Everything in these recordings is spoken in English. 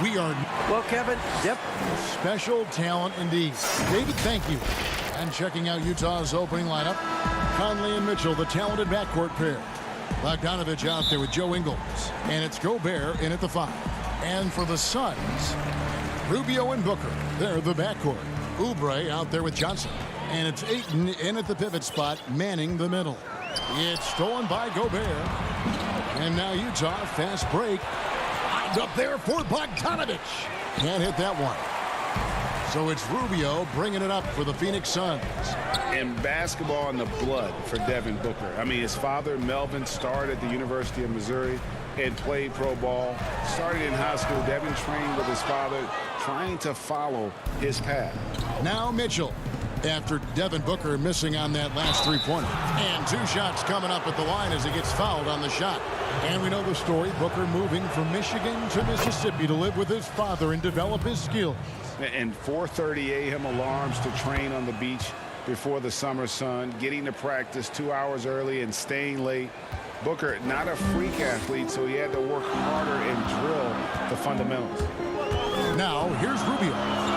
We are... Well, Kevin, yep. Special talent indeed. David, thank you. And checking out Utah's opening lineup, Conley and Mitchell, the talented backcourt pair. Bogdanovich out there with Joe Ingles. And it's Gobert in at the 5. And for the Suns, Rubio and Booker. They're the backcourt. Oubre out there with Johnson. And it's Ayton in at the pivot spot, manning the middle. It's stolen by Gobert. And now Utah, fast break. Up there for Bogdanovich. Can't hit that one. So it's Rubio bringing it up for the Phoenix Suns. And basketball in the blood for Devin Booker. I mean, his father, Melvin, started at the University of Missouri and played pro ball. Started in high school. Devin trained with his father, trying to follow his path. Now Mitchell, after Devin Booker missing on that last three-pointer. And 2 shots coming up at the line as he gets fouled on the shot. And we know the story, Booker moving from Michigan to Mississippi to live with his father and develop his skills. And 4:30 a.m. alarms to train on the beach before the summer sun, getting to practice 2 hours early and staying late. Booker, not a freak athlete, so he had to work harder and drill the fundamentals. Now, here's Rubio.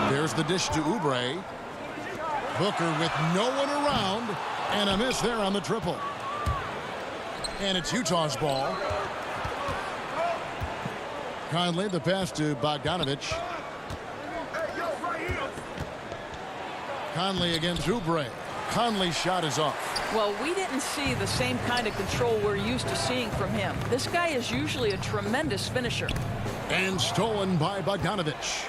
There's the dish to Oubre. Booker with no one around, and a miss there on the triple. And it's Utah's ball. Conley, the pass to Bogdanovich. Conley against Oubre. Conley's shot is off. Well, we didn't see the same kind of control we're used to seeing from him. This guy is usually a tremendous finisher. And stolen by Bogdanovich.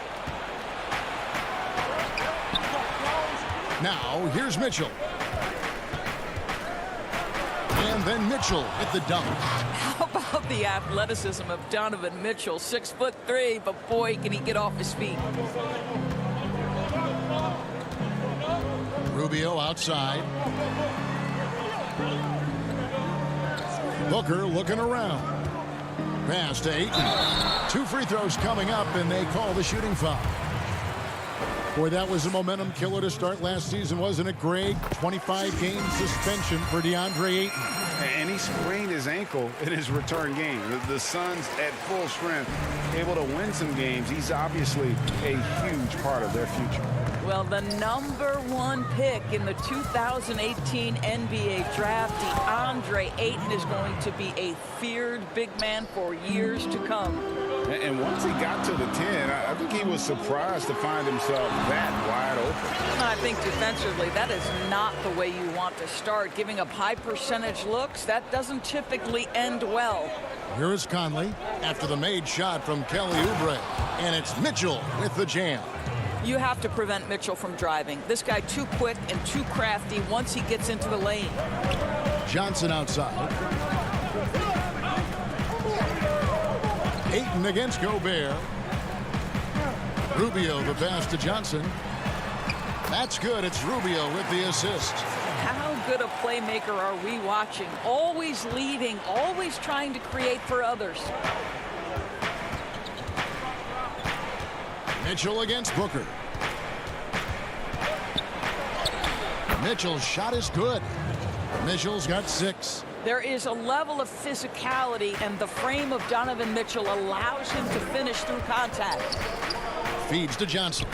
Now, here's Mitchell. And then Mitchell at the dunk. How about the athleticism of Donovan Mitchell? 6'3", but boy, can he get off his feet. Rubio outside. Booker looking around. Pass to Ayton. 2 free throws coming up, and they call the shooting foul. Boy, that was a momentum killer to start last season, wasn't it, Greg? 25-game suspension for Deandre Ayton. And he sprained his ankle in his return game. The Suns at full strength, able to win some games. He's obviously a huge part of their future. Well, the #1 pick in the 2018 NBA draft, Deandre Ayton, is going to be a feared big man for years to come. And once he got to the 10, I think he was surprised to find himself that wide open. I think defensively, that is not the way you want to start. Giving up high percentage looks, that doesn't typically end well. Here is Conley after the made shot from Kelly Oubre. And it's Mitchell with the jam. You have to prevent Mitchell from driving. This guy too quick and too crafty once he gets into the lane. Johnson outside. Ayton against Gobert. Rubio the pass to Johnson. That's good. It's Rubio with the assist. How good a playmaker are we watching? Always leading, always trying to create for others. Mitchell against Booker. Mitchell's shot is good. Mitchell's got 6. There is a level of physicality, and the frame of Donovan Mitchell allows him to finish through contact. Feeds to Johnson.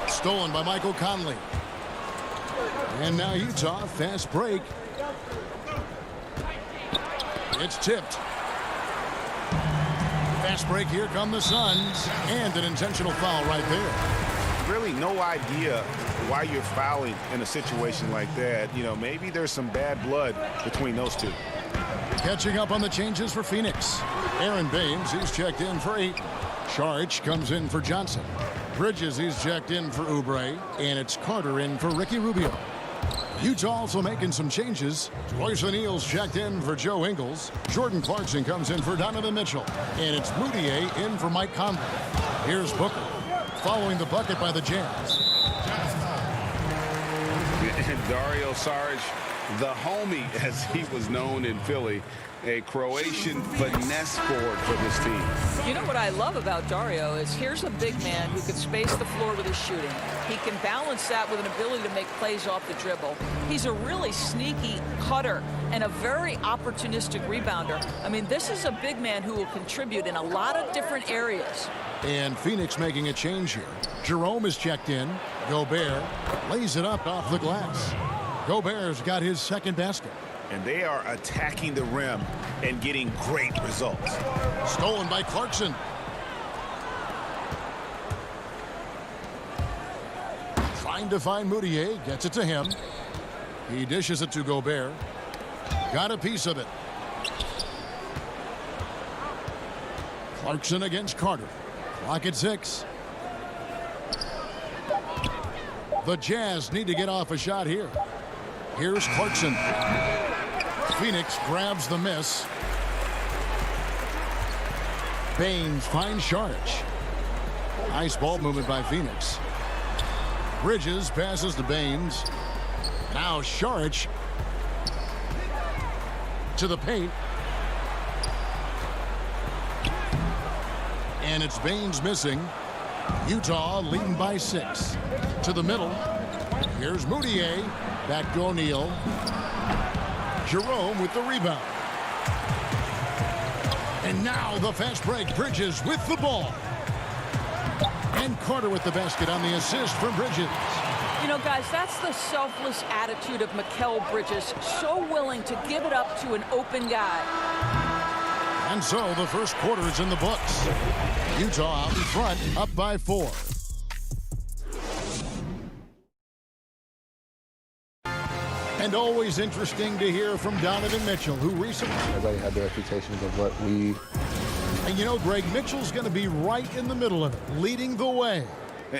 Stolen by Michael Conley. And now Utah, fast break. It's tipped. Fast break, here come the Suns. And an intentional foul right there. Really no idea why you're fouling in a situation like that. You know, maybe there's some bad blood between those two. Catching up on the changes for Phoenix. Aaron Baines, he's checked in for Ayton. Charge comes in for Johnson. Bridges, he's checked in for Oubre. And it's Carter in for Ricky Rubio. Utah also making some changes. Royce O'Neal's checked in for Joe Ingles. Jordan Clarkson comes in for Donovan Mitchell. And it's Moutier in for Mike Conley. Here's Booker following the bucket by the Jazz. Dario Saric, the homie, as he was known in Philly, a Croatian finesse forward for this team. You know what I love about Dario is here's a big man who can space the floor with his shooting. He can balance that with an ability to make plays off the dribble. He's a really sneaky cutter and a very opportunistic rebounder. I mean, this is a big man who will contribute in a lot of different areas. And Phoenix making a change here. Jerome is checked in. Gobert lays it up off the glass. Gobert's got his second basket. And they are attacking the rim and getting great results. Stolen by Clarkson. Trying to find Moutier. Gets it to him. He dishes it to Gobert. Got a piece of it. Clarkson against Carter. Clock at 6. The Jazz need to get off a shot here. Here's Clarkson. Phoenix grabs the miss. Baines finds Saric. Nice ball movement by Phoenix. Bridges passes to Baines. Now Saric to the paint. And it's Baines missing. Utah leading by 6. To the middle. Here's Moutier. Back to O'Neal. Jerome with the rebound. And now the fast break. Bridges with the ball. And Carter with the basket on the assist from Bridges. You know, guys, that's the selfless attitude of Mikal Bridges. So willing to give it up to an open guy. And so the first quarter is in the books. Utah out in front, up by 4. And always interesting to hear from Donovan Mitchell, who recently... Everybody had their expectations of what we... And you know, Greg, Mitchell's going to be right in the middle of it, leading the way.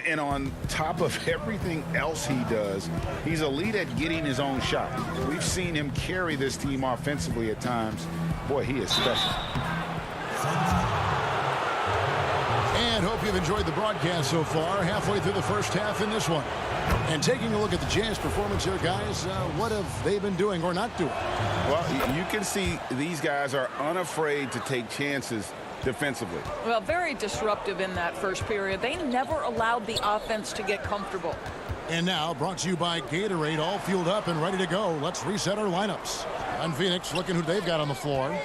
And on top of everything else he does, he's elite at getting his own shot. We've seen him carry this team offensively at times. Boy, he is special. And hope you've enjoyed the broadcast so far, halfway through the first half in this one. And taking a look at the Jazz performance here, guys, what have they been doing or not doing? Well, you can see these guys are unafraid to take chances defensively. Well, very disruptive in that first period. They never allowed the offense to get comfortable. And now, brought to you by Gatorade, all fueled up and ready to go. Let's reset our lineups. And Phoenix looking who they've got on the floor.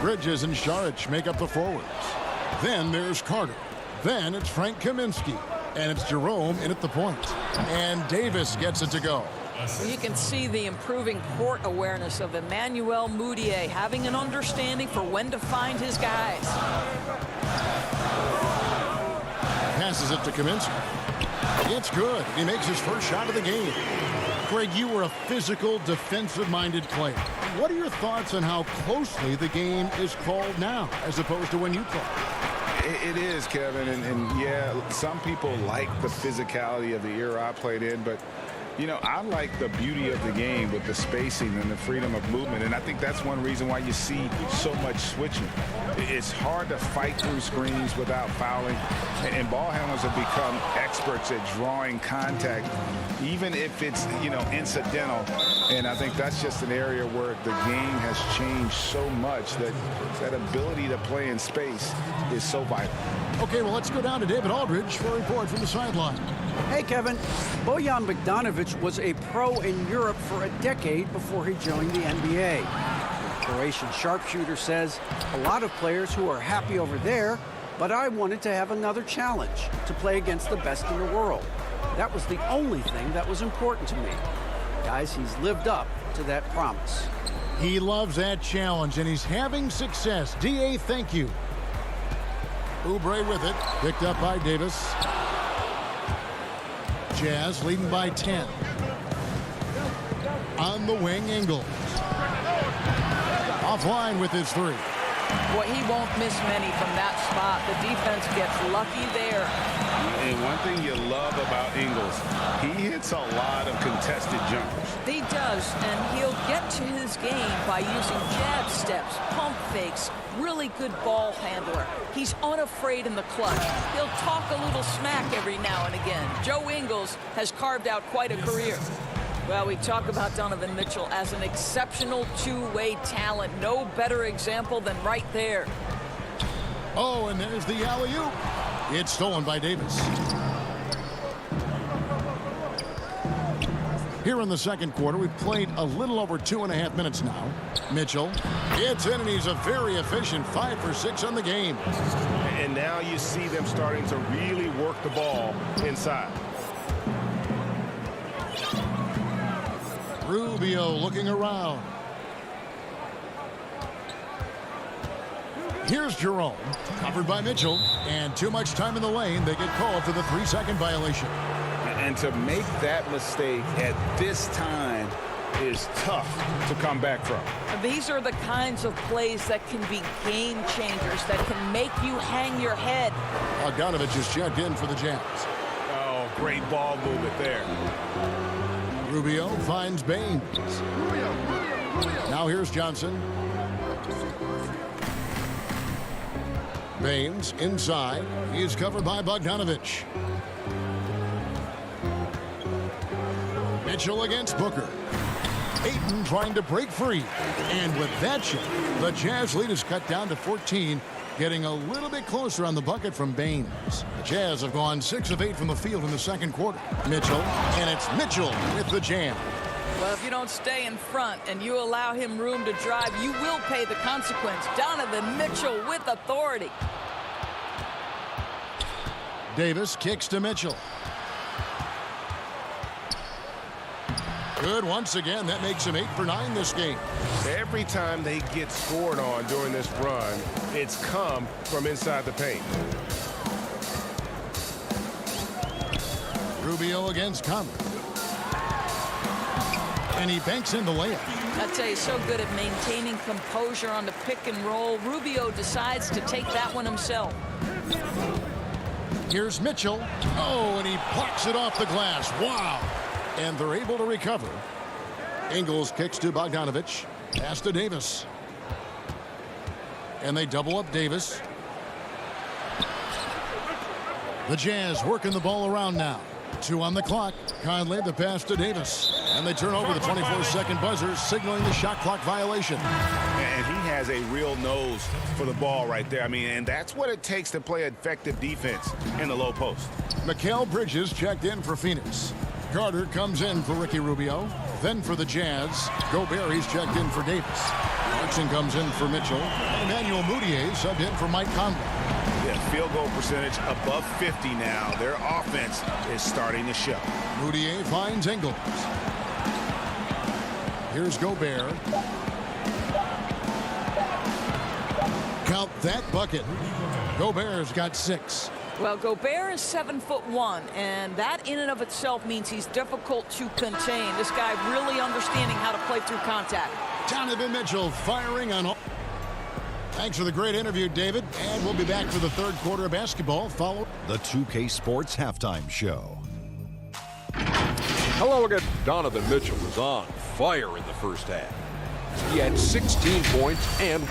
Bridges and Saric make up the forwards. Then there's Carter. Then it's Frank Kaminsky. And it's Jerome in at the point. And Davis gets it to go. You can see the improving court awareness of Emmanuel Moutier, having an understanding for when to find his guys. Passes it to Kaminsky. It's good. He makes his first shot of the game. Greg, you were a physical, defensive-minded player. What are your thoughts on how closely the game is called now, as opposed to when you played? It is, Kevin, and yeah, some people like the physicality of the era I played in, but you know, I like the beauty of the game with the spacing and the freedom of movement, and I think that's one reason why you see so much switching. It's hard to fight through screens without fouling, and ball handlers have become experts at drawing contact, even if it's, you know, incidental. And I think that's just an area where the game has changed so much that that ability to play in space is so vital. Okay, well, let's go down to David Aldridge for a report from the sideline. Hey, Kevin. Bojan Bogdanovic was a pro in Europe for a decade before he joined the NBA. The Croatian sharpshooter says, a lot of players who are happy over there, but I wanted to have another challenge, to play against the best in the world. That was the only thing that was important to me. Guys, he's lived up to that promise. He loves that challenge, and he's having success. D.A., thank you. Oubre with it, picked up by Davis. Jazz leading by 10. On the wing, Ingles. Offline with his 3. Boy, he won't miss many from that spot. The defense gets lucky there. And one thing you love about Ingles, he hits a lot of contested jumpers. He does, and he'll get to his game by using jab steps, pump fakes, really good ball handler. He's unafraid in the clutch. He'll talk a little smack every now and again. Joe Ingles has carved out quite a career. Well, we talk about Donovan Mitchell as an exceptional two-way talent. No better example than right there. Oh, and there's the alley-oop. It's stolen by Davis. Here in the second quarter, we've played a little over 2.5 minutes now. Mitchell gets in, and he's a very efficient 5 for 6 on the game. And now you see them starting to really work the ball inside. Rubio looking around. Here's Jerome, covered by Mitchell, and too much time in the lane. They get called for the 3-second violation. And to make that mistake at this time is tough to come back from. These are the kinds of plays that can be game changers, that can make you hang your head. Bogdanovich is checked in for the Jazz. Oh, great ball movement there. Rubio finds Baines. Now here's Johnson. Baines inside. He's covered by Bogdanovich. Mitchell against Booker. Ayton trying to break free. And with that shot, the Jazz lead is cut down to 14, getting a little bit closer on the bucket from Baines. The Jazz have gone 6 of 8 from the field in the second quarter. Mitchell, and it's Mitchell with the jam. Well, if you don't stay in front and you allow him room to drive, you will pay the consequence. Donovan Mitchell with authority. Davis kicks to Mitchell. Good once again. That makes him 8 for 9 this game. Every time they get scored on during this run, it's come from inside the paint. Rubio against Conley. And he banks in the layup. I tell you, so good at maintaining composure on the pick and roll. Rubio decides to take that one himself. Here's Mitchell. Oh, and he plucks it off the glass. Wow. And they're able to recover. Ingles kicks to Bogdanovich. Pass to Davis. And they double up Davis. The Jazz working the ball around now. 2 on the clock. Conley, the pass to Davis. And they turn over the 24-second buzzer, signaling the shot clock violation. And he has a real nose for the ball right there. I mean, and that's what it takes to play effective defense in the low post. Mikal Bridges checked in for Phoenix. Carter comes in for Ricky Rubio. Then for the Jazz, Gobert, he's checked in for Davis. Clarkson comes in for Mitchell. Emmanuel Mudiay subbed in for Mike Conley. Yeah, field goal percentage above 50 now. Their offense is starting to show. Mudiay finds Ingles. Here's Gobert. Count that bucket. Gobert's got 6. Well, Gobert is 7'1", and that in and of itself means he's difficult to contain. This guy really understanding how to play through contact. Donovan Mitchell firing on all. Thanks for the great interview, David. And we'll be back for the third quarter of basketball. Follow the 2K Sports Halftime Show. Hello again. Donovan Mitchell was on fire in the first half. He had 16 points and...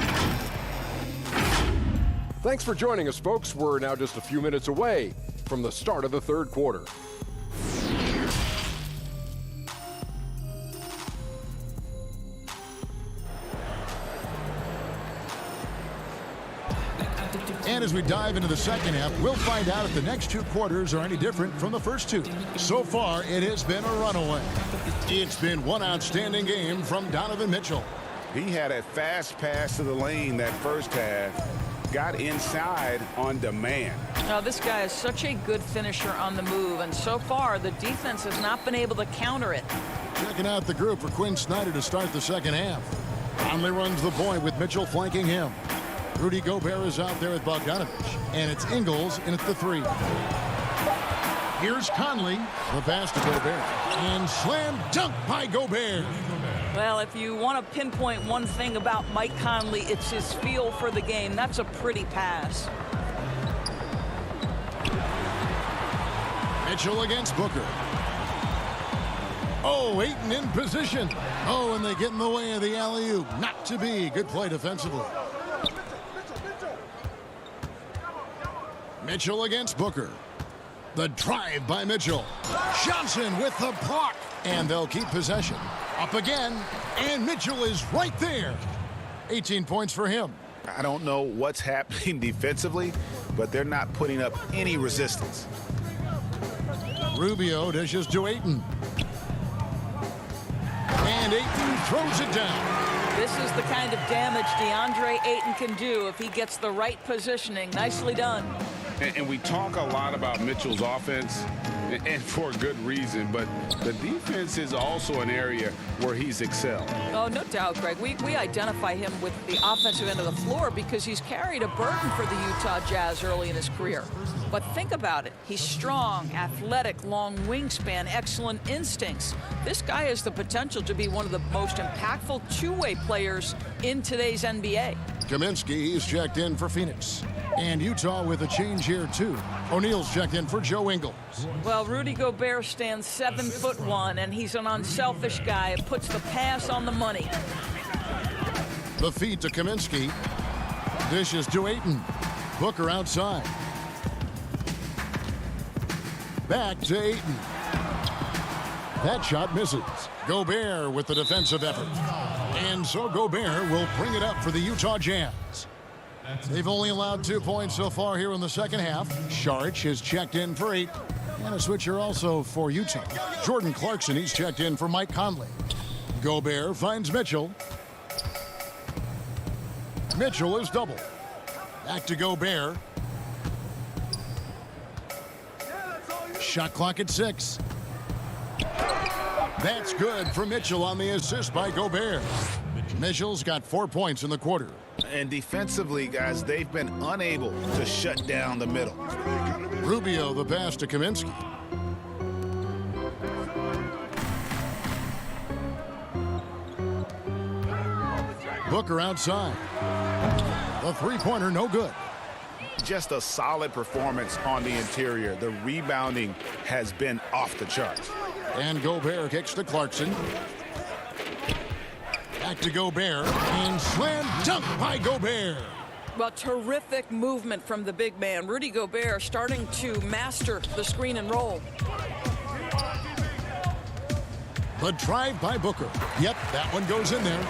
Thanks for joining us, folks. We're now just a few minutes away from the start of the third quarter. And as we dive into the second half, we'll find out if the next 2 quarters are any different from the first 2. So far, it has been a runaway. It's been one outstanding game from Donovan Mitchell. He had a fast pass to the lane that first half. Got inside on demand. Now, this guy is such a good finisher on the move, and so far the defense has not been able to counter it. Checking out the group for Quinn Snyder to start the second half. Conley runs the point with Mitchell flanking him. Rudy Gobert is out there with Bogdanovich, and it's Ingles, and it's the 3. Here's Conley, the pass to Gobert, and slam dunk by Gobert. Well, if you want to pinpoint one thing about Mike Conley, it's his feel for the game. That's a pretty pass. Mitchell against Booker. Oh, Ayton in position. Oh, and they get in the way of the alley-oop. Not to be. Good play defensively. Mitchell against Booker. The drive by Mitchell. Johnson with the block. And they'll keep possession. Up again. And Mitchell is right there. 18 points for him. I don't know what's happening defensively, but they're not putting up any resistance. Rubio dishes to Ayton. And Ayton throws it down. This is the kind of damage Deandre Ayton can do if he gets the right positioning. Nicely done. And we talk a lot about Mitchell's offense, and for good reason, but the defense is also an area where he's excelled. Oh, no doubt, Greg. We identify him with the offensive end of the floor because he's carried a burden for the Utah Jazz early in his career. But think about it. He's strong, athletic, long wingspan, excellent instincts. This guy has the potential to be one of the most impactful two-way players in today's NBA. Kaminsky, he's checked in for Phoenix. And Utah with a change here, too. O'Neal's checked in for Joe Ingles. Well, Rudy Gobert stands 7'1", and he's an unselfish guy. It puts the pass on the money. The feed to Kaminsky. Dishes to Ayton. Booker outside. Back to Ayton. That shot misses. Gobert with the defensive effort. And so Gobert will bring it up for the Utah Jazz. They've only allowed 2 points so far here in the second half. Saric has checked in for 8. And a switcher also for Utah. Jordan Clarkson, he's checked in for Mike Conley. Gobert finds Mitchell. Mitchell is double. Back to Gobert. Shot clock at 6. That's good for Mitchell on the assist by Gobert. Mitchell's got 4 points in the quarter. And defensively, guys, they've been unable to shut down the middle. Rubio, the pass to Kaminsky. Booker outside. The three-pointer, no good. Just a solid performance on the interior. The rebounding has been off the charts. And Gobert kicks to Clarkson. Back to Gobert. And slam dunk by Gobert. Well, terrific movement from the big man. Rudy Gobert starting to master the screen and roll. The drive by Booker. Yep, that one goes in there.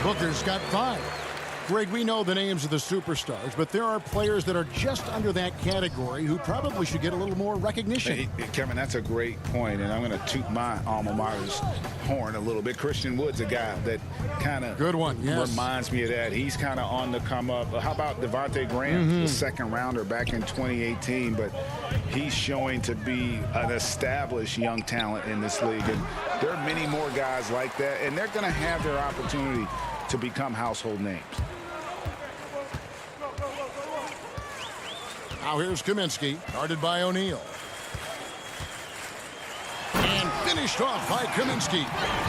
Booker's got 5. Greg, we know the names of the superstars, but there are players that are just under that category who probably should get a little more recognition. Hey, Kevin, that's a great point, and I'm going to toot my alma mater's horn a little bit. Christian Wood's a guy that kind of reminds me of that. He's kind of on the come up. How about Devontae Graham, the second rounder back in 2018, but he's showing to be an established young talent in this league, and there are many more guys like that, and they're going to have their opportunity to become household names. Now here's Kaminsky, guarded by O'Neal. And finished off by Kaminsky.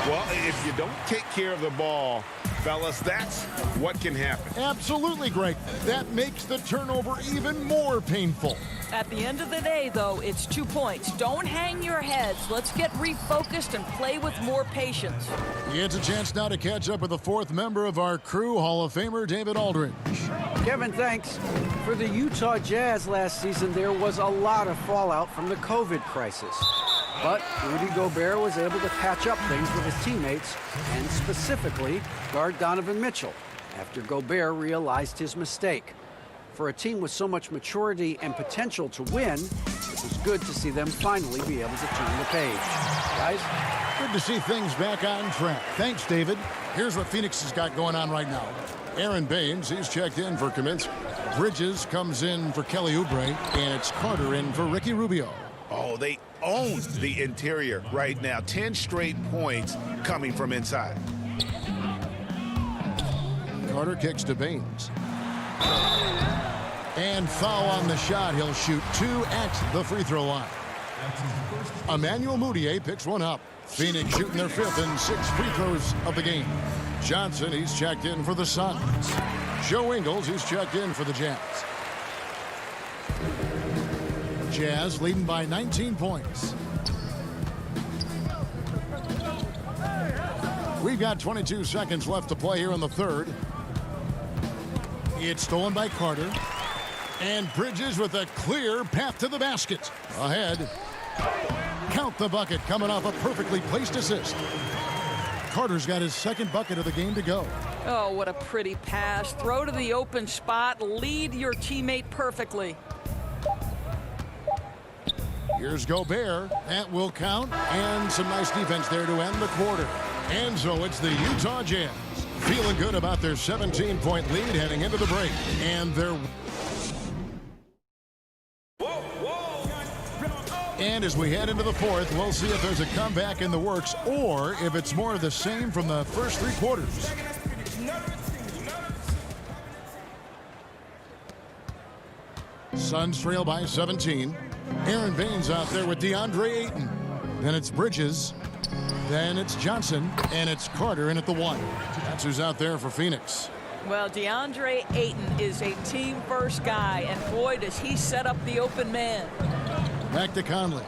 Well, if you don't take care of the ball, fellas, that's what can happen. Absolutely, Greg. That makes the turnover even more painful. At the end of the day, though, it's 2 points. Don't hang your heads. Let's get refocused and play with more patience. He gets a chance now to catch up with the 4th member of our crew, Hall of Famer David Aldridge. Kevin, thanks. For the Utah Jazz last season, there was a lot of fallout from the COVID crisis. But Rudy Gobert was able to patch up things with his teammates and specifically guard Donovan Mitchell after Gobert realized his mistake. For a team with so much maturity and potential to win, it was good to see them finally be able to turn the page. Guys? Good to see things back on track. Thanks, David. Here's what Phoenix has got going on right now. Aaron Baines, he's checked in for Kaminsky. Bridges comes in for Kelly Oubre, and it's Carter in for Ricky Rubio. Oh, they own the interior right now. 10 straight points coming from inside. Carter kicks to Baines. And foul on the shot. He'll shoot 2 at the free throw line. Emmanuel Mudiay picks one up. Phoenix shooting their 5th and 6th free throws of the game. Johnson, he's checked in for the Suns. Joe Ingles, he's checked in for the Jazz. Jazz leading by 19 points. We've got 22 seconds left to play here in the 3rd. It's stolen by Carter. And Bridges with a clear path to the basket. Ahead. Count the bucket coming off a perfectly placed assist. Carter's got his 2nd bucket of the game to go. Oh, what a pretty pass. Throw to the open spot. Lead your teammate perfectly. Here's Gobert. That will count. And some nice defense there to end the quarter. And so it's the Utah Jazz feeling good about their 17-point lead heading into the break. And as we head into the fourth, we'll see if there's a comeback in the works or if it's more of the same from the first three quarters. Suns trail by 17. Aaron Baines out there with Deandre Ayton. Then it's Bridges. Then it's Johnson. And it's Carter in at the 1. That's who's out there for Phoenix. Well, Deandre Ayton is a team-first guy, and boy, does he set up the open man. Back to Conley.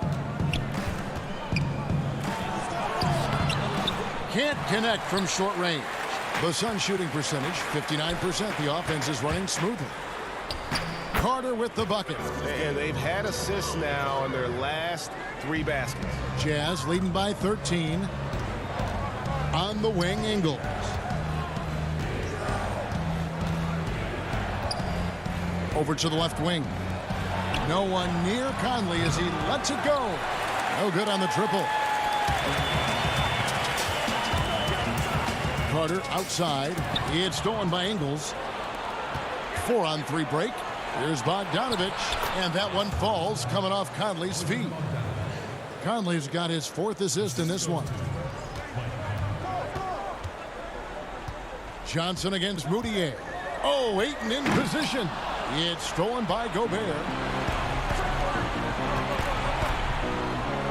Can't connect from short range. The Suns shooting percentage, 59%. The offense is running smoothly. Carter with the bucket. And they've had assists now in their last 3 baskets. Jazz leading by 13. On the wing, Ingles. Over to the left wing. No one near Conley as he lets it go. No good on the triple. Carter outside. He had stolen by Ingles. 4-on-3 break. Here's Bogdanovich, and that one falls coming off Conley's feet. Conley's got his 4th assist in this one. Johnson against Moutier. Oh, Ayton in position. It's stolen by Gobert.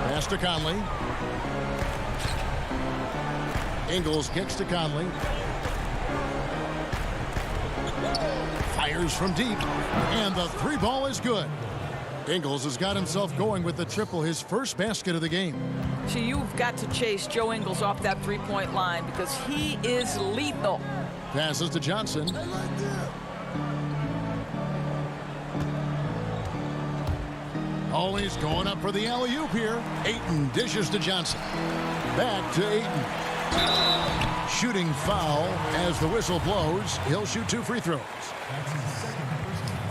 Pass to Conley. Ingles kicks to Conley. Fires from deep, and the 3 ball is good. Ingles has got himself going with the triple, his first basket of the game. So you've got to chase Joe Ingles off that 3-point line because he is lethal. Passes to Johnson. Always going up for the alley-oop here. Ayton dishes to Johnson. Back to Ayton. Shooting foul as the whistle blows. He'll shoot 2 free throws.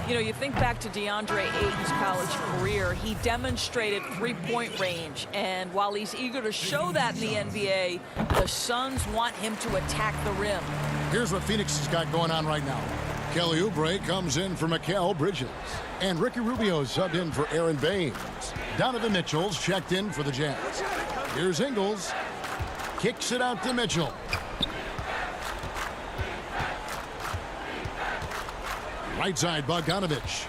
You know, you think back to Deandre Ayton's college career, he demonstrated 3-point range. And while he's eager to show that in the NBA, the Suns want him to attack the rim. Here's what Phoenix has got going on right now. Kelly Oubre comes in for Mikal Bridges. And Ricky Rubio subbed in for Aaron Baines. Donovan Mitchell's checked in for the Jazz. Here's Ingles. Kicks it out to Mitchell. Right side, Bogdanovich.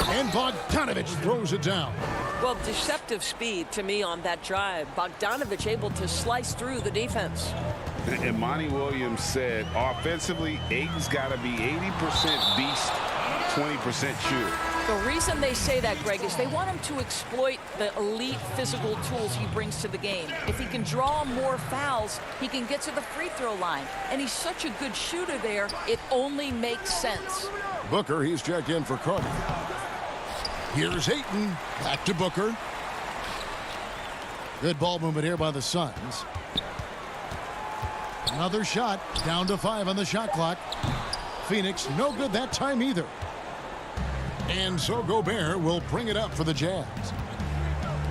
And Bogdanovich throws it down. Well, deceptive speed to me on that drive. Bogdanovich able to slice through the defense. And Monty Williams said, offensively, Ayton's got to be 80% beast, 20% shooter. The reason they say that, Greg, is they want him to exploit the elite physical tools he brings to the game. If he can draw more fouls, he can get to the free throw line. And he's such a good shooter there, it only makes sense. Booker, he's checked in for Carter. Here's Ayton. Back to Booker. Good ball movement here by the Suns. Another shot. Down to 5 on the shot clock. Phoenix, no good that time either. And so Gobert will bring it up for the Jazz.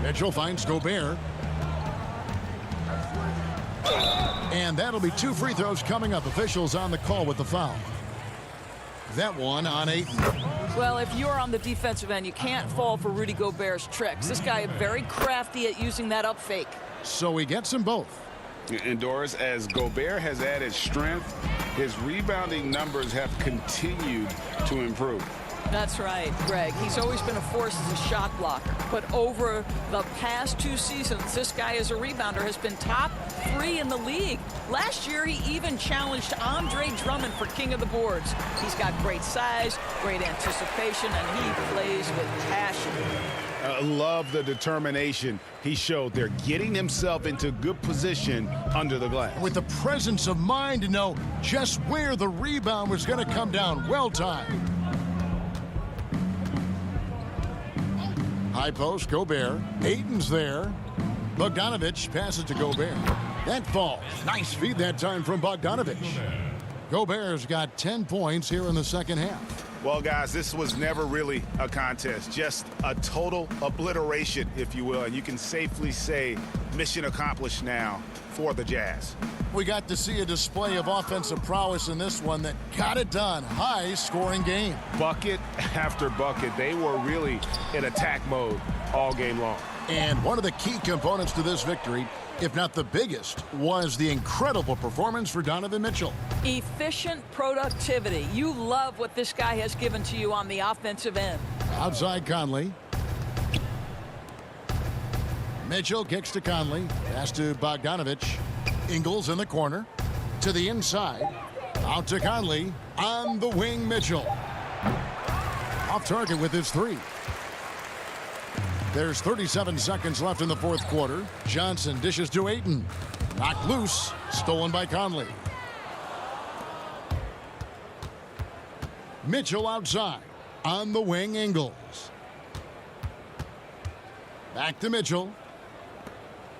Mitchell finds Gobert. And that'll be 2 free throws coming up. Officials on the call with the foul. That one on Ayton. Well, if you're on the defensive end, you can't fall for Rudy Gobert's tricks. This guy is very crafty at using that up fake. So he gets them both. And Doris, as Gobert has added strength, his rebounding numbers have continued to improve. That's right, Greg. He's always been a force as a shot blocker. But over the past 2 seasons, this guy as a rebounder has been top 3 in the league. Last year, he even challenged Andre Drummond for king of the boards. He's got great size, great anticipation, and he plays with passion. Love the determination he showed there, getting himself into good position under the glass. With the presence of mind to know just where the rebound was going to come down. Well timed. High post, Gobert. Ayton's there. Bogdanovich passes to Gobert. That falls. Nice feed that time from Bogdanovich. Gobert's got 10 points here in the second half. Well, guys, this was never really a contest, just a total obliteration, if you will. And you can safely say mission accomplished now for the Jazz. We got to see a display of offensive prowess in this one that got it done. High-scoring game. Bucket after bucket. They were really in attack mode all game long. And one of the key components to this victory, if not the biggest, was the incredible performance for Donovan Mitchell. Efficient productivity. You love what this guy has given to you on the offensive end. Outside Conley. Mitchell kicks to Conley. Pass to Bogdanovich. Ingles in the corner. To the inside. Out to Conley. On the wing, Mitchell. Off target with his three. There's 37 seconds left in the fourth quarter. Johnson dishes to Ayton. Knocked loose. Stolen by Conley. Mitchell outside. On the wing, Ingles. Back to Mitchell.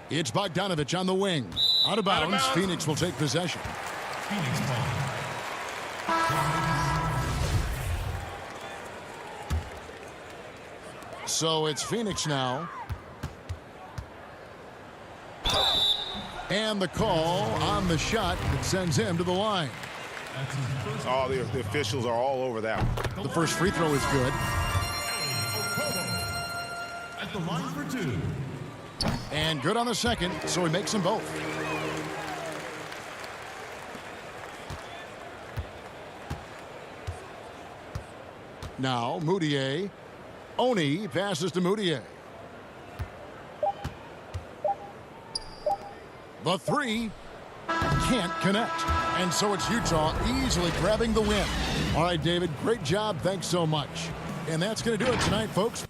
It's Bogdanovich on the wing. Out of bounds. Phoenix will take possession. Phoenix ball. So it's Phoenix now. And the call on the shot that sends him to the line. Oh, the officials are all over that one. The first free throw is good. At the line for two. And good on the second, so he makes them both. Now, Moutier. Oni passes to Moutier. The three can't connect. And so it's Utah easily grabbing the win. All right, David, great job. Thanks so much. And that's going to do it tonight, folks.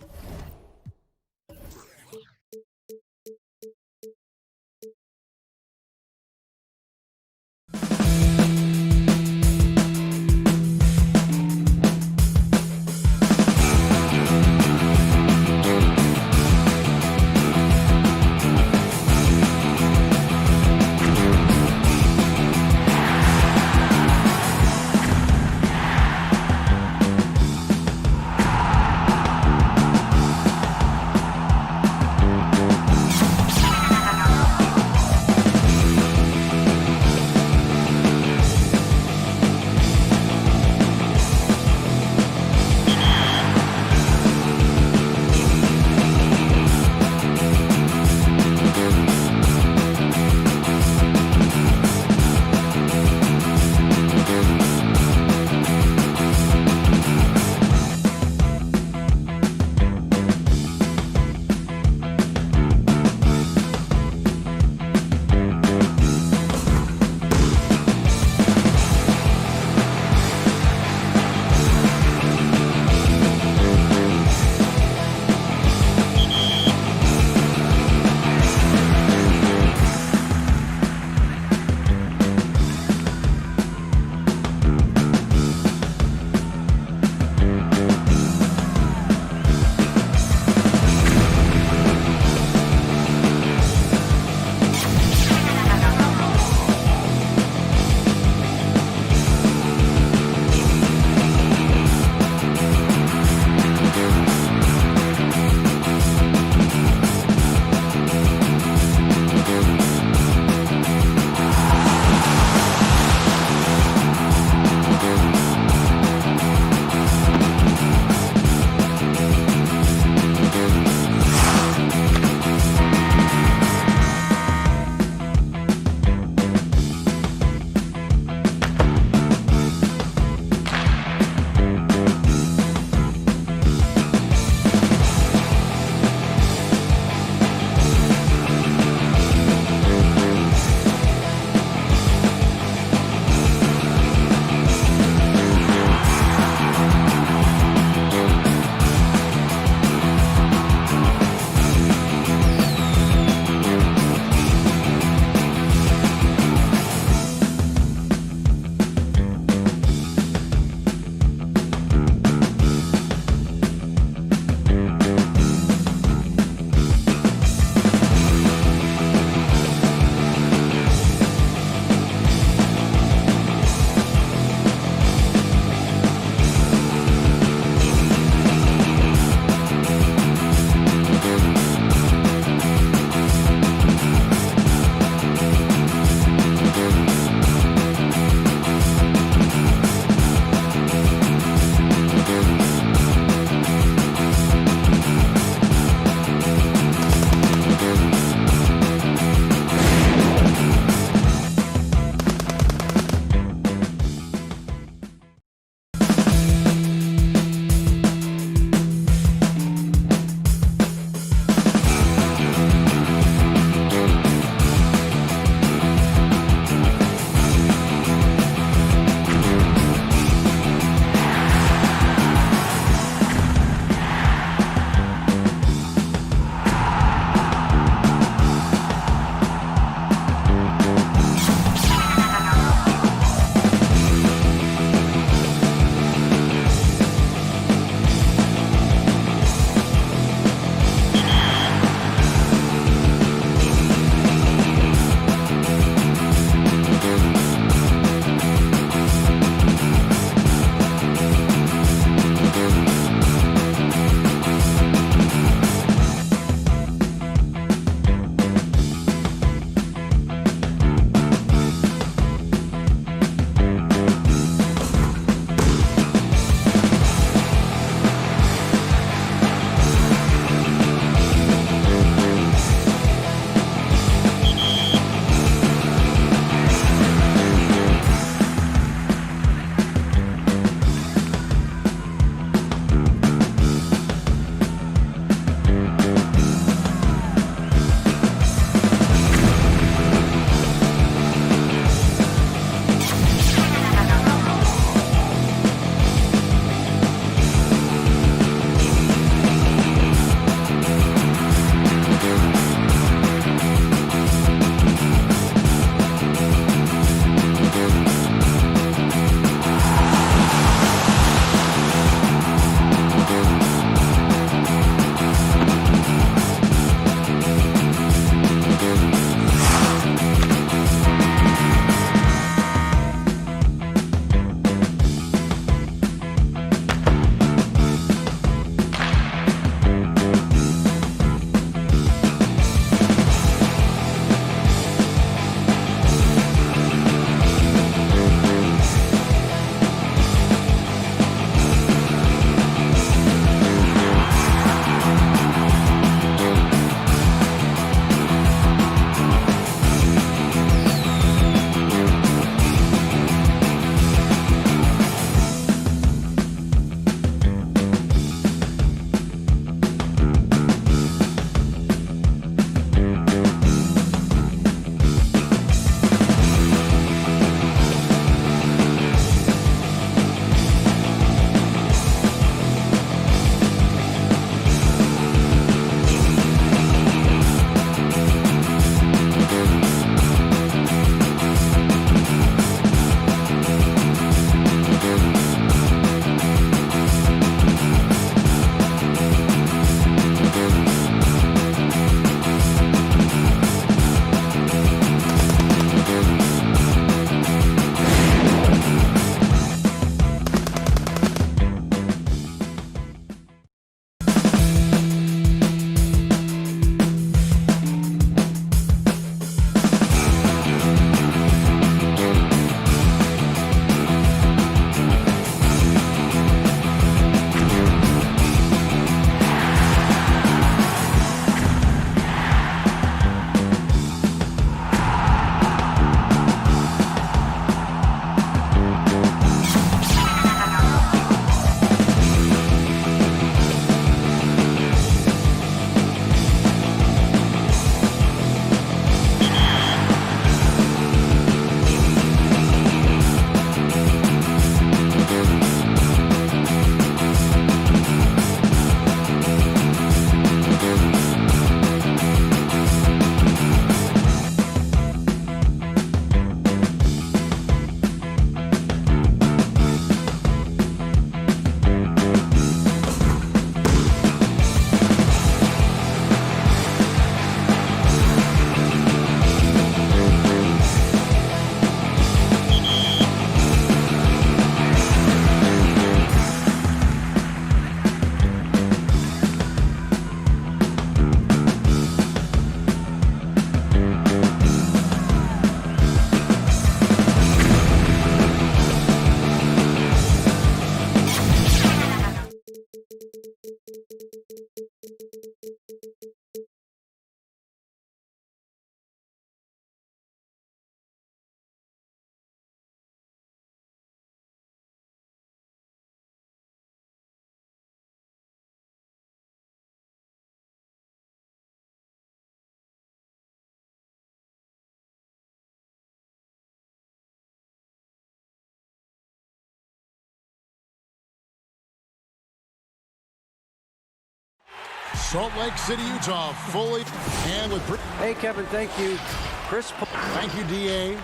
Salt Lake City, Utah, fully and with... Hey, Kevin, thank you. Thank you, D.A.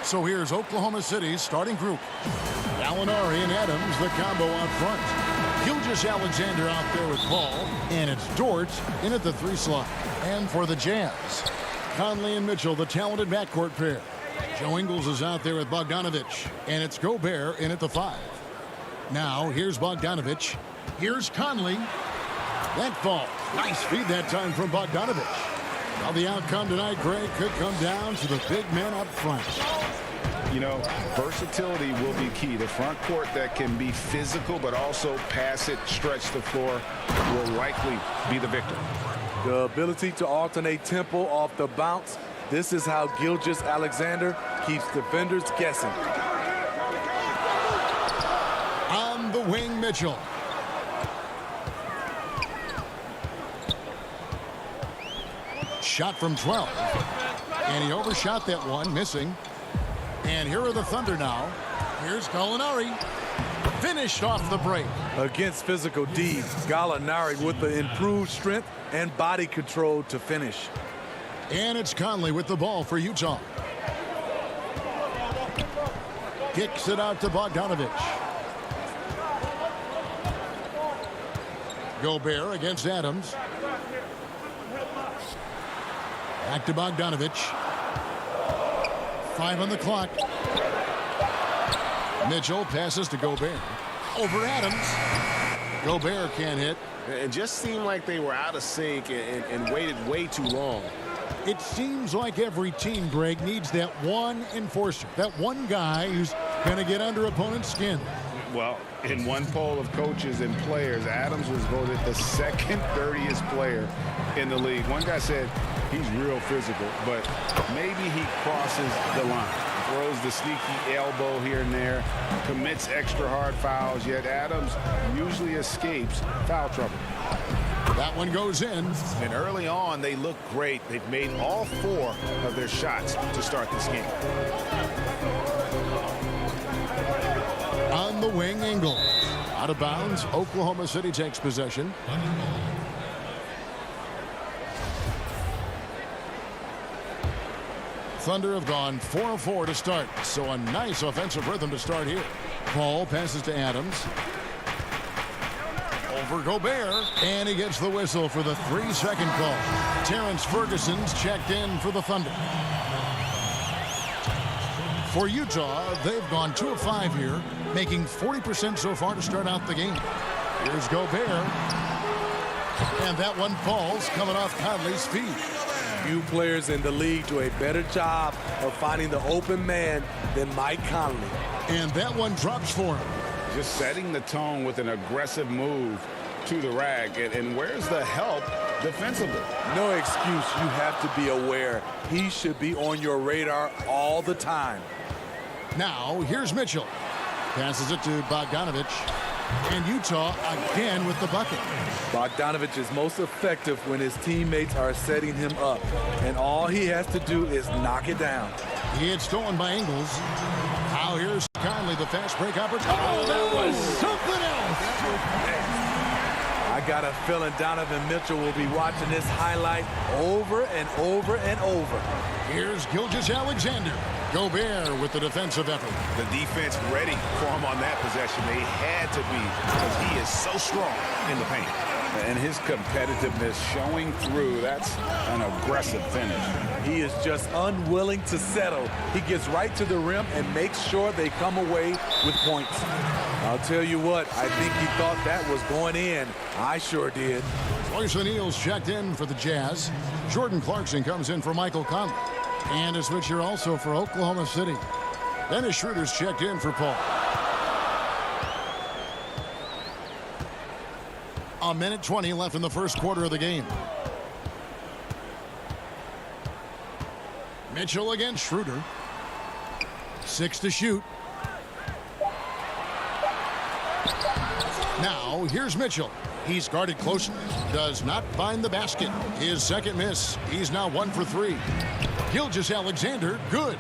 So here's Oklahoma City's starting group. Gallinari and Adams, the combo out front. Gilgeous-Alexander out there with Paul. And it's Dort in at the 3 slot. And for the Jazz, Conley and Mitchell, the talented backcourt pair. Joe Ingles is out there with Bogdanovich. And it's Gobert in at the 5. Now, here's Bogdanovich. Here's Conley. That ball. Nice feed that time from Bogdanovich. Now the outcome tonight, Greg, could come down to the big men up front. You know, versatility will be key. The front court that can be physical but also pass it, stretch the floor will likely be the victor. The ability to alternate tempo off the bounce. This is how Gilgeous-Alexander keeps defenders guessing. On the wing, Mitchell. Shot from 12. And he overshot that one, missing. And here are the Thunder now. Here's Gallinari. Finished off the break. Against physical D, Gallinari with the improved strength and body control to finish. And it's Conley with the ball for Utah. Kicks it out to Bogdanovich. Gobert against Adams. Back to Bogdanovich. 5 on the clock. Mitchell passes to Gobert. Over Adams. Gobert can't hit. It just seemed like they were out of sync and waited way too long. It seems like every team, Greg, needs that one enforcer, that one guy who's going to get under opponent's skin. Well, in one poll of coaches and players, Adams was voted the second dirtiest player in the league. One guy said he's real physical, but maybe he crosses the line. Throws the sneaky elbow here and there, commits extra hard fouls, yet Adams usually escapes foul trouble. That one goes in. And early on, they look great. They've made all 4 of their shots to start this game. On the wing, Ingles. Out of bounds, Oklahoma City takes possession. Thunder have gone 4-4 to start, so a nice offensive rhythm to start here. Paul passes to Adams. Over Gobert, and he gets the whistle for the 3-second call. Terrence Ferguson's checked in for the Thunder. For Utah, they've gone 2 of 5 here, making 40% so far to start out the game. Here's Gobert. And that one falls, coming off Conley's feet. Few players in the league do a better job of finding the open man than Mike Conley. And that one drops for him. Just setting the tone with an aggressive move to the rack. And where's the help defensively? No excuse. You have to be aware. He should be on your radar all the time. Now, here's Mitchell. Passes it to Bogdanovich. And Utah again with the bucket. Bogdanovich is most effective when his teammates are setting him up. And all he has to do is knock it down. He had stolen by Ingles. Now here's Conley, the fast break opportunity. Oh, that was something else. I got a feeling Donovan Mitchell will be watching this highlight over and over and over. Here's Gilgeous-Alexander. Gobert with the defensive effort. The defense ready for him on that possession. They had to be, because he is so strong in the paint. And his competitiveness showing through. That's an aggressive finish. He is just unwilling to settle. He gets right to the rim and makes sure they come away with points. I'll tell you what, I think he thought that was going in. I sure did. Royce O'Neal's checked in for the Jazz. Jordan Clarkson comes in for Michael Conley. And a switcher also for Oklahoma City. Dennis Schroeder's checked in for Paul. A minute 20 left in the first quarter of the game. Mitchell against Schroeder. 6 to shoot. Now, here's Mitchell. He's guarded closely. Does not find the basket. His second miss. He's now 1 for 3. Gilgeous-Alexander, good.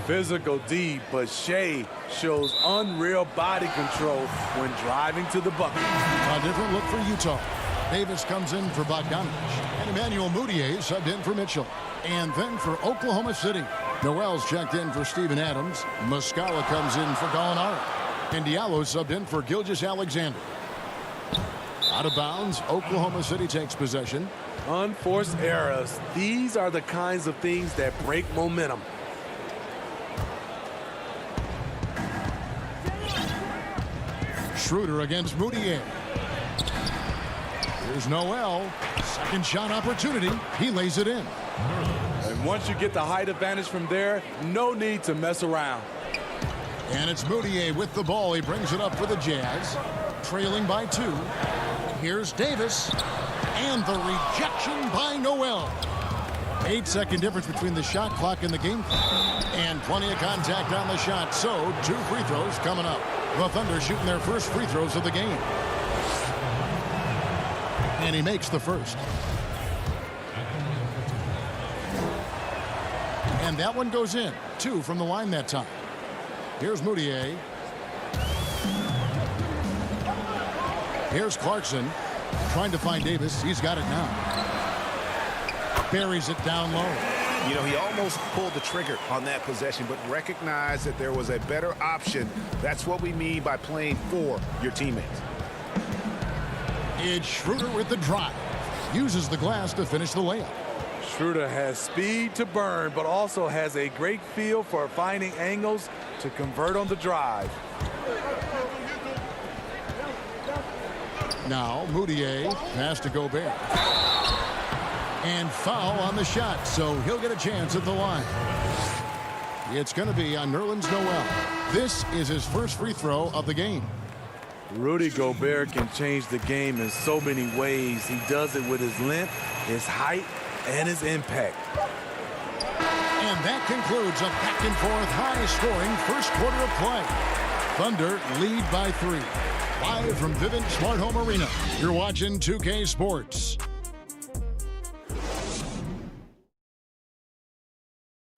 Physical D, but Shea shows unreal body control when driving to the bucket. A different look for Utah. Davis comes in for Bogdanovich. And Emmanuel Mudiay subbed in for Mitchell. And then for Oklahoma City, Noel's checked in for Steven Adams. Muscala comes in for Gallinari. And Diallo subbed in for Gilgeous-Alexander. Out of bounds, Oklahoma City takes possession. Unforced errors. These are the kinds of things that break momentum. Schroeder against Mudiay. Here's Noel. Second shot opportunity. He lays it in. And once you get the height advantage from there, no need to mess around. And it's Mudiay with the ball. He brings it up for the Jazz. Trailing by 2. Here's Davis. And the rejection by Noel. 8-second difference between the shot clock and the game clock. And plenty of contact on the shot. So 2 free throws coming up. The Thunder shooting their first free throws of the game. And he makes the first. And that one goes in. 2 from the line that time. Here's Mudiay. Here's Clarkson. Trying to find Davis. He's got it now. Buries it down low. You know, he almost pulled the trigger on that possession, but recognized that there was a better option. That's what we mean by playing for your teammates. It's Schroeder with the drive. Uses the glass to finish the layup. Schroeder has speed to burn, but also has a great feel for finding angles to convert on the drive. Now Mudiay pass to Gobert. And foul on the shot, so he'll get a chance at the line. It's going to be on Nerlens Noel. This is his first free throw of the game. Rudy Gobert can change the game in so many ways. He does it with his length, his height, and his impact. And that concludes a back-and-forth high-scoring first quarter of play. Thunder lead by 3. Live from Vivint Smart Home Arena, you're watching 2K Sports.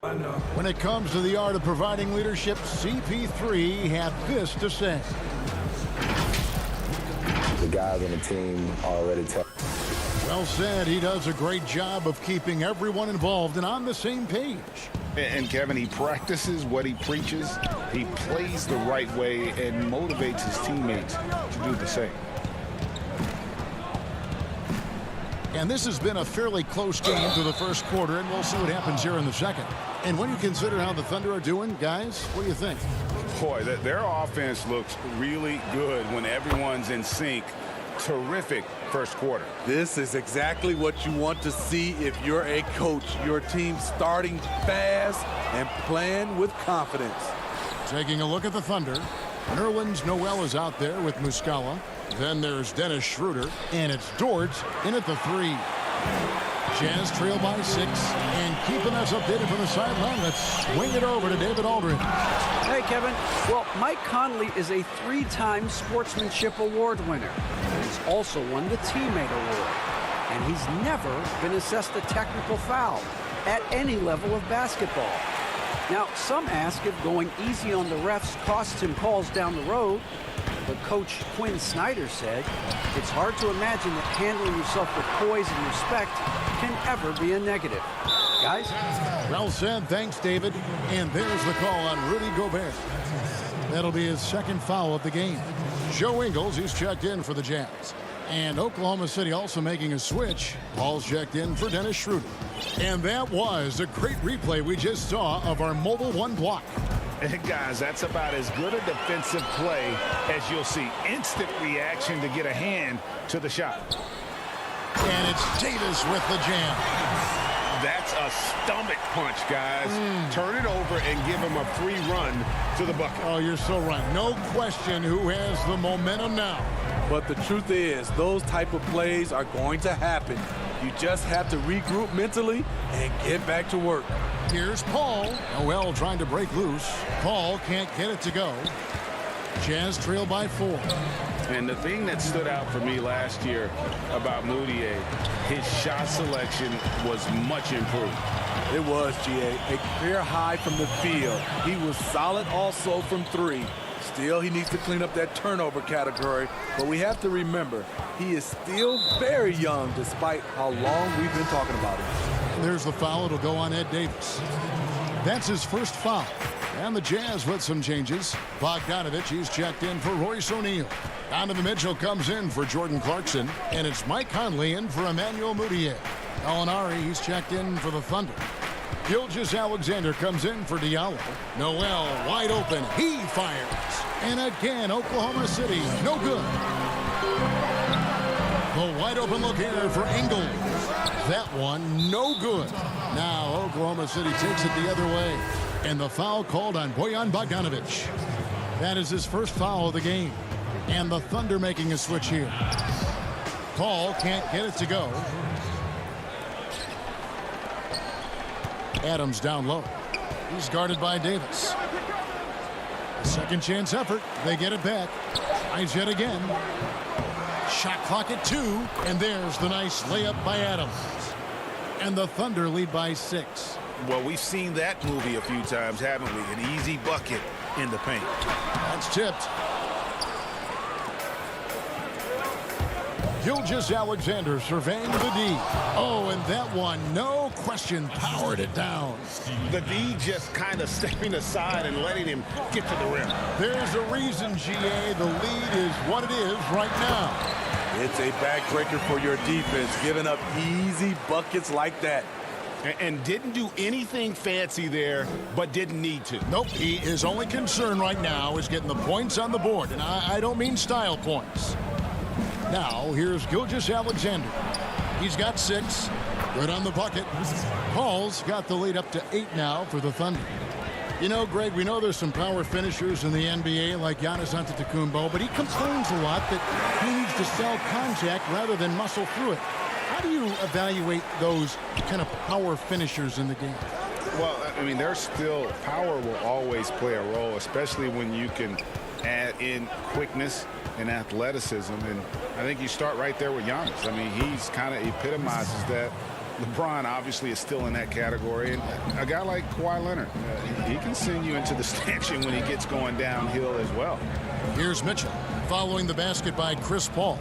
When it comes to the art of providing leadership, CP3 had this to say. The guys on the team already tell. Well said. He does a great job of keeping everyone involved and on the same page. And Kevin, he practices what he preaches. He plays the right way and motivates his teammates to do the same. And this has been a fairly close game through the first quarter, and we'll see what happens here in the second. And when you consider how the Thunder are doing, guys, what do you think? Boy, their offense looks really good when everyone's in sync. Terrific first quarter. This is exactly what you want to see if you're a coach. Your team starting fast and playing with confidence. Taking a look at the Thunder. Nerlens Noel is out there with Muscala. Then there's Dennis Schroeder. And it's Dort in at the 3. Jazz trail by 6. And keeping us updated from the sideline, let's swing it over to David Aldridge. Hey, Kevin. Well, Mike Conley is a 3-time Sportsmanship Award winner. He's also won the Teammate Award. And he's never been assessed a technical foul at any level of basketball. Now, some ask if going easy on the refs costs him calls down the road. But Coach Quinn Snyder said it's hard to imagine that handling yourself with poise and respect can ever be a negative. Guys? Well said. Thanks, David. And there's the call on Rudy Gobert. That'll be his second foul of the game. Joe Ingles, he's checked in for the Jazz. And Oklahoma City also making a switch. Paul's checked in for Dennis Schroeder. And that was a great replay we just saw of our Mobile One block. And guys, that's about as good a defensive play as you'll see. Instant reaction to get a hand to the shot. And it's Davis with the jam. That's a stomach punch, guys. Turn it over and give him a free run to the bucket. Oh, you're so right. No question who has the momentum now. But the truth is, those type of plays are going to happen. You just have to regroup mentally and get back to work. Here's Paul. Noel trying to break loose. Paul can't get it to go. Jazz trail by 4. And the thing that stood out for me last year about Mudiay, his shot selection was much improved. It was, GA. A clear high from the field. He was solid also from 3. Still, he needs to clean up that turnover category. But we have to remember, he is still very young despite how long we've been talking about him. There's the foul. It'll go on Ed Davis. That's his first foul. And the Jazz with some changes. Bogdanovich, he's checked in for Royce O'Neal. Donovan Mitchell comes in for Jordan Clarkson. And it's Mike Conley in for Emmanuel Mudiay. Gallinari, he's checked in for the Thunder. Gilgeous-Alexander comes in for Diallo. Noel wide open. He fires. And again, Oklahoma City, no good. The wide open look here for Ingles. That one, no good. Now Oklahoma City takes it the other way. And the foul called on Bojan Bogdanovich. That is his first foul of the game. And the Thunder making a switch here. Paul can't get it to go. Adams down low. He's guarded by Davis. A second chance effort. They get it back. Tries yet again. Shot clock at 2. And there's the nice layup by Adams. And the Thunder lead by 6. Well, we've seen that movie a few times, haven't we? An easy bucket in the paint. That's tipped. Gilgeous-Alexander surveying the D. Oh, and that one, no question, powered it down. The D just kind of stepping aside and letting him get to the rim. There's a reason, GA, the lead is what it is right now. It's a backbreaker for your defense, giving up easy buckets like that. And didn't do anything fancy there, but didn't need to. Nope, his only concern right now is getting the points on the board, and I don't mean style points. Now, here's Gilgeous-Alexander. He's got 6. Good on the bucket. Paul's got the lead up to 8 now for the Thunder. You know, Greg, we know there's some power finishers in the NBA like Giannis Antetokounmpo, but he complains a lot that he needs to sell contact rather than muscle through it. How do you evaluate those kind of power finishers in the game? Well, I mean, there's still power will always play a role, especially when you can add in quickness and athleticism. And I think you start right there with Giannis. I mean, he's kind of epitomizes that. LeBron obviously is still in that category. And a guy like Kawhi Leonard, he can send you into the stanchion when he gets going downhill as well. Here's Mitchell following the basket by Chris Paul.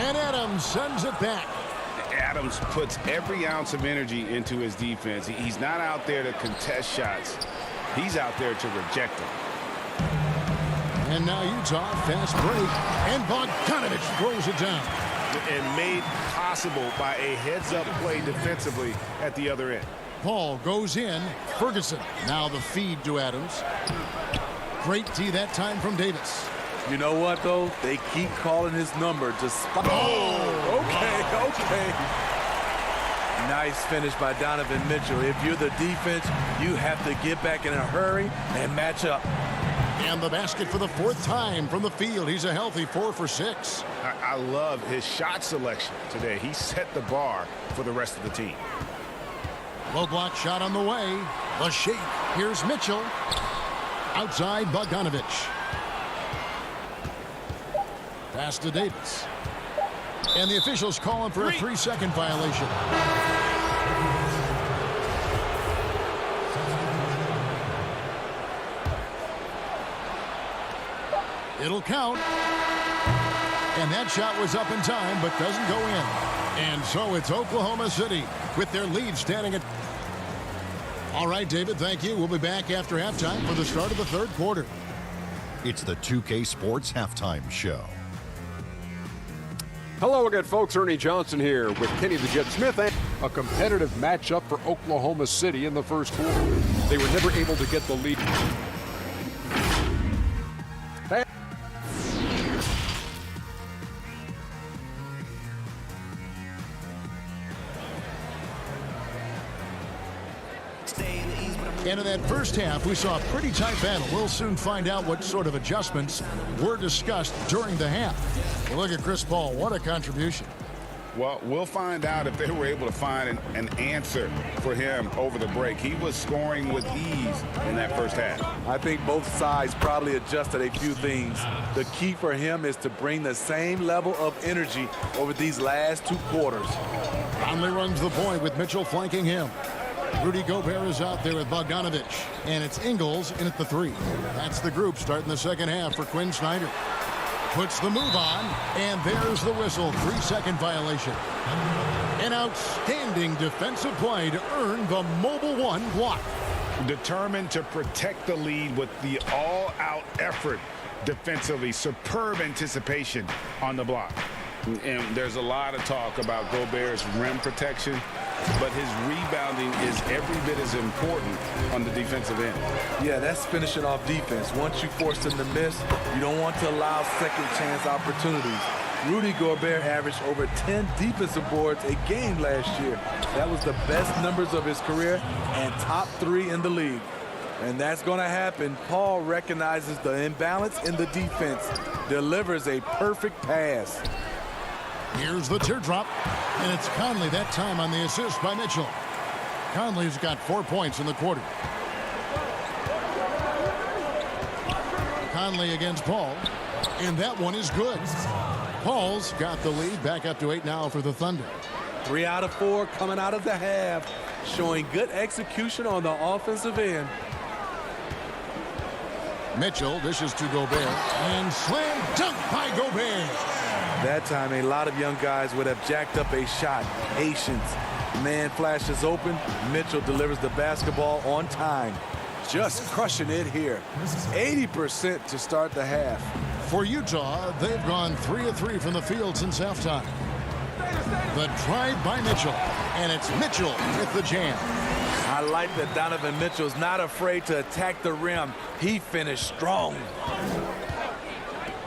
And Adams sends it back. Adams puts every ounce of energy into his defense. He's not out there to contest shots. He's out there to reject them. And now Utah, fast break. And Bogdanovich throws it down. And made possible by a heads-up play defensively at the other end. Paul goes in. Ferguson. Now the feed to Adams. Great D that time from Davis. You know what, though? They keep calling his number despite... Oh, okay. Nice finish by Donovan Mitchell. If you're the defense, you have to get back in a hurry and match up. And the basket for the 4th time from the field. He's a healthy 4 for 6. I love his shot selection today. He set the bar for the rest of the team. Low block shot on the way. The shake. Here's Mitchell. Outside Bogdanovich. Pass to Davis. And the officials calling for a 3-second violation. It'll count. And that shot was up in time, but doesn't go in. And so it's Oklahoma City with their lead standing at... All right, David, thank you. We'll be back after halftime for the start of the 3rd quarter. It's the 2K Sports Halftime Show. Hello again, folks. Ernie Johnson here with Kenny the Jet Smith. A competitive matchup for Oklahoma City in the first quarter. They were never able to get the lead. And in that first half, we saw a pretty tight battle. We'll soon find out what sort of adjustments were discussed during the half. Well, look at Chris Paul. What a contribution. Well, we'll find out if they were able to find an answer for him over the break. He was scoring with ease in that first half. I think both sides probably adjusted a few things. The key for him is to bring the same level of energy over these last 2 quarters. Conley runs the point with Mitchell flanking him. Rudy Gobert is out there with Bogdanovich. And it's Ingles in at the 3. That's the group starting the second half for Quinn Snyder. Puts the move on, and there's the whistle. 3-second violation. An outstanding defensive play to earn the Mobile One block. Determined to protect the lead with the all-out effort defensively. Superb anticipation on the block. And there's a lot of talk about Gobert's rim protection, but his rebounding is every bit as important on the defensive end. Yeah, that's finishing off defense. Once you force them to miss, you don't want to allow second chance opportunities. Rudy Gobert averaged over 10 defensive boards a game last year. That was the best numbers of his career and top 3 in the league. And that's going to happen. Paul recognizes the imbalance in the defense, delivers a perfect pass. Here's the teardrop, and it's Conley that time on the assist by Mitchell. Conley's got 4 points in the quarter. Conley against Paul, and that one is good. Paul's got the lead back up to 8 now for the Thunder. 3 out of 4 coming out of the half, showing good execution on the offensive end. Mitchell dishes to Gobert, and slam dunk by Gobert. That time, a lot of young guys would have jacked up a shot. Patience. Man flashes open. Mitchell delivers the basketball on time. Just crushing it here. 80% to start the half. For Utah, they've gone 3 of 3 from the field since halftime. The drive by Mitchell, and it's Mitchell with the jam. I like that Donovan Mitchell's not afraid to attack the rim. He finished strong.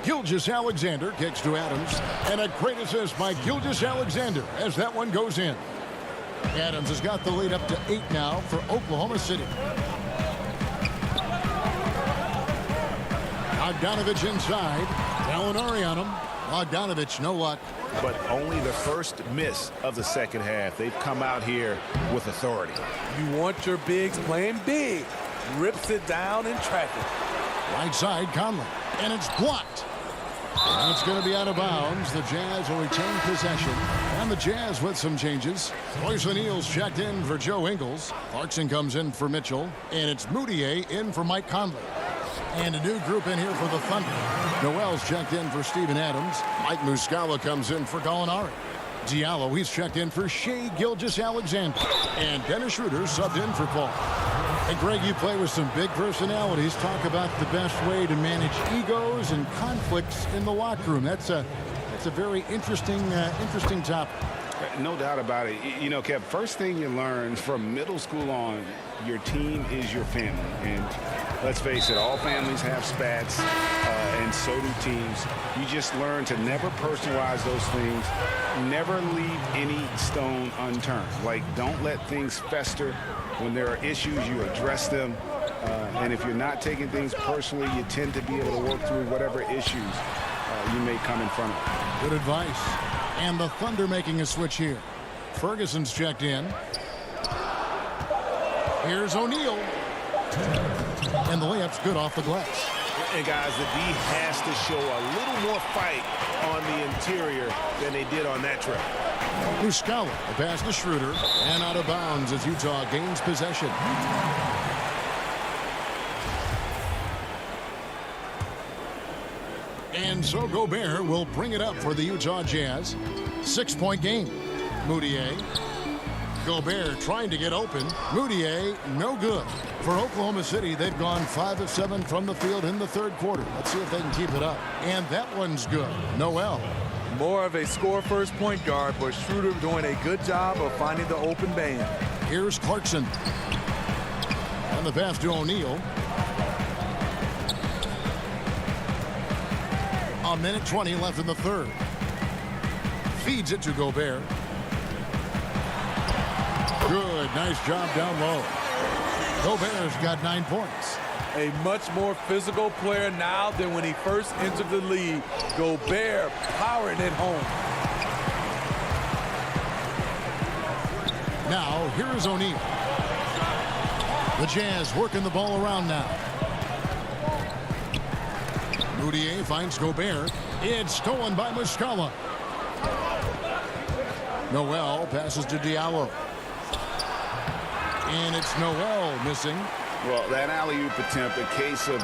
Gilgeous-Alexander kicks to Adams, and a great assist by Gilgeous-Alexander as that one goes in. Adams has got the lead up to 8 now for Oklahoma City. Bogdanovich inside. Gallinari on him. Bogdanovich, no luck. But only the first miss of the second half. They've come out here with authority. You want your bigs playing big. Rips it down in traffic. Right side, Conley. And it's blocked. And it's going to be out of bounds. The Jazz will retain possession. And the Jazz with some changes. Royce O'Neal's checked in for Joe Ingles. Clarkson comes in for Mitchell. And it's Moutier in for Mike Conley. And a new group in here for the Thunder. Noel's checked in for Steven Adams. Mike Muscala comes in for Gallinari. Diallo, he's checked in for Shai Gilgeous-Alexander. And Dennis Schroeder subbed in for Paul. And Greg, you play with some big personalities. Talk about the best way to manage egos and conflicts in the locker room. That's a very interesting topic. No doubt about it. You know, Kev, first thing you learn from middle school on, your team is your family. And let's face it, all families have spats, and so do teams. You just learn to never personalize those things. Never leave any stone unturned. Like, don't let things fester. When there are issues, you address them. And if you're not taking things personally, you tend to be able to work through whatever issues you may come in front of. Good advice. And the Thunder making a switch here. Ferguson's checked in. Here's O'Neal. And the layup's good off the glass. And guys, the D has to show a little more fight on the interior than they did on that trip. Muscala, the pass to Schroeder, and out of bounds as Utah gains possession. And so Gobert will bring it up for the Utah Jazz. 6-point game. Moutier. Gobert trying to get open. Moutier, no good. For Oklahoma City, they've gone 5 of 7 from the field in the third quarter. Let's see if they can keep it up. And that one's good. Noel. More of a score-first point guard, but Schroeder doing a good job of finding the open man. Here's Clarkson. And the pass to O'Neal. A minute 20 left in the third. Feeds it to Gobert. Good, nice job down low. Gobert's got 9 points. A much more physical player now than when he first entered the league. Gobert powering it home. Now, here is O'Neal. The Jazz working the ball around now. Moutier finds Gobert. It's stolen by Muscala. Noel passes to Diallo. And it's Noel missing. Well, that alley-oop attempt, a case of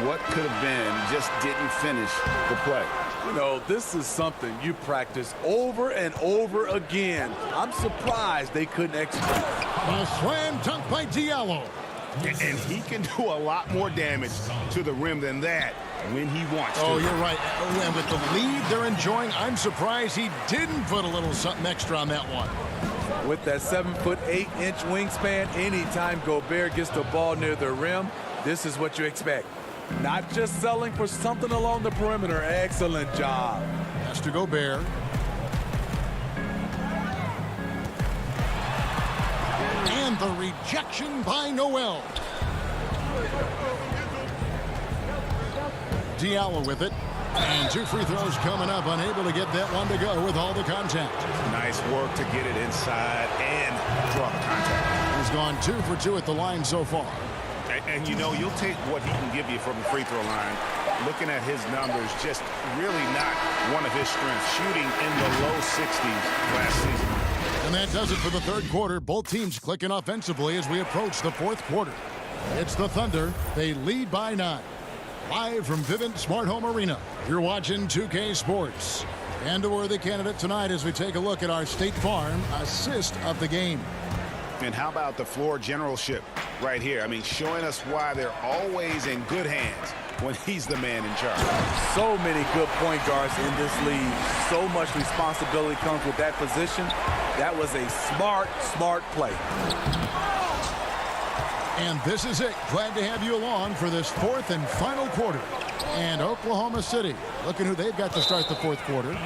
what could have been, just didn't finish the play. You know, this is something you practice over and over again. I'm surprised they couldn't execute. A slam dunk by Diallo. And he can do a lot more damage to the rim than that when he wants to. Oh, you're right. And with the lead they're enjoying, I'm surprised he didn't put a little something extra on that one. With that 7'8" wingspan, anytime Gobert gets the ball near the rim, this is what you expect. Not just selling for something along the perimeter. Excellent job. Has to Gobert. And the rejection by Noel. Diallo with it. And 2 free throws coming up. Unable to get that one to go with all the contact. Nice work to get it inside and draw the contact. He's gone 2 for 2 at the line so far. And you know, you'll take what he can give you from the free throw line. Looking at his numbers, just really not one of his strengths. Shooting in the low 60s last season. And that does it for the third quarter. Both teams clicking offensively as we approach the fourth quarter. It's the Thunder. They lead by 9. Live from Vivint Smart Home Arena, you're watching 2K Sports. And a worthy candidate tonight as we take a look at our State Farm assist of the game. And how about the floor generalship right here? I mean, showing us why they're always in good hands when he's the man in charge. So many good point guards in this league. So much responsibility comes with that position. That was a smart play. And this is it. Glad to have you along for this fourth and final quarter. And Oklahoma City, looking who they've got to start the fourth quarter.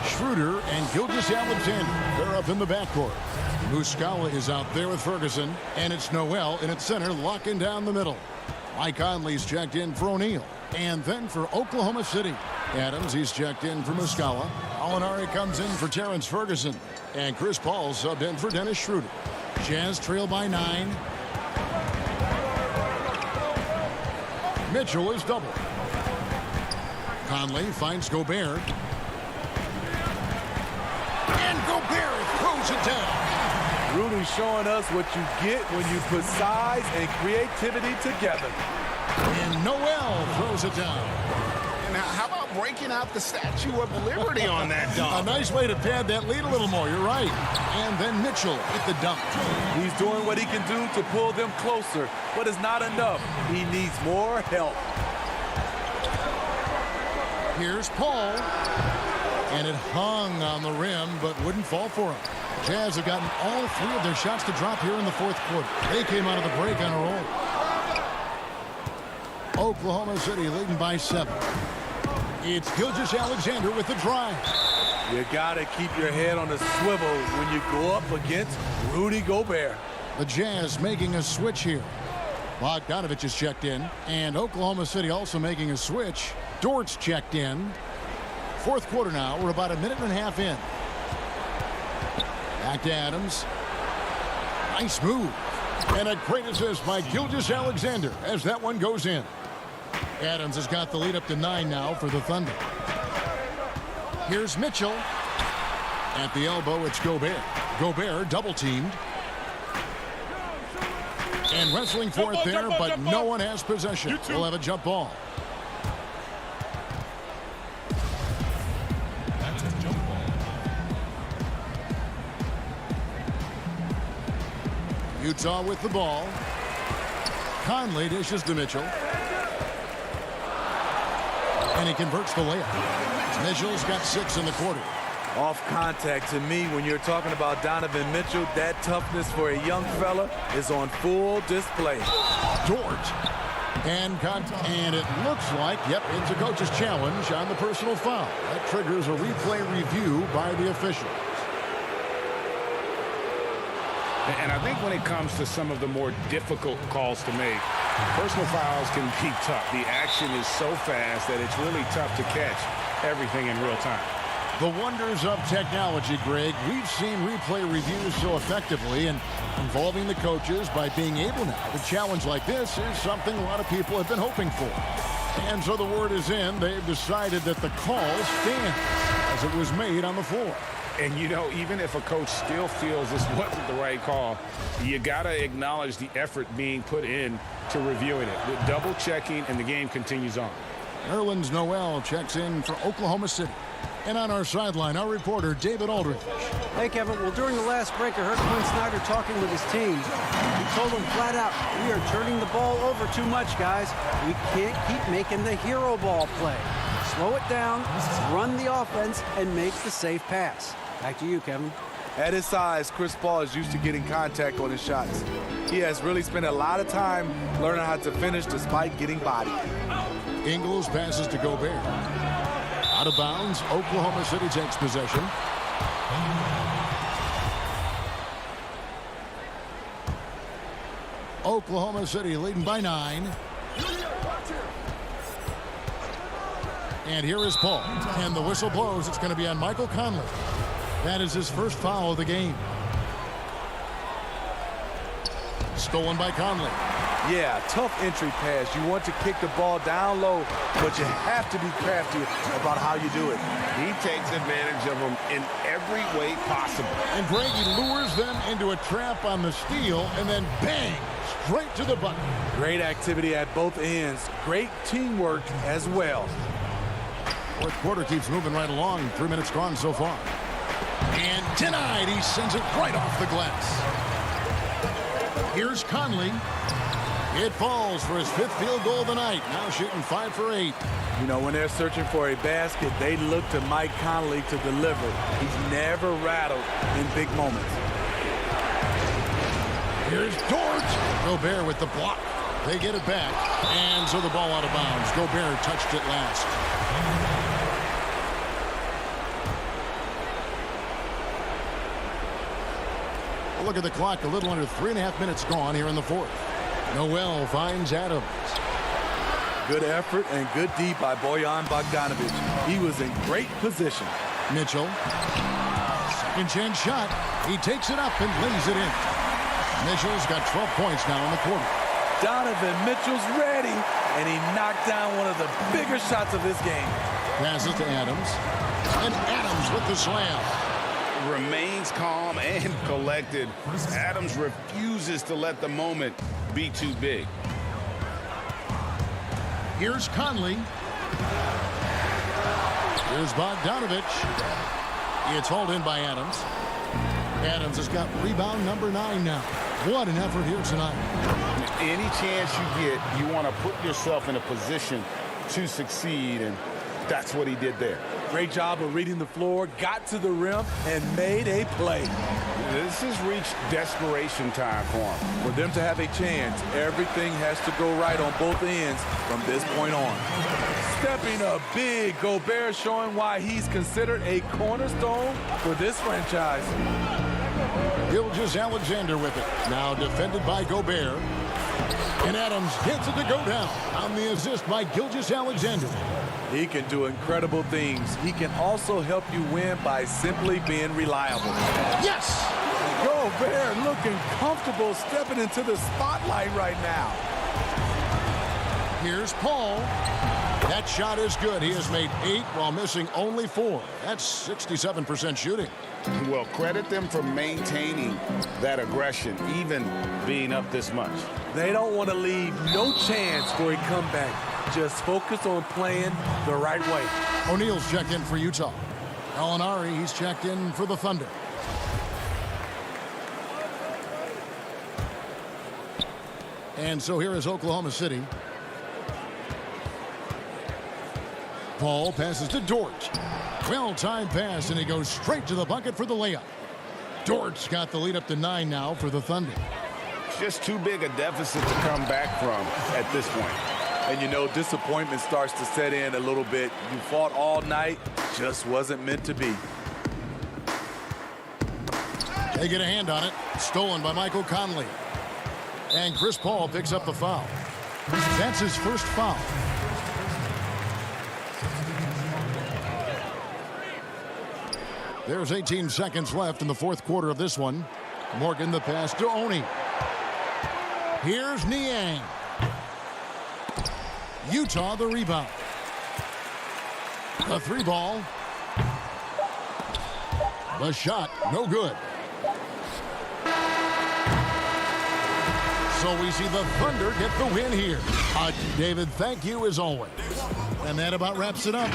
Schroeder and Gilgeous-Alexander, they're up in the backcourt. Muscala is out there with Ferguson, and it's Noel in its center, locking down the middle. Mike Conley's checked in for O'Neal, and then for Oklahoma City. Adams, he's checked in for Muscala. Alinari comes in for Terrence Ferguson, and Chris Paul subbed in for Dennis Schroeder. Jazz trail by 9. Mitchell is double. Conley finds Gobert. And Gobert throws it down. Rudy showing us what you get when you put size and creativity together. And Noel throws it down. And how about breaking out the Statue of Liberty on that dunk? A nice way to pad that lead a little more. You're right. And then Mitchell with the dunk. He's doing what he can do to pull them closer, but it's not enough. He needs more help. Here's Paul. And it hung on the rim, but wouldn't fall for him. Jazz have gotten all 3 of their shots to drop here in the fourth quarter. They came out of the break on a roll. Oklahoma City leading by 7. It's Gilgeous-Alexander with the drive. You got to keep your head on the swivel when you go up against Rudy Gobert. The Jazz making a switch here. Bogdanovich is checked in, and Oklahoma City also making a switch. Dort's checked in. Fourth quarter now. We're about a minute and a half in. Back to Adams. Nice move. And a great assist by Gilgeous-Alexander as that one goes in. Adams has got the lead up to 9 now for the Thunder. Here's Mitchell. At the elbow, it's Gobert. Gobert double teamed. And wrestling for it there, but no one has possession. We'll have a jump ball. That's a jump ball. Utah with the ball. Conley dishes to Mitchell. And he converts the layup. Mitchell's got 6 in the quarter. Off contact, to me, when you're talking about Donovan Mitchell, that toughness for a young fella is on full display. Dort. And it looks like, yep, it's a coach's challenge on the personal foul. That triggers a replay review by the officials. And I think when it comes to some of the more difficult calls to make, personal fouls can be tough. The action is so fast that it's really tough to catch everything in real time. The wonders of technology, Greg. We've seen replay reviews so effectively, and involving the coaches by being able now to challenge like this is something a lot of people have been hoping for. And so the word is in. They've decided that the call stands as it was made on the floor. And, you know, even if a coach still feels this wasn't the right call, you got to acknowledge the effort being put in to reviewing it. With double checking, and the game continues on. Nerlens Noel checks in for Oklahoma City. And on our sideline, our reporter, David Aldridge. Hey, Kevin. Well, during the last break, I heard Quinn Snyder talking with his team. He told them flat out, we are turning the ball over too much, guys. We can't keep making the hero ball play. Slow it down, run the offense, and make the safe pass. Back to you, Kevin. At his size, Chris Paul is used to getting contact on his shots. He has really spent a lot of time learning how to finish despite getting bodied. Ingles passes to Gobert. Out of bounds, Oklahoma City takes possession. Oklahoma City leading by 9. And here is Paul. And the whistle blows. It's going to be on Michael Conley. That is his first foul of the game. Stolen by Conley. Yeah, tough entry pass. You want to kick the ball down low, but you have to be crafty about how you do it. He takes advantage of them in every way possible. And Brady lures them into a trap on the steal, and then bang, straight to the bucket. Great activity at both ends. Great teamwork as well. Fourth quarter keeps moving right along. 3 minutes gone so far. And denied. He sends it right off the glass. Here's Conley. It falls for his 5th field goal of the night. Now shooting 5 for 8. You know, when they're searching for a basket, they look to Mike Conley to deliver. He's never rattled in big moments. Here's Dort. Gobert with the block. They get it back. And so the ball out of bounds. Gobert touched it last. Look at the clock. A little under 3.5 minutes gone here in the fourth. Noel finds Adams. Good effort and good D by Bojan Bogdanovic. He was in great position. Mitchell. Second chance shot. He takes it up and lays it in. Mitchell's got 12 points now in the quarter. Donovan Mitchell's ready, and he knocked down one of the bigger shots of this game. Passes to Adams. And Adams with the slam. Remains calm and collected. Adams refuses to let the moment be too big. Here's Conley. Here's Bogdanovic. It's hauled in by Adams. Adams has got rebound number 9 now. What an effort here tonight. Any chance you get, you want to put yourself in a position to succeed, and that's what he did there. Great job of reading the floor, got to the rim, and made a play. This has reached desperation time for him. For them to have a chance, everything has to go right on both ends from this point on. Stepping up big, Gobert showing why he's considered a cornerstone for this franchise. Gilgeous-Alexander with it. Now defended by Gobert. And Adams gets it to go down on the assist by Gilgeous-Alexander. He can do incredible things. He can also help you win by simply being reliable. Yes! Gobert looking comfortable stepping into the spotlight right now. Here's Paul. That shot is good. He has made 8 while missing only 4. That's 67% shooting. Well, credit them for maintaining that aggression, even being up this much. They don't want to leave no chance for a comeback. Just focus on playing the right way. O'Neal's checked in for Utah. Alinari, he's checked in for the Thunder. And so here is Oklahoma City. Paul passes to Dort. Well-timed pass, and he goes straight to the bucket for the layup. Dort's got the lead up to 9 now for the Thunder. Just too big a deficit to come back from at this point. And you know, disappointment starts to set in a little bit. You fought all night, just wasn't meant to be. They get a hand on it. Stolen by Michael Conley. And Chris Paul picks up the foul. That's his first foul. There's 18 seconds left in the fourth quarter of this one. Morgan the pass to Oni. Here's Niang. Utah the rebound. The 3 ball. The shot, no good. So we see the Thunder get the win here. David, thank you as always. And that about wraps it up.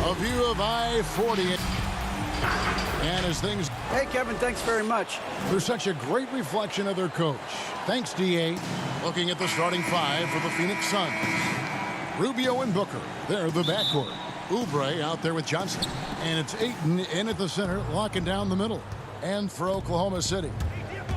A view of I-40. And as things... Hey, Kevin, thanks very much. They're such a great reflection of their coach. Thanks, D.A. Looking at the starting five for the Phoenix Suns. Rubio and Booker, they're the backcourt. Oubre out there with Johnson. And it's Ayton in at the center, locking down the middle. And for Oklahoma City,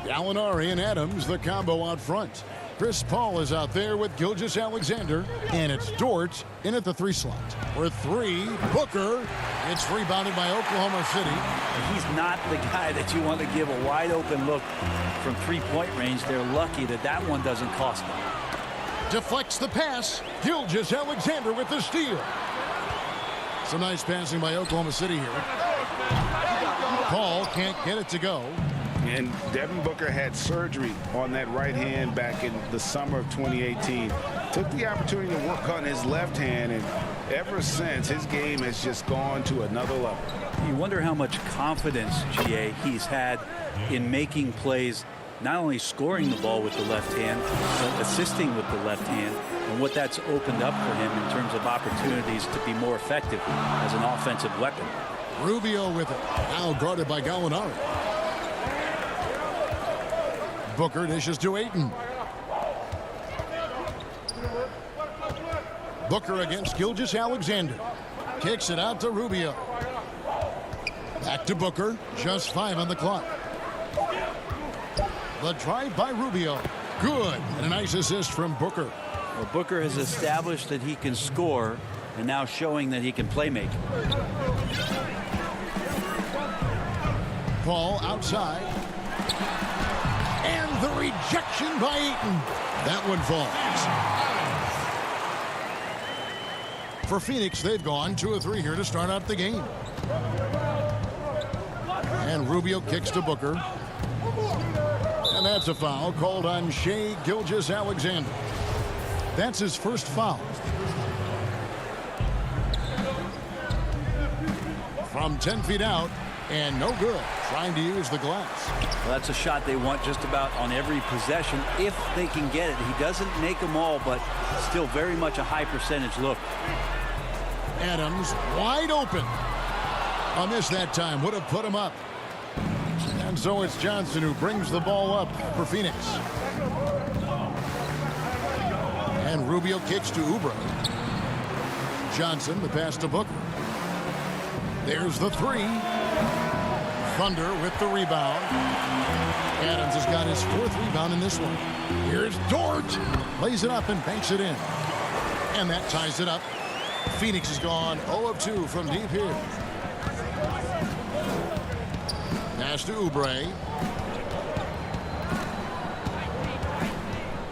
Gallinari and Adams, the combo out front. Chris Paul is out there with Gilgeous-Alexander. And it's Dort in at the 3 slot. For 3, Booker. It's rebounded by Oklahoma City. He's not the guy that you want to give a wide open look from 3-point range. They're lucky that that one doesn't cost them. Deflects the pass. Gilgeous-Alexander with the steal. Some nice passing by Oklahoma City here. Paul can't get it to go. And Devin Booker had surgery on that right hand back in the summer of 2018. Took the opportunity to work on his left hand, and ever since, his game has just gone to another level. You wonder how much confidence, GA, he's had in making plays, not only scoring the ball with the left hand, but assisting with the left hand, and what that's opened up for him in terms of opportunities to be more effective as an offensive weapon. Rubio with it. Now guarded by Gallinari. Booker dishes to Ayton. Booker against Gilgeous-Alexander. Kicks it out to Rubio. Back to Booker. Just 5 on the clock. The drive by Rubio. Good. And a nice assist from Booker. Well, Booker has established that he can score and now showing that he can play make. Paul outside. And the rejection by Ayton. That one falls. For Phoenix, they've gone 2 of 3 here to start out the game. And Rubio kicks to Booker. And that's a foul called on Shai Gilgeous-Alexander. That's his first foul. From 10 feet out, and no good. Trying to use the glass. Well, that's a shot they want just about on every possession if they can get it. He doesn't make them all, but still very much a high percentage look. Adams wide open. A miss that time would have put him up. And so it's Johnson who brings the ball up for Phoenix. And Rubio kicks to Oubre. Johnson, the pass to Booker. There's the 3. Thunder with the rebound. Adams has got his 4th rebound in this one. Here's Dort. Lays it up and banks it in. And that ties it up. Phoenix has gone 0 of 2 from deep here. Pass to Oubre.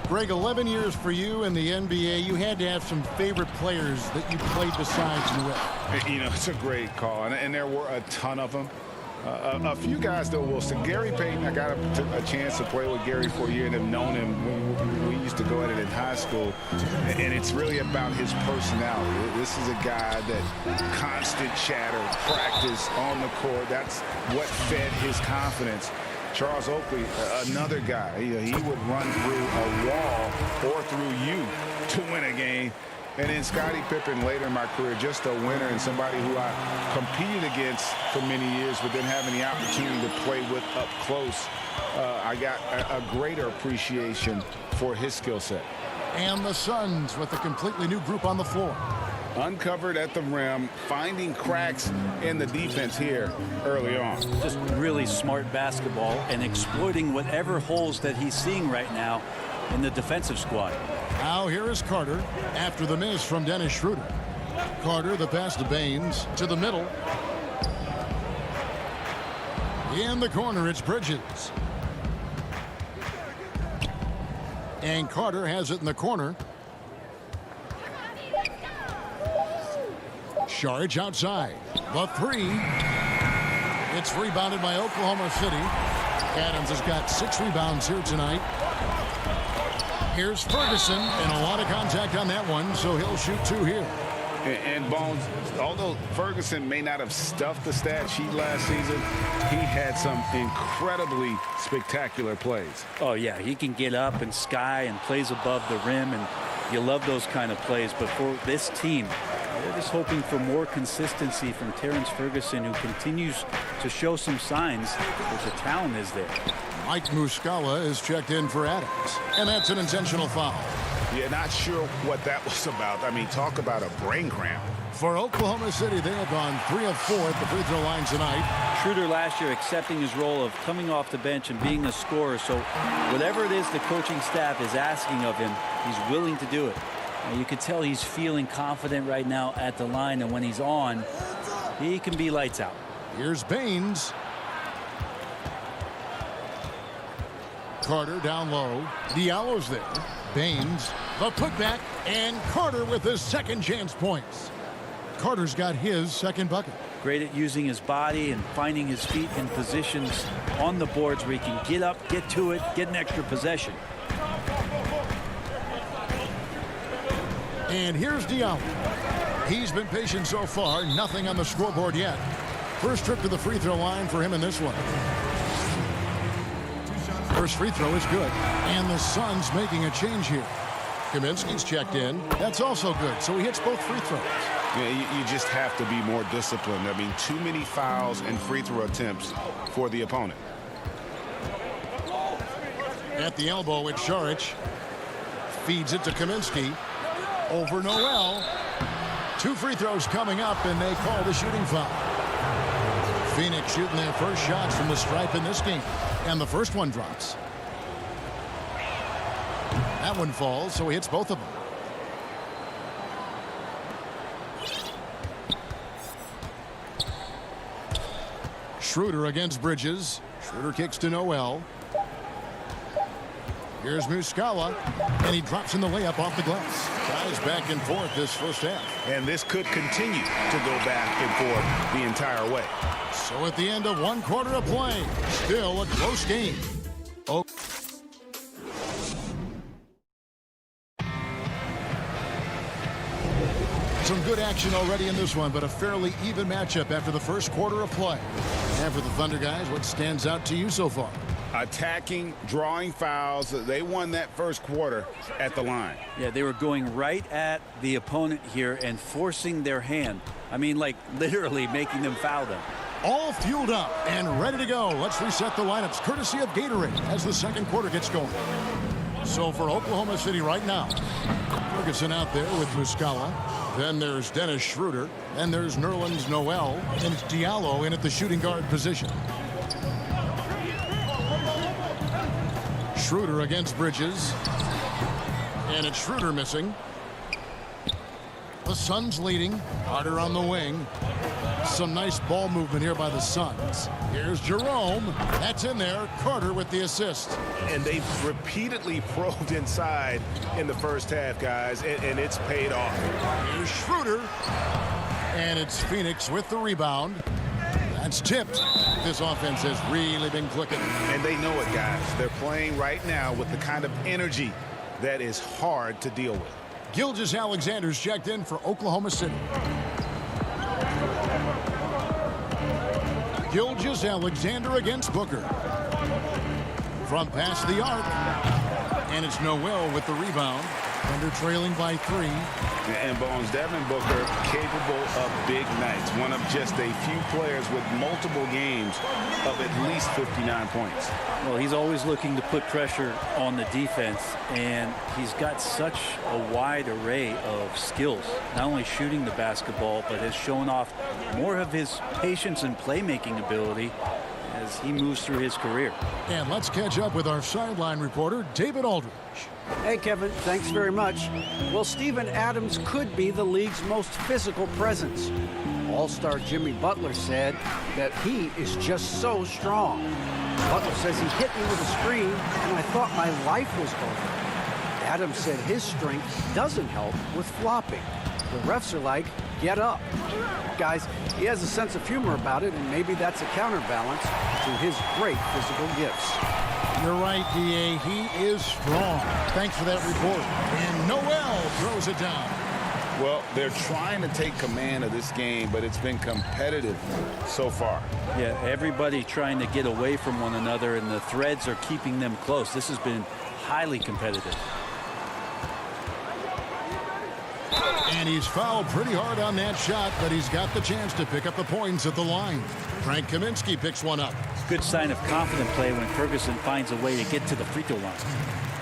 Greg, 11 years for you in the NBA. You had to have some favorite players that you played besides and with. You know, it's a great call, and there were a ton of them. A few guys, though, Wilson. Gary Payton, I got a chance to play with Gary for a year and have known him. We used to go at it in high school, and it's really about his personality. This is a guy that constant chatter, practice on the court. That's what fed his confidence. Charles Oakley, another guy. He would run through a wall or through you to win a game. And then Scottie Pippen later in my career, just a winner and somebody who I competed against for many years, but then having the opportunity to play with up close, I got a greater appreciation for his skill set. And the Suns with a completely new group on the floor. Uncovered at the rim, finding cracks in the defense here early on. Just really smart basketball and exploiting whatever holes that he's seeing right now in the defensive squad. Now here is Carter after the miss from Dennis Schroeder. Carter, the pass to Baines to the middle. In the corner, it's Bridges. And Carter has it in the corner. Sharge outside. The 3. It's rebounded by Oklahoma City. Adams has got 6 rebounds here tonight. Here's Ferguson, and a lot of contact on that one, so he'll shoot 2 here. And Bones, although Ferguson may not have stuffed the stat sheet last season, he had some incredibly spectacular plays. Oh, yeah, he can get up and sky and plays above the rim, and you love those kind of plays. But for this team, They're just hoping for more consistency from Terrence Ferguson, who continues to show some signs that the talent is there. Mike Muscala is checked in for Adams, and that's an intentional foul. Yeah, not sure what that was about. I mean, talk about a brain cramp. For Oklahoma City, they have gone 3 of 4 at the free throw line tonight. Schroeder last year accepting his role of coming off the bench and being a scorer. So whatever it is the coaching staff is asking of him, he's willing to do it. And you can tell he's feeling confident right now at the line. And when he's on, he can be lights out. Here's Baines. Carter down low. Diallo's there. Baines, the putback, and Carter with his second chance points. Carter's got his second bucket. Great at using his body and finding his feet in positions on the boards where he can get up, get to it, get an extra possession. And here's Diallo. He's been patient so far, nothing on the scoreboard yet. First trip to the free throw line for him in this one. First free throw is good, and the Suns making a change here. Kaminsky's checked in. That's also good, so he hits both free throws. Yeah, you just have to be more disciplined. I mean, too many fouls and free throw attempts for the opponent. At the elbow with Šarić. Feeds it to Kaminsky. Over Noel. 2 free throws coming up, and they call the shooting foul. Phoenix shooting their first shots from the stripe in this game. And the first one drops. That one falls, so he hits both of them. Schroeder against Bridges. Schroeder kicks to Noel. Here's Muscala, and he drops in the layup off the glass. Guys back and forth this first half. And this could continue to go back and forth the entire way. So at the end of 1 quarter of play, still a close game. Oh. Some good action already in this one, but a fairly even matchup after the first quarter of play. And for the Thunder guys, what stands out to you so far? Attacking, drawing fouls. They won that first quarter at the line. Yeah, they were going right at the opponent here and forcing their hand. I mean, like literally making them foul them. All fueled up and ready to go. Let's reset the lineups courtesy of Gatorade as the second quarter gets going. So for Oklahoma City right now, Ferguson out there with Muscala. Then there's Dennis Schroeder. Then there's Nerlens Noel. And it's Diallo in at the shooting guard position. Schroeder against Bridges. And it's Schroeder missing. The Suns leading. Carter on the wing. Some nice ball movement here by the Suns. Here's Jerome. That's in there. Carter with the assist. And they've repeatedly probed inside in the first half, guys, and it's paid off. Here's Schroeder. And it's Phoenix with the rebound. That's tipped. This offense has really been clicking. And they know it, guys. They're playing right now with the kind of energy that is hard to deal with. Gilgeous-Alexander's checked in for Oklahoma City. Gilgeous-Alexander against Booker. From past the arc. And it's Noel with the rebound. Thunder trailing by 3. And Bones, Devin Booker capable of big nights. One of just a few players with multiple games of at least 59 points. Well, he's always looking to put pressure on the defense, and he's got such a wide array of skills. Not only shooting the basketball, but has shown off more of his patience and playmaking ability as he moves through his career. And let's catch up with our sideline reporter, David Aldridge. Hey, Kevin, thanks very much. Well, Steven Adams could be the league's most physical presence. All-star Jimmy Butler said that he is just so strong. Butler says he hit me with a screen, and I thought my life was over. Adams said his strength doesn't help with flopping. The refs are like, get up. Guys, he has a sense of humor about it, and maybe that's a counterbalance to his great physical gifts. You're right, D.A. He is strong. Thanks for that report. And Noel throws it down. Well, they're trying to take command of this game, but it's been competitive so far. Yeah, everybody trying to get away from one another, and the threads are keeping them close. This has been highly competitive. And he's fouled pretty hard on that shot, but he's got the chance to pick up the points at the line. Frank Kaminsky picks one up. Good sign of confident play when Ferguson finds a way to get to the free throw line.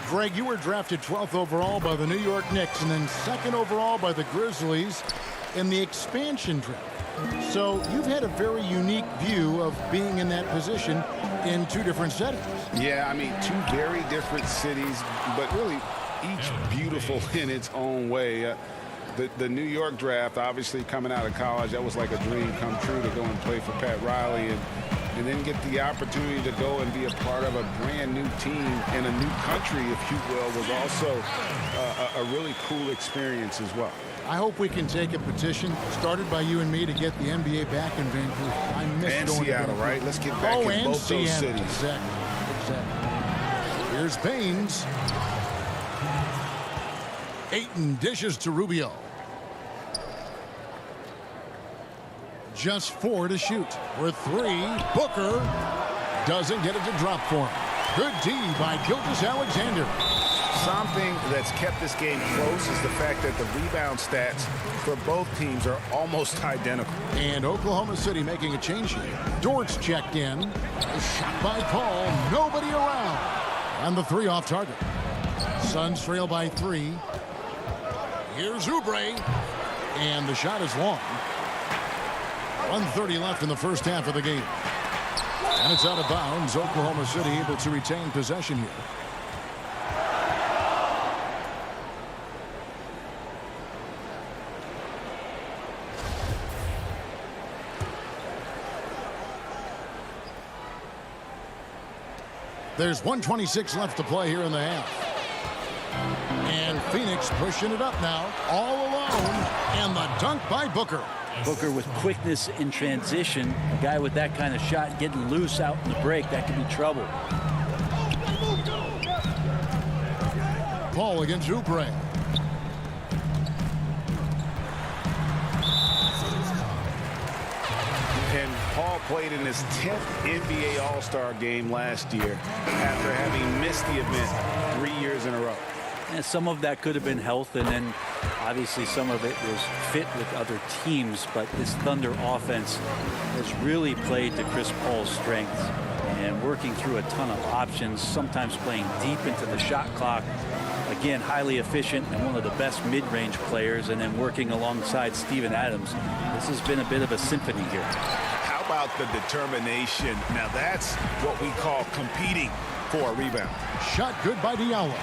Greg, you were drafted 12th overall by the New York Knicks and then 2nd overall by the Grizzlies in the expansion draft. So you've had a very unique view of being in that position in 2 different settings. Yeah, I mean, 2 very different cities, but really each beautiful in its own way. The New York draft, obviously coming out of college, that was like a dream come true to go and play for Pat Riley and then get the opportunity to go and be a part of a brand new team in a new country, if you will, was also a really cool experience as well. I hope we can take a petition started by you and me to get the NBA back in Vancouver. I miss and going Seattle, to right? Let's get back in both those cities. Exactly. Here's Baines. Ayton dishes to Rubio. Just 4 to shoot. For 3, Booker doesn't get it to drop for him. Good D by Gilgeous-Alexander. Something that's kept this game close is the fact that the rebound stats for both teams are almost identical. And Oklahoma City making a change here. Dort's checked in. A shot by Paul. Nobody around. And the 3 off target. Suns trail by 3. Here's Oubre. And the shot is long. 1:30 left in the first half of the game. And it's out of bounds. Oklahoma City able to retain possession here. There's 1:26 left to play here in the half. And Phoenix pushing it up now, all alone. And the dunk by Booker. Booker with quickness in transition. A guy with that kind of shot getting loose out in the break, that could be trouble. Paul against Oubre. And Paul played in his 10th NBA All-Star game last year after having missed the event 3 years in a row. And some of that could have been health, and then obviously some of it was fit with other teams. But this Thunder offense has really played to Chris Paul's strengths and working through a ton of options, sometimes playing deep into the shot clock. Again, highly efficient and one of the best mid-range players, and then working alongside Steven Adams. This has been a bit of a symphony here. How about the determination? Now that's what we call competing for a rebound. Shot good by Diallo.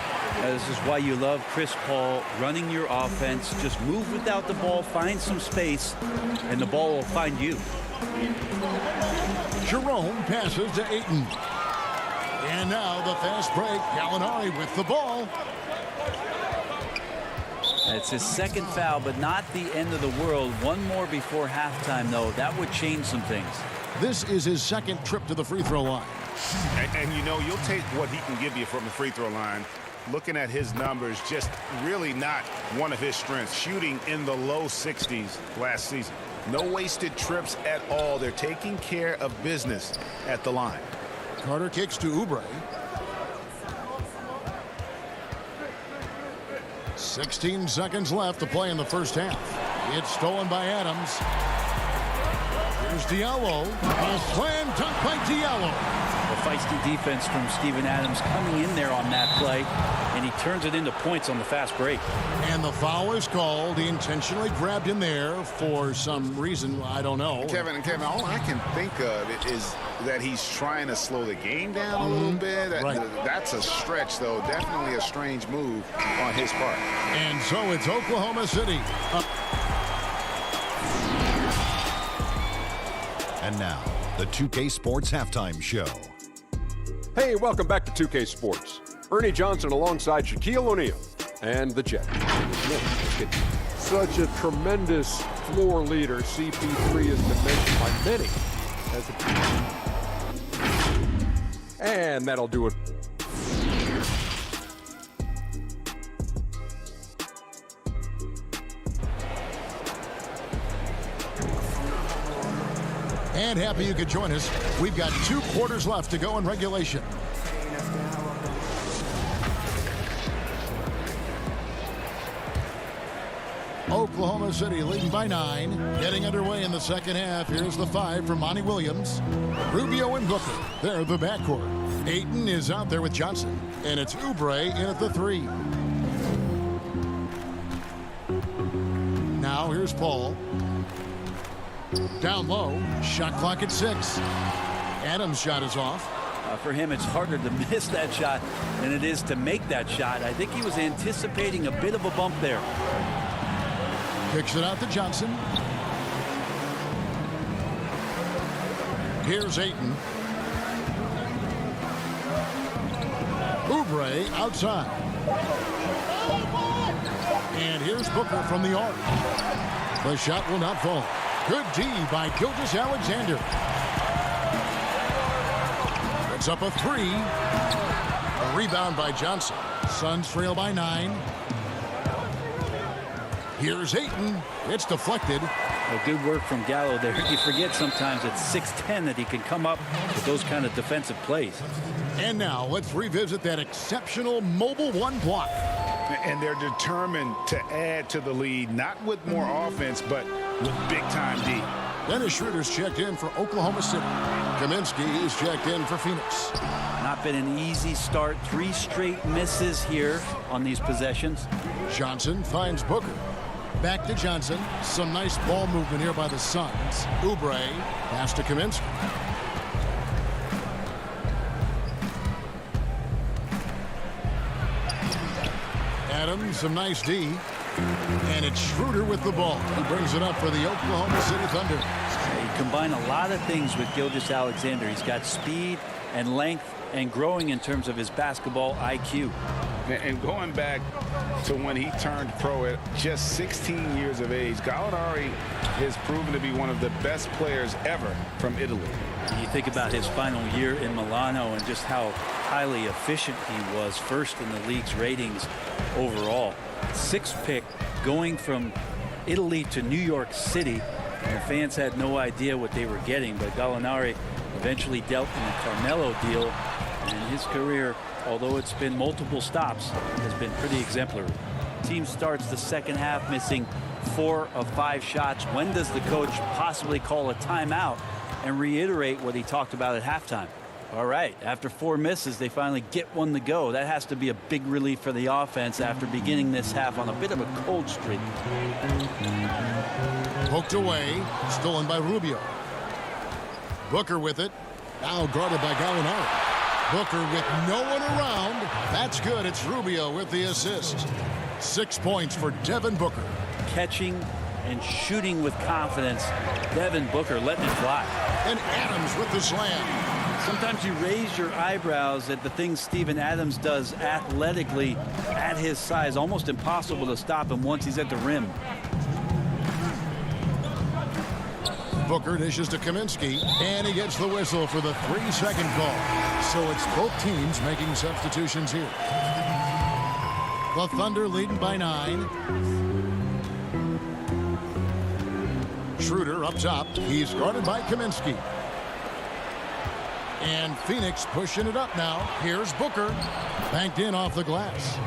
This is why you love Chris Paul running your offense. Just move without the ball, find some space, and the ball will find you. Jerome passes to Ayton. And now the fast break. Gallinari with the ball. It's his 2nd foul, but not the end of the world. One more before halftime, though. That would change some things. This is his 2nd trip to the free throw line. And you know, you'll take what he can give you from the free throw line. Looking at his numbers, just really not one of his strengths. Shooting in the low 60s last season. No wasted trips at all. They're taking care of business at the line. Carter kicks to Oubre. 16 seconds left to play in the first half. It's stolen by Adams. Here's Diallo. A slam dunk by Diallo. A feisty defense from Steven Adams coming in there on that play, and he turns it into points on the fast break. And the foul is called. He intentionally grabbed him there for some reason. I don't know. Kevin, all I can think of is that he's trying to slow the game down a little bit. That's a stretch, though. Definitely a strange move on his part. And so it's Oklahoma City. And now, the 2K Sports Halftime Show. Hey, welcome back to 2K Sports. Ernie Johnson alongside Shaquille O'Neal and the Jet. Such a tremendous floor leader. CP3 has been mentioned by many as a... And that'll do it. And happy you could join us. We've got 2 quarters left to go in regulation. Oklahoma City leading by 9. Getting underway in the second half. Here's the 5 from Monty Williams. Rubio and Booker. They're the backcourt. Ayton is out there with Johnson. And it's Oubre in at the 3. Now here's Paul. Down low. Shot clock at 6. Adams' shot is off. For him, it's harder to miss that shot than it is to make that shot. I think he was anticipating a bit of a bump there. Kicks it out to Johnson. Here's Ayton. Oubre outside. And here's Booker from the arc. The shot will not fall. Good D by Gilgeous-Alexander. It's up a 3. A rebound by Johnson. Suns trail by 9. Here's Ayton. It's deflected. Good work from Gallo there. You forget sometimes at 6'10" that he can come up with those kind of defensive plays. And now let's revisit that exceptional mobile 1 block. And they're determined to add to the lead, not with more offense, but with big-time D. Dennis Schroeder's checked in for Oklahoma City. Kaminsky is checked in for Phoenix. Not been an easy start. 3 straight misses here on these possessions. Johnson finds Booker. Back to Johnson. Some nice ball movement here by the Suns. Oubre pass to Kaminsky. Adams, some nice D. And it's Schroeder with the ball. He brings it up for the Oklahoma City Thunder. You combine a lot of things with Gilgeous-Alexander. He's got speed and length and growing in terms of his basketball IQ. And going back to when he turned pro at just 16 years of age, Gallinari has proven to be one of the best players ever from Italy. You think about his final year in Milano and just how highly efficient he was, first in the league's ratings overall. 6th pick going from Italy to New York City, and the fans had no idea what they were getting, but Gallinari eventually dealt in the Carmelo deal, and his career, although it's been multiple stops, has been pretty exemplary. Team starts the second half missing 4 of 5 shots. When does the coach possibly call a timeout and reiterate what he talked about at halftime? All right, after 4 misses, they finally get one to go. That has to be a big relief for the offense after beginning this half on a bit of a cold streak. Poked away, stolen by Rubio. Booker with it, now guarded by Gallinari. Booker with no one around. That's good. It's Rubio with the assist. 6 points for Devin Booker. Catching and shooting with confidence. Devin Booker letting it fly. And Adams with the slam. Sometimes you raise your eyebrows at the things Steven Adams does athletically at his size. Almost impossible to stop him once he's at the rim. Booker dishes to Kaminsky, and he gets the whistle for the 3-second call. So it's both teams making substitutions here. The Thunder leading by 9. Schroeder up top. He's guarded by Kaminsky. And Phoenix pushing it up now. Here's Booker. Banked in off the glass.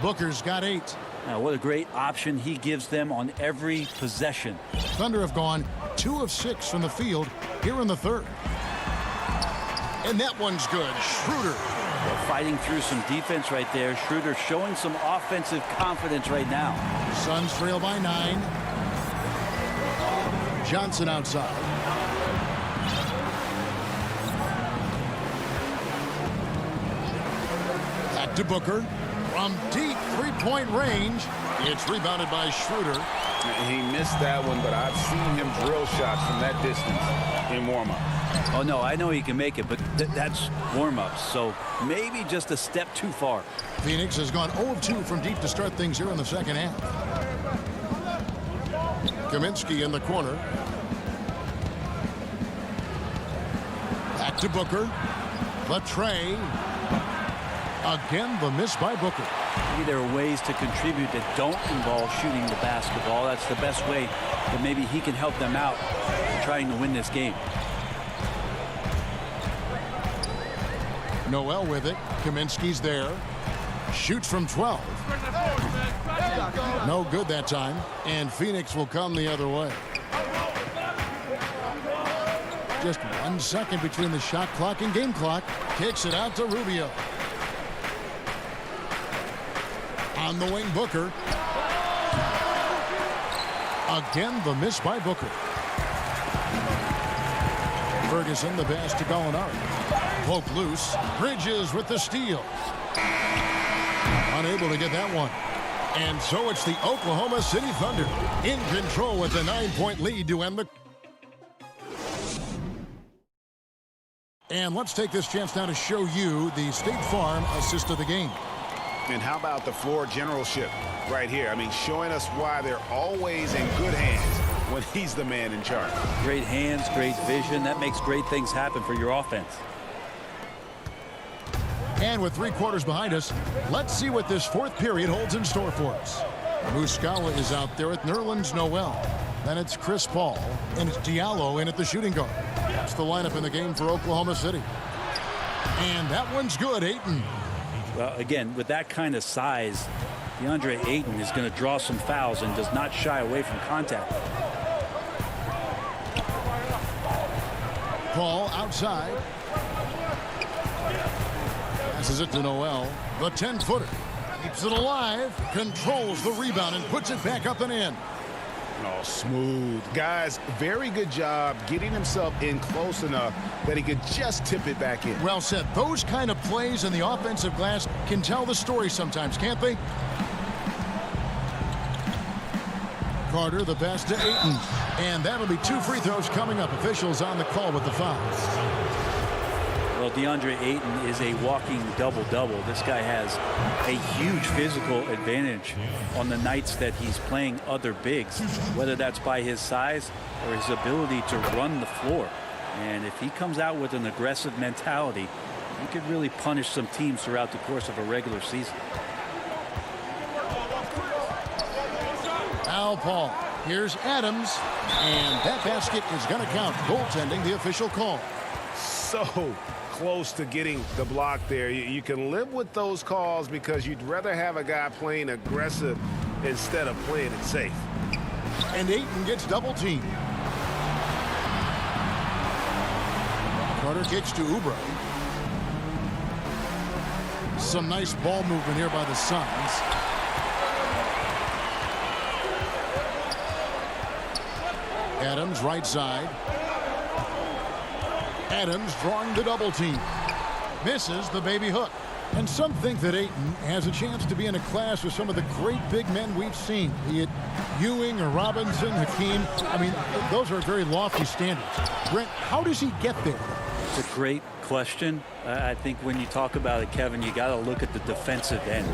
Booker's got 8. Now, what a great option he gives them on every possession. Thunder have gone 2 of 6 from the field here in the third. And that one's good. Schroeder. They're fighting through some defense right there. Schroeder showing some offensive confidence right now. Suns trail by 9. Johnson outside. Back to Booker. From deep 3-point range. It's rebounded by Schroeder. He missed that one, but I've seen him drill shots from that distance in warm-up. Oh, no, I know he can make it, but that's warm-ups, so maybe just a step too far. Phoenix has gone 0 of 2 from deep to start things here in the second half. Kaminsky in the corner. Back to Booker. The tray. Again, the miss by Booker. Maybe there are ways to contribute that don't involve shooting the basketball. That's the best way that maybe he can help them out in trying to win this game. Noel with it. Kaminsky's there. Shoots from 12. No good that time, and Phoenix will come the other way. Just 1 second between the shot clock and game clock. Kicks it out to Rubio. On the wing, Booker. Again, the miss by Booker. Ferguson, the pass to Gallinari. Poke loose. Bridges with the steal. Unable to get that one. And so it's the Oklahoma City Thunder in control with a 9-point lead to end the... And let's take this chance now to show you the State Farm assist of the game. And how about the floor generalship right here? I mean, showing us why they're always in good hands when he's the man in charge. Great hands, great vision. That makes great things happen for your offense. And with 3 quarters behind us, let's see what this 4th period holds in store for us. Muscala is out there with Nerlens Noel. Then it's Chris Paul, and it's Diallo in at the shooting guard. That's the lineup in the game for Oklahoma City. And that one's good, Ayton. Well, again, with that kind of size, Deandre Ayton is going to draw some fouls and does not shy away from contact. Paul outside. Passes it to Noel. The 10-footer. Keeps it alive. Controls the rebound and puts it back up and in. Oh, smooth. Guys, very good job getting himself in close enough that he could just tip it back in. Well said. Those kind of plays in the offensive glass can tell the story sometimes, can't they? Carter, the pass to Ayton. And that'll be 2 free throws coming up. Officials on the call with the fouls. Well, Deandre Ayton is a walking double-double. This guy has a huge physical advantage on the nights that he's playing other bigs, whether that's by his size or his ability to run the floor. And if he comes out with an aggressive mentality, he could really punish some teams throughout the course of a regular season. Al Paul. Here's Adams. And that basket is going to count. Goaltending, the official call. So close to getting the block there. You can live with those calls because you'd rather have a guy playing aggressive instead of playing it safe. And Ayton gets double teamed. Carter kicks to Oubre. Some nice ball movement here by the Suns. Adams right side. Adams drawing the double team. Misses the baby hook. And some think that Ayton has a chance to be in a class with some of the great big men we've seen, be it Ewing or Robinson, Hakeem. I mean, those are very lofty standards. Brent, how does he get there? It's a great question. I think when you talk about it, Kevin, you got to look at the defensive end.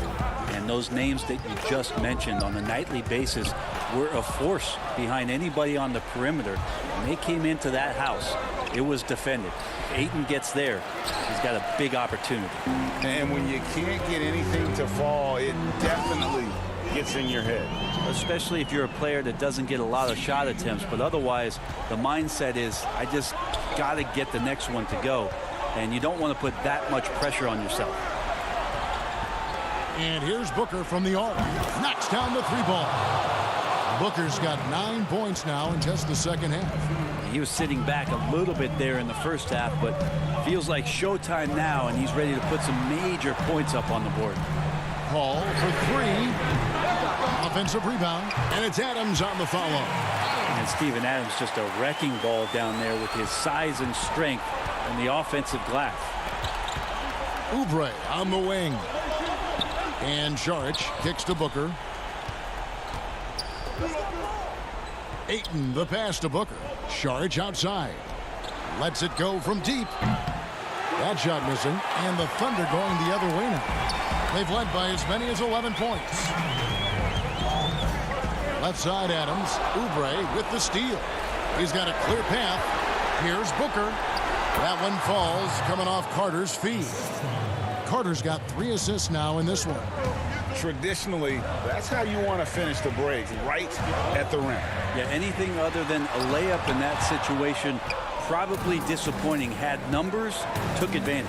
And those names that you just mentioned on a nightly basis were a force behind anybody on the perimeter. When they came into that house, it was defended. If Ayton gets there, he's got a big opportunity. And when you can't get anything to fall, it definitely gets in your head. Especially if you're a player that doesn't get a lot of shot attempts, but otherwise the mindset is, I just got to get the next one to go. And you don't want to put that much pressure on yourself. And here's Booker from the arc. Knocks down the 3-ball. Booker's got 9 points now and tests the second half. He was sitting back a little bit there in the first half, but feels like showtime now, and he's ready to put some major points up on the board. Paul for 3. Offensive rebound, and it's Adams on the follow. And Steven Adams just a wrecking ball down there with his size and strength on the offensive glass. Oubre on the wing. And Saric kicks to Booker. Ayton, the pass to Booker. Saric outside. Lets it go from deep. That shot missing. And the Thunder going the other way now. They've led by as many as 11 points. Left side Adams. Oubre with the steal. He's got a clear path. Here's Booker. That one falls coming off Carter's feet. Carter's got 3 assists now in this one. Traditionally, that's how you want to finish the break, right at the rim. Yeah, anything other than a layup in that situation, probably disappointing. Had numbers, took advantage.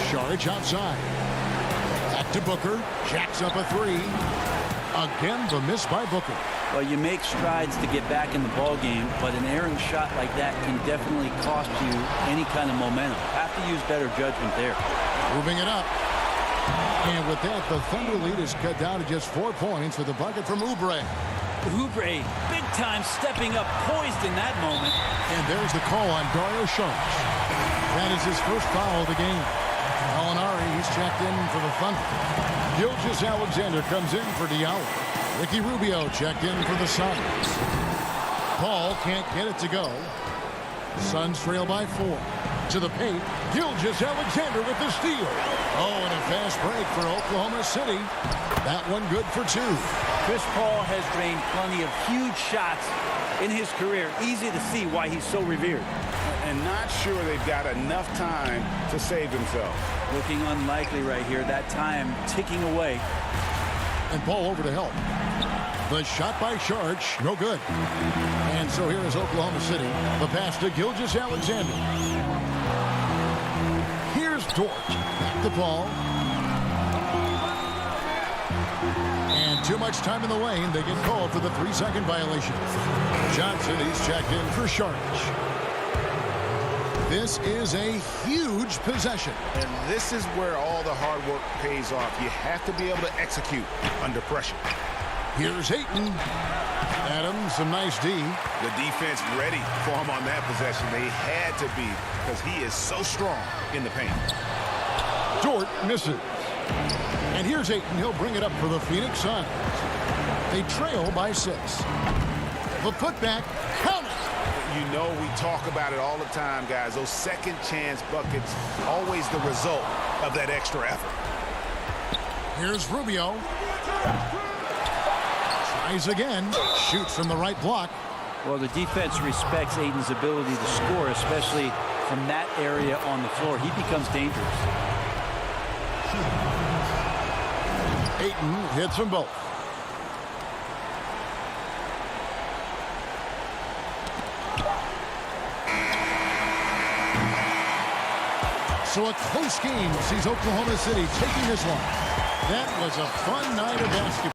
Saric outside. Back to Booker. Jacks up a three. Again, the miss by Booker. Well, you make strides to get back in the ball game, but an errant shot like that can definitely cost you any kind of momentum. Have to use better judgment there. Moving it up. And with that, the Thunder lead is cut down to just 4 points with a bucket from Oubre. Oubre, big time stepping up, poised in that moment. And there's the call on Dario Saric. That is his first foul of the game. Molinari, he's checked in for the Thunder. Gilgeous-Alexander comes in for Diallo. Ricky Rubio checked in for the Suns. Paul can't get it to go. Suns trail by 4. To the paint, Gilgeous-Alexander with the steal. Oh, and a fast break for Oklahoma City. That one good for 2. Chris Paul has drained plenty of huge shots in his career. Easy to see why he's so revered. And not sure they've got enough time to save themselves. Looking unlikely right here. That time ticking away. And Paul over to help. The shot by Saric, no good. And so here is Oklahoma City. The pass to Gilgeous-Alexander. Here's Dort. Back to Paul. And too much time in the lane. They get called for the 3-second violation. Johnson, he's checked in for Saric. This is a huge possession. And this is where all the hard work pays off. You have to be able to execute under pressure. Here's Ayton. Adams, some nice D. The defense ready for him on that possession. They had to be because he is so strong in the paint. Dort misses. And here's Ayton. He'll bring it up for the Phoenix Suns. They trail by 6. The putback, count it. You know we talk about it all the time, guys. Those second chance buckets, always the result of that extra effort. Here's Rubio. Tries again. Shoots from the right block. Well, the defense respects Ayton's ability to score, especially from that area on the floor. He becomes dangerous. Ayton hits them both. So a close game sees Oklahoma City taking this one. That was a fun night of basketball.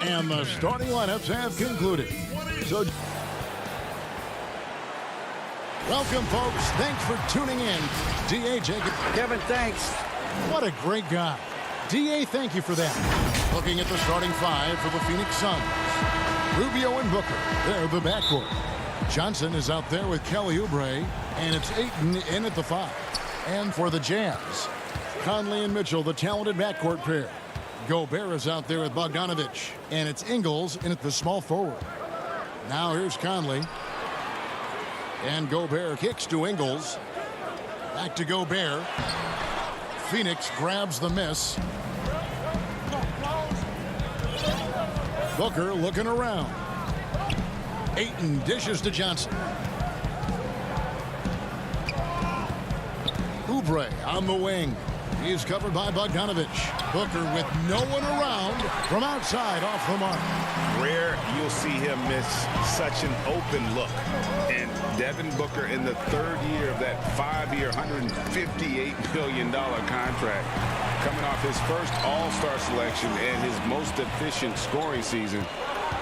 And the starting lineups have concluded. So, welcome, folks. Thanks for tuning in. D.A. Jacob. Kevin, thanks. What a great guy. D.A., thank you for that. Looking at the starting five for the Phoenix Suns. Rubio and Booker, they're the backcourt. Johnson is out there with Kelly Oubre, and it's Ayton in at the 5. And for the Jazz, Conley and Mitchell, the talented backcourt pair. Gobert is out there with Bogdanovich, and it's Ingles in at the small forward. Now here's Conley. And Gobert kicks to Ingles. Back to Gobert. Phoenix grabs the miss. Booker looking around. Ayton dishes to Johnson. Oubre on the wing. He's covered by Bogdanovich. Booker with no one around from outside off the mark. Rare you'll see him miss such an open look. And Devin Booker in the 3rd year of that 5-year, $158 million contract, coming off his first All-Star selection and his most efficient scoring season.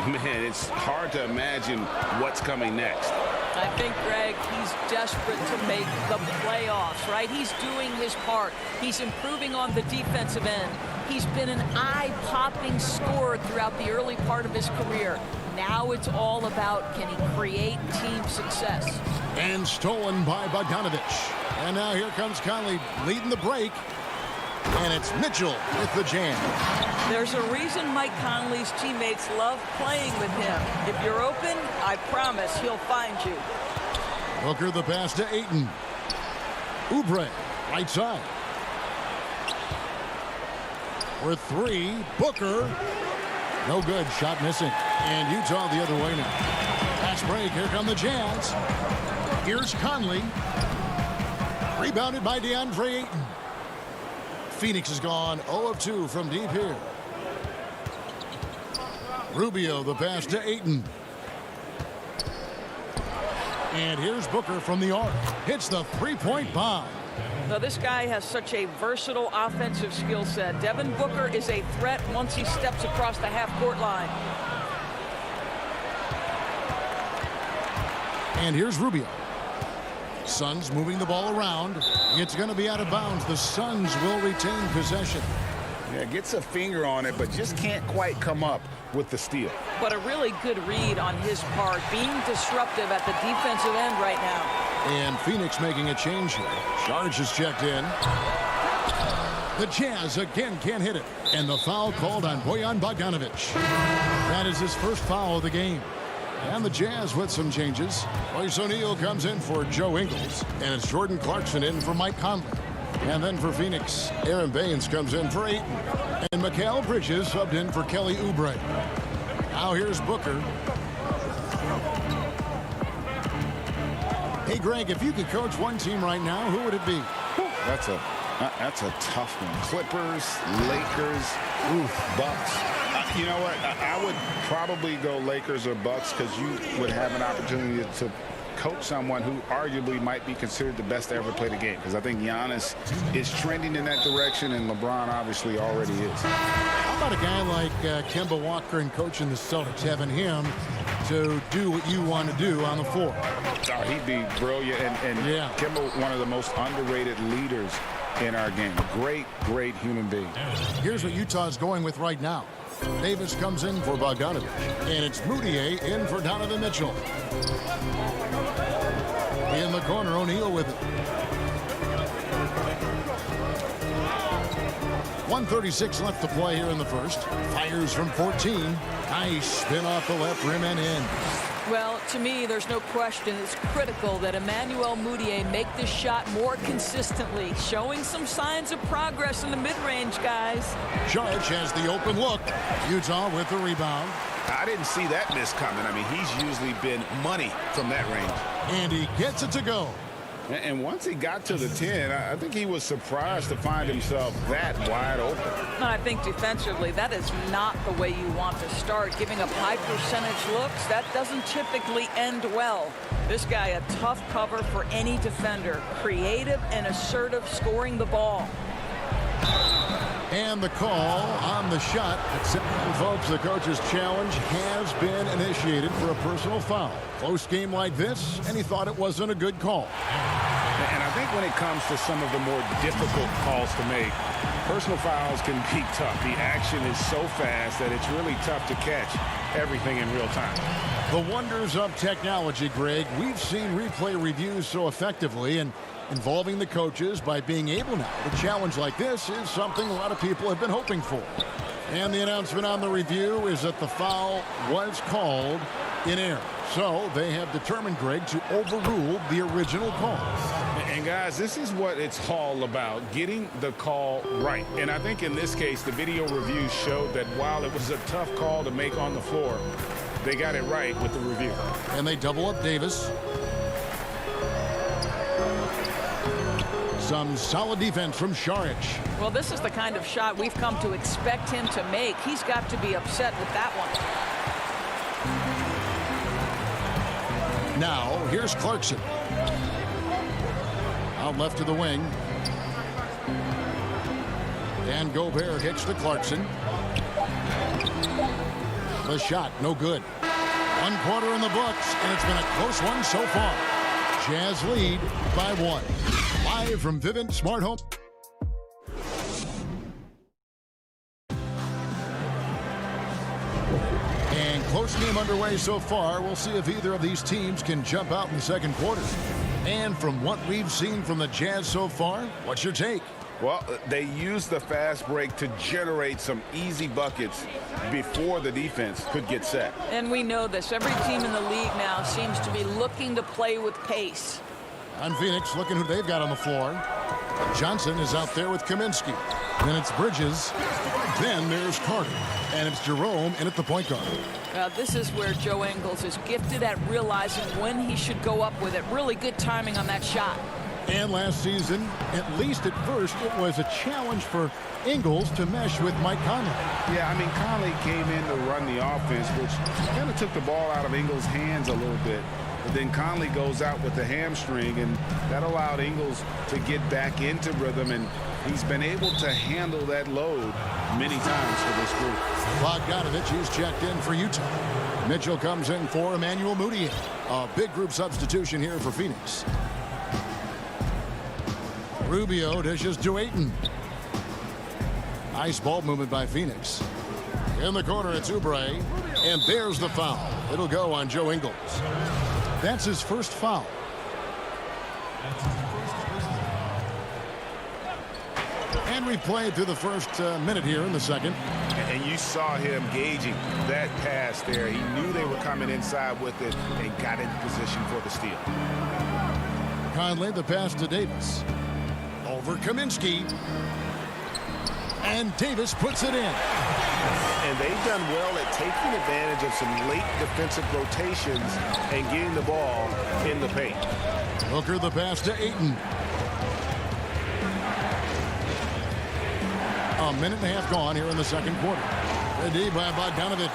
Man, it's hard to imagine what's coming next. I think, Greg, he's desperate to make the playoffs, right? He's doing his part. He's improving on the defensive end. He's been an eye-popping scorer throughout the early part of his career. Now it's all about, can he create team success? And stolen by Bogdanovich. And now here comes Conley leading the break. And it's Mitchell with the jam. There's a reason Mike Conley's teammates love playing with him. If you're open, I promise he'll find you. Booker the pass to Ayton. Oubre, right side. For 3, Booker. No good, shot missing. And Utah the other way now. Pass break, here come the Jazz. Here's Conley. Rebounded by Deandre Ayton. Phoenix has gone 0 of 2 from deep here. Rubio the pass to Ayton. And here's Booker from the arc. Hits the 3-point bomb. Now, this guy has such a versatile offensive skill set. Devin Booker is a threat once he steps across the half-court line. And here's Rubio. Suns moving the ball around. It's going to be out of bounds. The Suns will retain possession. Yeah, gets a finger on it, but just can't quite come up with the steal. But a really good read on his part, being disruptive at the defensive end right now. And Phoenix making a change here. Charge is checked in. The Jazz again can't hit it. And the foul called on Bojan Bogdanovich. That is his first foul of the game. And the Jazz with some changes. Royce O'Neal comes in for Joe Ingles. And it's Jordan Clarkson in for Mike Conley. And then for Phoenix, Aaron Baines comes in for Ayton. And Mikal Bridges subbed in for Kelly Oubre. Now here's Booker. Hey, Greg, if you could coach one team right now, who would it be? That's a tough one. Clippers, Lakers, Bucks. You know what? I would probably go Lakers or Bucks because you would have an opportunity to coach someone who arguably might be considered the best to ever play the game, because I think Giannis is trending in that direction, and LeBron obviously already is. How about a guy like Kemba Walker and coaching the Celtics, having him to do what you want to do on the floor? Oh, he'd be brilliant, and yeah. Kemba, one of the most underrated leaders in our game. Great human being. Here's what Utah's going with right now. Davis comes in for Bogdanovich, and it's Moutier in for Donovan Mitchell. In the corner, O'Neal with it. 1:36 left to play here in the first. Fires from 14. Nice spin off the left rim and in. Well, to me, there's no question it's critical that Emmanuel Moutier make this shot more consistently, showing some signs of progress in the mid-range, guys. Judge has the open look. Utah with the rebound. I didn't see that miss coming. I mean, he's usually been money from that range. And he gets it to go. And once he got to the 10, I think he was surprised to find himself that wide open. And I think defensively, that is not the way you want to start. Giving up high percentage looks, that doesn't typically end well. This guy, a tough cover for any defender. Creative and assertive scoring the ball. And the call on the shot. Folks, the coach's challenge has been initiated for a personal foul. Close game like this, and he thought it wasn't a good call. And I think when it comes to some of the more difficult calls to make, personal fouls can be tough. The action is so fast that it's really tough to catch everything in real time. The wonders of technology, Greg. We've seen replay reviews so effectively, and involving the coaches by being able now to challenge like this is something a lot of people have been hoping for. And the announcement on the review is that the foul was called in error. So they have determined, Greg, to overrule the original call. And guys, this is what it's all about, getting the call right. And I think in this case, the video review showed that while it was a tough call to make on the floor, they got it right with the review. And they double up Davis. Some solid defense from Šarić. Well, this is the kind of shot we've come to expect him to make. He's got to be upset with that one. Now, here's Clarkson. Out left to the wing. And Gobert hits to Clarkson. The shot, no good. 1 quarter in the books, and it's been a close one so far. Jazz lead by 1. Live from Vivint Smart Home. And close game underway so far. We'll see if either of these teams can jump out in the second quarter. And from what we've seen from the Jazz so far, what's your take? Well, they used the fast break to generate some easy buckets before the defense could get set. And we know this. Every team in the league now seems to be looking to play with pace. On Phoenix, looking who they've got on the floor. Johnson is out there with Kaminsky. Then it's Bridges. Then there's Carter. And it's Jerome in at the point guard. This is where Joe Ingles is gifted at realizing when he should go up with it. Really good timing on that shot. And last season, at least at first, it was a challenge for Ingles to mesh with Mike Conley. Yeah, I mean, Conley came in to run the offense, which kind of took the ball out of Ingles' hands a little bit. But then Conley goes out with the hamstring, and that allowed Ingles to get back into rhythm, and he's been able to handle that load many times for this group. Bogdanovich is checked in for Utah. Mitchell comes in for Emmanuel Mudiay. A big group substitution here for Phoenix. Rubio dishes to Ayton. Nice ball movement by Phoenix. In the corner, it's Oubre. And there's the foul. It'll go on Joe Ingles. That's his first foul. And we played through the first minute here in the second. And you saw him gauging that pass there. He knew they were coming inside with it and got in position for the steal. Conley, the pass to Davis. Over Kaminsky. And Davis puts it in. And they've done well at taking advantage of some late defensive rotations and getting the ball in the paint. Booker the pass to Ayton. A minute and a half gone here in the second quarter. The D by Bogdanovich.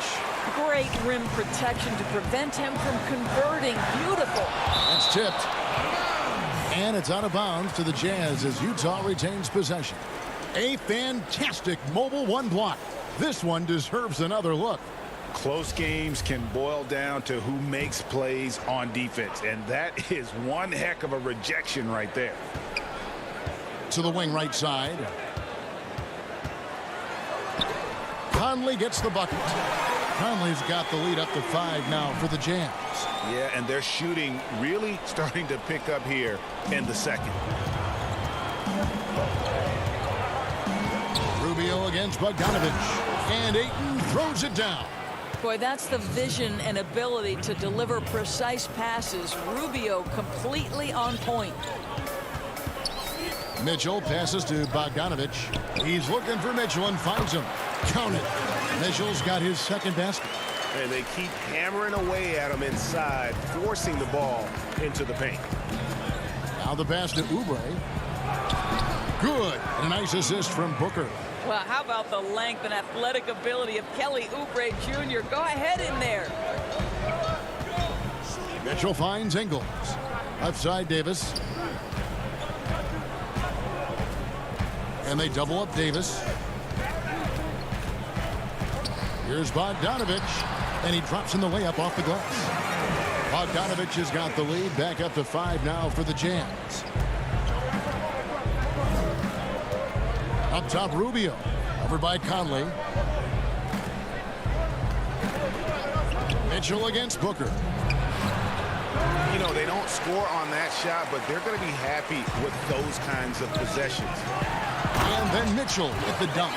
Great rim protection to prevent him from converting. Beautiful. That's tipped. And it's out of bounds to the Jazz as Utah retains possession. A fantastic mobile one block. This one deserves another look. Close games can boil down to who makes plays on defense, and that is one heck of a rejection right there. To the wing right side. Conley gets the bucket. Conley's got the lead up to 5 now for the Jazz. Yeah, and their shooting really starting to pick up here in the second. Rubio against Bogdanovich. And Ayton throws it down. Boy, that's the vision and ability to deliver precise passes. Rubio completely on point. Mitchell passes to Bogdanovich. He's looking for Mitchell and finds him. Count it. Mitchell's got his second basket. And they keep hammering away at him inside, forcing the ball into the paint. Now the pass to Oubre. Good. A nice assist from Booker. Well, how about the length and athletic ability of Kelly Oubre Jr.? Go ahead in there. Mitchell finds Ingles. Left side, Davis. And they double up Davis. Here's Bogdanovich, and he drops in the layup off the glass. Bogdanovich has got the lead, back up to 5 now for the Jazz. Up top, Rubio, covered by Conley. Mitchell against Booker. You know, they don't score on that shot, but they're going to be happy with those kinds of possessions. And then Mitchell with the dunk.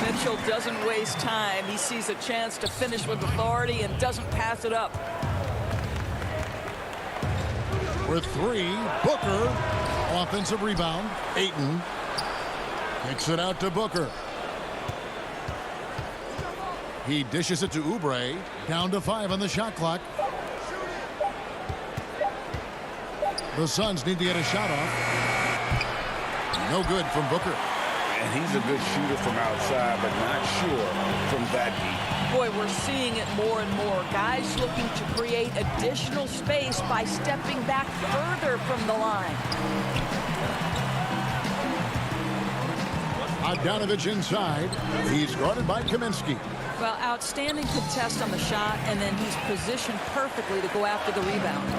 Mitchell doesn't waste time. He sees a chance to finish with authority and doesn't pass it up. For 3, Booker. Offensive rebound. Ayton kicks it out to Booker. He dishes it to Oubre. Down to 5 on the shot clock. The Suns need to get a shot off. No good from Booker. And he's a good shooter from outside, but not sure from that deep. Boy, we're seeing it more and more. Guys looking to create additional space by stepping back further from the line. Bogdanovich inside. He's guarded by Kaminsky. Well, outstanding contest on the shot, and then he's positioned perfectly to go after the rebound.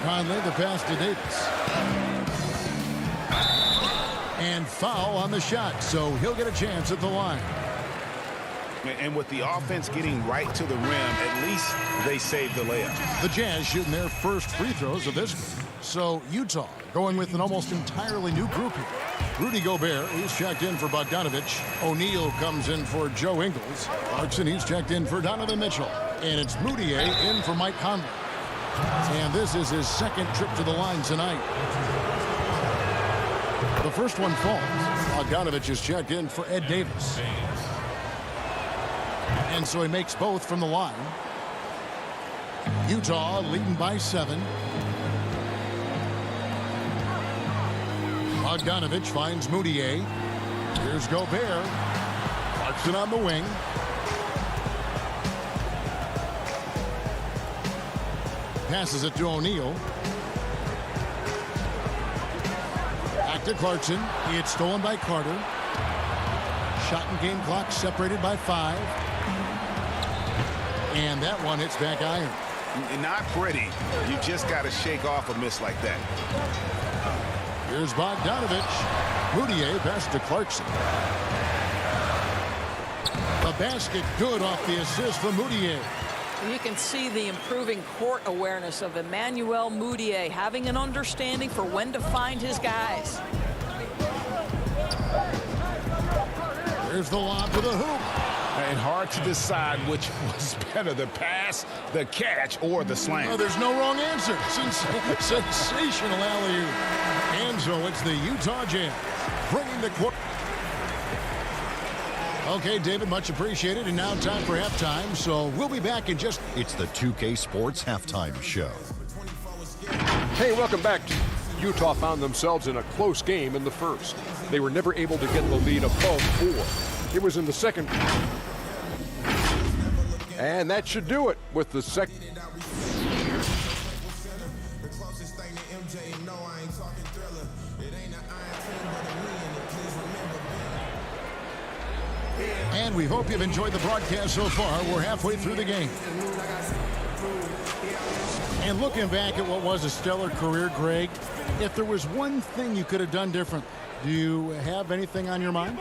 Conley, the pass to Davis. And foul on the shot, so he'll get a chance at the line. And with the offense getting right to the rim, at least they saved the layup. The Jazz shooting their first free throws of this game. So Utah going with an almost entirely new group here. Rudy Gobert, he's checked in for Bogdanovich. O'Neal comes in for Joe Ingles. Clarkson, he's checked in for Donovan Mitchell. And it's Moutier in for Mike Conley. And this is his second trip to the line tonight. The first one falls. Bogdanovich is checked in for Ed Davis. And so he makes both from the line. Utah leading by 7. Bogdanovich finds Moutier. Here's Gobert. Clarkson on the wing. Passes it to O'Neal. Back to Clarkson. It's stolen by Carter. Shot and game clock separated by 5. And that one hits back iron. Not pretty. You just got to shake off a miss like that. Here's Bogdanovich. Moutier pass to Clarkson. The basket good off the assist from Moutier. You can see the improving court awareness of Emmanuel Moutier, having an understanding for when to find his guys. Here's the lob to the hoop. And hard to decide which was better, the pass, the catch, or the slam. Oh, there's no wrong answer. Sensational alley-oop. And so it's the Utah Jazz bringing the court. Okay, David, much appreciated. And now time for halftime. So we'll be back in just... It's the 2K Sports Halftime Show. Hey, welcome back. Utah found themselves in a close game in the first. They were never able to get the lead above 4. It was in the second. And that should do it with the second. And we hope you've enjoyed the broadcast so far. We're halfway through the game. And looking back at what was a stellar career, Greg, if there was one thing you could have done different, do you have anything on your mind?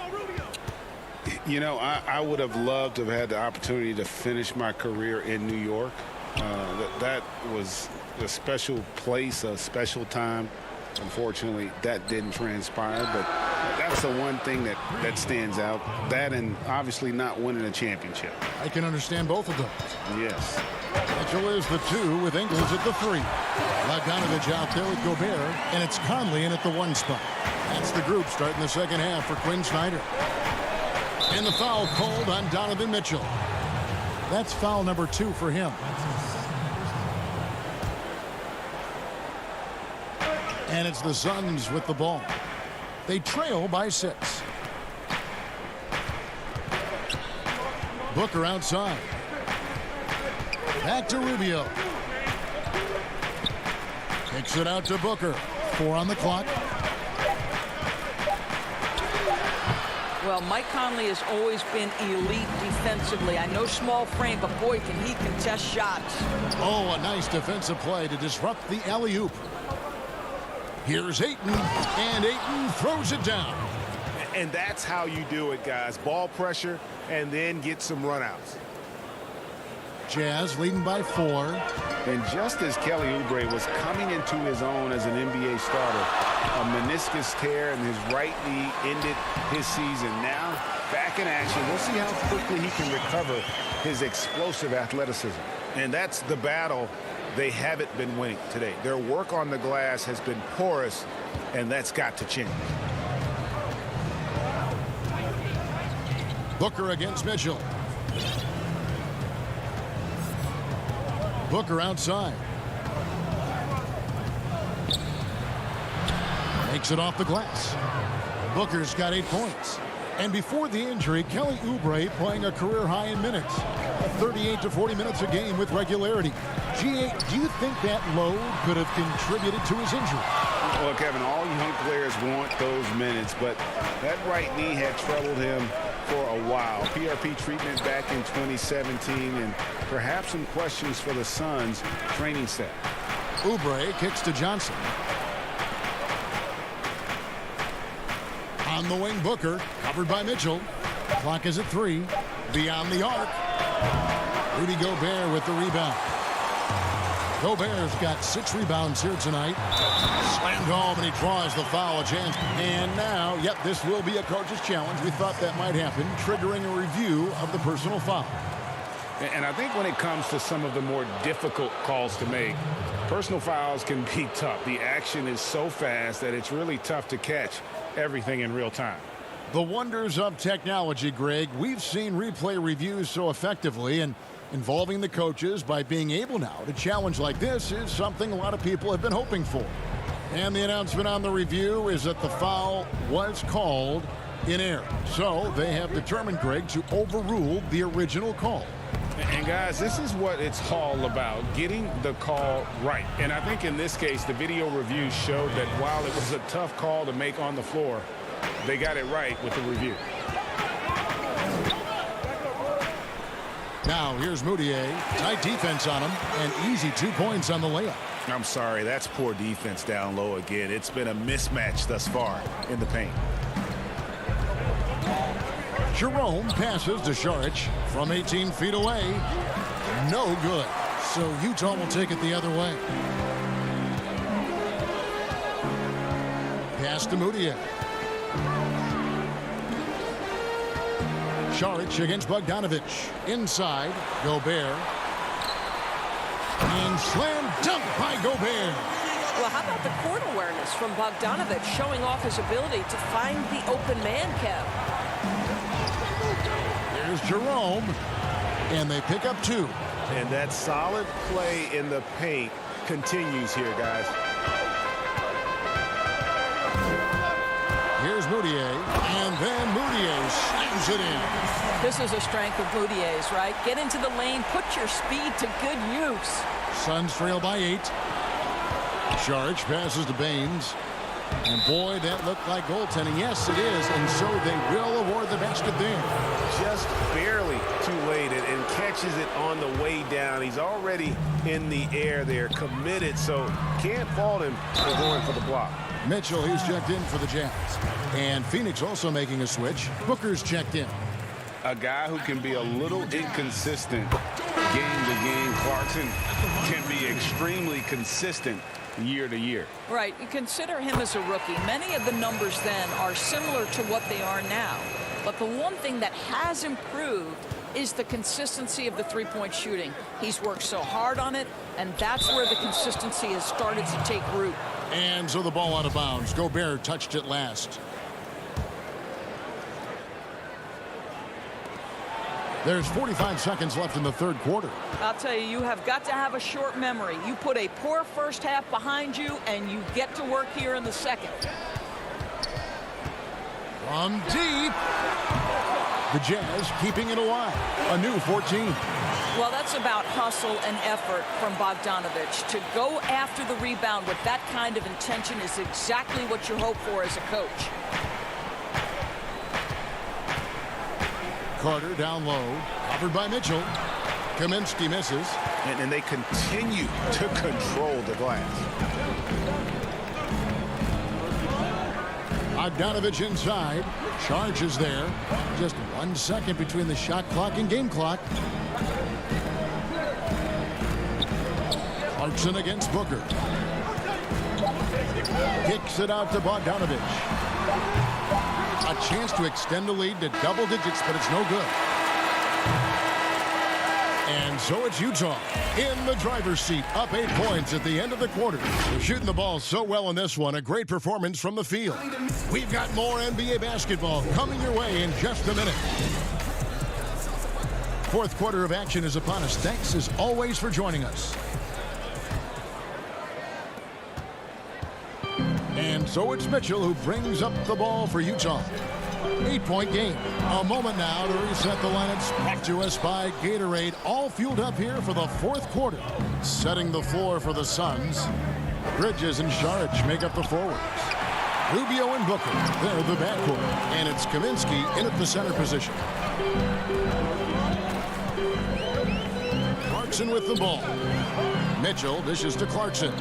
You know, I would have loved to have had the opportunity to finish my career in New York. That was a special place, a special time. Unfortunately, that didn't transpire, but that's the one thing that stands out. That and obviously not winning a championship. I can understand both of those. Yes. Mitchell is the 2 with Ingles at the 3. Bogdanovich out there with Gobert, and it's Conley in at the 1 spot. That's the group starting the second half for Quinn Snyder. And the foul called on Donovan Mitchell. That's foul number 2 for him. And it's the Suns with the ball. They trail by 6. Booker outside. Back to Rubio. Kicks it out to Booker. 4 on the clock. Well, Mike Conley has always been elite defensively. I know small frame, but boy, can he contest shots. Oh, a nice defensive play to disrupt the alley-oop. Here's Ayton, and Ayton throws it down. And that's how you do it, guys. Ball pressure and then get some runouts. Jazz leading by 4. And just as Kelly Oubre was coming into his own as an NBA starter, a meniscus tear in his right knee ended his season. Now back in action. We'll see how quickly he can recover his explosive athleticism. And that's the battle they haven't been winning today. Their work on the glass has been porous, and that's got to change. Booker against Mitchell. Booker outside. Makes it off the glass. Booker's got 8 points. And before the injury, Kelly Oubre playing a career high in minutes. 38 to 40 minutes a game with regularity. GA, do you think that load could have contributed to his injury? Well, Kevin, all young players want those minutes, but that right knee had troubled him for a while. PRP treatment back in 2017, and perhaps some questions for the Suns training staff. Oubre kicks to Johnson. On the wing, Booker, covered by Mitchell. Clock is at 3. Beyond the arc. Rudy Gobert with the rebound. Gobert's got 6 rebounds here tonight. Slammed home, and he draws the foul chance. And now, yep, this will be a coach's challenge. We thought that might happen, triggering a review of the personal foul. And I think when it comes to some of the more difficult calls to make, personal fouls can be tough. The action is so fast that it's really tough to catch everything in real time. The wonders of technology, Greg. We've seen replay reviews so effectively, and involving the coaches by being able now to challenge like this is something a lot of people have been hoping for. And the announcement on the review is that the foul was called in error. So they have determined, Greg, to overrule the original call. And guys, this is what it's all about, getting the call right. And I think in this case, the video review showed that while it was a tough call to make on the floor, they got it right with the review. Now here's Moutier. Tight defense on him, and easy 2 points on the layup. I'm sorry, that's poor defense down low again. It's been a mismatch thus far in the paint. Jerome passes to Saric from 18 feet away. No good. So Utah will take it the other way. Pass to Moutier. Saric against Bogdanovich. Inside, Gobert. And slam dunk by Gobert. Well, how about the court awareness from Bogdanovich, showing off his ability to find the open man, Kev? There's Jerome. And they pick up 2. And that solid play in the paint continues here, guys. Here's Moutier, and then Moutier slams it in. This is a strength of Moutier's, right? Get into the lane, put your speed to good use. Suns trail by 8. Saric passes to Baines. And boy, that looked like goaltending. Yes, it is, and so they will award the basket there. Just barely too late, and catches it on the way down. He's already in the air there, committed, so can't fault him for going for the block. Mitchell, he's checked in for the Jazz. And Phoenix also making a switch. Booker's checked in. A guy who can be a little inconsistent game to game. Clarkson can be extremely consistent year to year. Right. You consider him as a rookie. Many of the numbers then are similar to what they are now. But the one thing that has improved is the consistency of the three-point shooting. He's worked so hard on it, and that's where the consistency has started to take root. And so the ball out of bounds. Gobert touched it last. There's 45 seconds left in the third quarter. I'll tell you, you have got to have a short memory. You put a poor first half behind you, and you get to work here in the second. From deep. The Jazz keeping it alive. A new 14. Well, that's about hustle and effort from Bogdanovich. To go after the rebound with that kind of intention is exactly what you hope for as a coach. Carter down low. Covered by Mitchell. Kaminsky misses. And they continue to control the glass. Bogdanovich inside. Charge is there. Just 1 second between the shot clock and game clock. Clarkson against Booker. Kicks it out to Bogdanovich. A chance to extend the lead to double digits, but it's no good. And so it's Utah in the driver's seat, up 8 points at the end of the quarter. They're shooting the ball so well in this one. A great performance from the field. We've got more NBA basketball coming your way in just a minute. Fourth quarter of action is upon us. Thanks as always for joining us. And so it's Mitchell who brings up the ball for Utah. 8-point game. A moment now to reset the lineups. Brought to us by Gatorade. All fueled up here for the fourth quarter. Setting the floor for the Suns. Bridges and Saric make up the forwards. Rubio and Booker, they're the backcourt. And it's Kaminsky in at the center position. Clarkson with the ball. Mitchell dishes to Clarkson.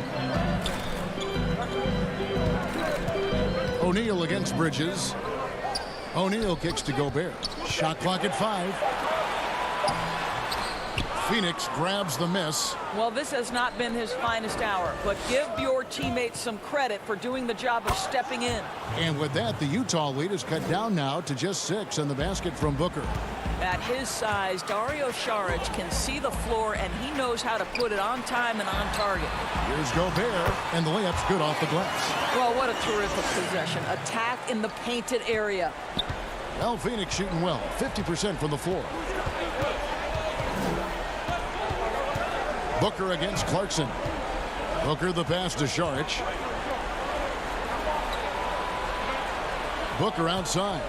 O'Neal against Bridges. O'Neal kicks to Gobert. Shot clock at 5. Phoenix grabs the miss. Well, this has not been his finest hour, but give your teammates some credit for doing the job of stepping in. And with that, the Utah lead is cut down now to just 6 and the basket from Booker. At his size, Dario Saric can see the floor, and he knows how to put it on time and on target. Here's Gobert, and the layup's good off the glass. Well, what a terrific possession. Attack in the painted area. Well, Phoenix shooting well, 50% from the floor. Booker against Clarkson. Booker the pass to Saric. Booker outside.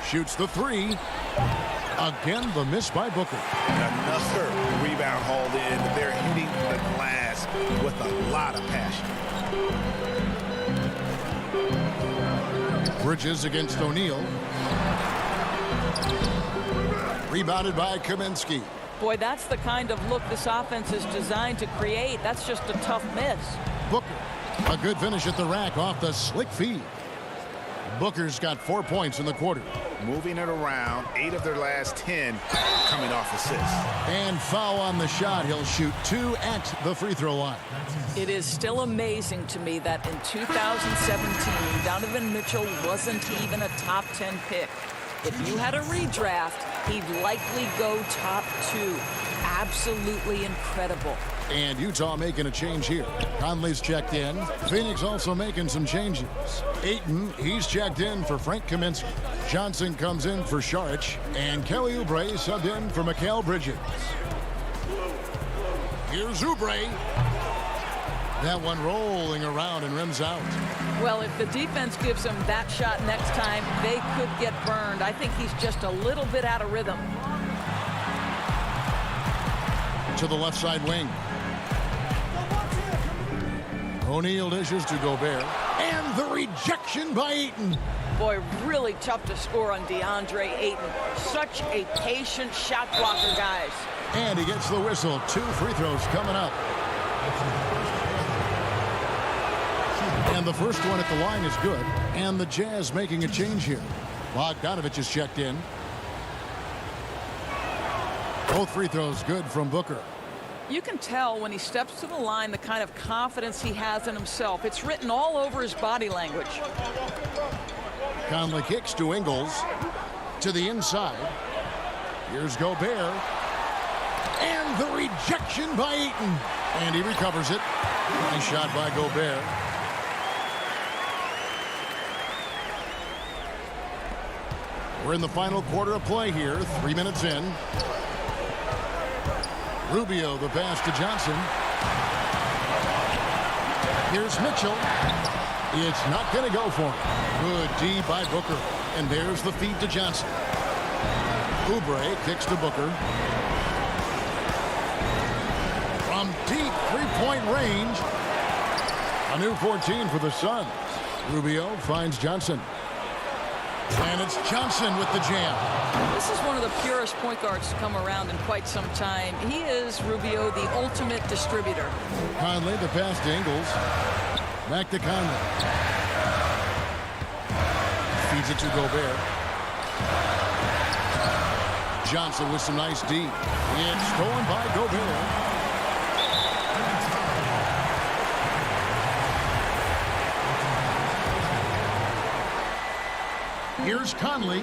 Shoots the 3. Again, the miss by Booker. Another rebound hauled in. They're hitting the glass with a lot of passion. Bridges against O'Neal. Rebounded by Kaminsky. Boy, that's the kind of look this offense is designed to create. That's just a tough miss. Booker, a good finish at the rack off the slick feed. Booker's got 4 points in the quarter. Moving it around, 8 of their last 10 coming off assists. And foul on the shot. He'll shoot 2 at the free throw line. It is still amazing to me that in 2017, Donovan Mitchell wasn't even a top 10 pick. If you had a redraft, he'd likely go top 2. Absolutely incredible. And Utah making a change here. Conley's checked in. Phoenix also making some changes. Ayton, he's checked in for Frank Kaminsky. Johnson comes in for Saric. And Kelly Oubre subbed in for Mikal Bridges. Here's Oubre. That one rolling around and rims out. Well, if the defense gives him that shot next time, they could get burned. I think he's just a little bit out of rhythm. To the left side wing. O'Neal dishes to Gobert. And the rejection by Ayton. Boy, really tough to score on Deandre Ayton. Such a patient shot blocker, guys. And he gets the whistle. 2 free throws coming up. And the first one at the line is good. And the Jazz making a change here. Bogdanovich is checked in. Both free throws good from Booker. You can tell when he steps to the line the kind of confidence he has in himself. It's written all over his body language. Conley kicks to Ingles. To the inside. Here's Gobert. And the rejection by Ayton. And he recovers it. Nice shot by Gobert. We're in the final quarter of play here. 3 minutes in. Rubio, the pass to Johnson. Here's Mitchell. It's not going to go for him. Good D by Booker. And there's the feed to Johnson. Oubre kicks to Booker. From deep three-point range. A new 14 for the Suns. Rubio finds Johnson. And it's Johnson with the jam. This is one of the purest point guards to come around in quite some time. He is, Rubio, the ultimate distributor. Conley, the pass to Ingles. Back to Conley. Feeds it to Gobert. Johnson with some nice D. It's stolen by Gobert. Here's Conley.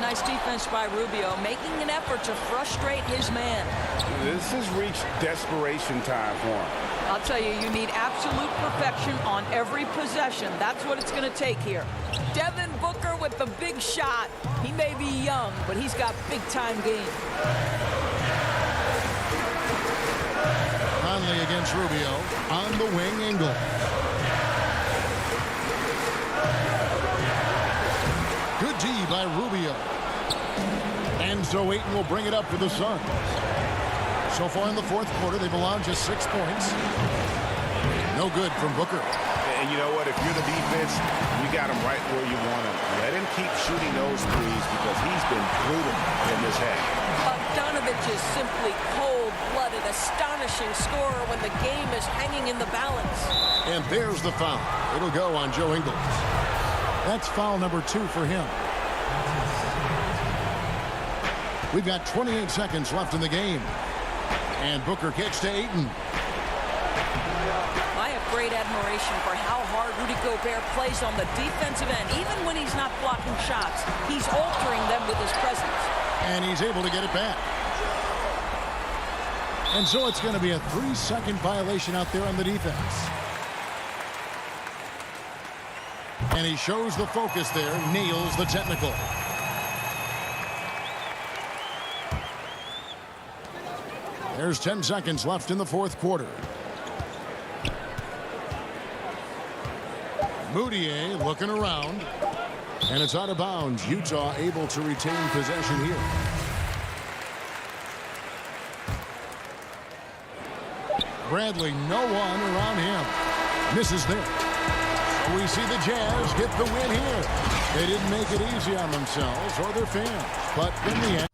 Nice defense by Rubio, making an effort to frustrate his man. This has reached desperation time for him. I'll tell you, you need absolute perfection on every possession. That's what it's going to take here. Devin Booker with the big shot. He may be young, but he's got big-time game. Conley against Rubio. On the wing, Ingles. Good D by Rubio. And so Ayton will bring it up for the Suns. So far in the fourth quarter, they've allowed just 6 points. No good from Booker. And you know what? If you're the defense, you got him right where you want him. Let him keep shooting those threes because he's been brutal in this half. Donovan is simply cold-blooded, astonishing scorer when the game is hanging in the balance. And there's the foul. It'll go on Joe Ingles. That's foul number 2 for him. We've got 28 seconds left in the game. And Booker kicks to Ayton. I have great admiration for how hard Rudy Gobert plays on the defensive end. Even when he's not blocking shots, he's altering them with his presence. And he's able to get it back. And so it's going to be a 3-second violation out there on the defense. And he shows the focus there, nails the technical. There's 10 seconds left in the fourth quarter. Moutier looking around. And it's out of bounds. Utah able to retain possession here. Bradley, no one around him. Misses there. We see the Jazz get the win here. They didn't make it easy on themselves or their fans. But in the end,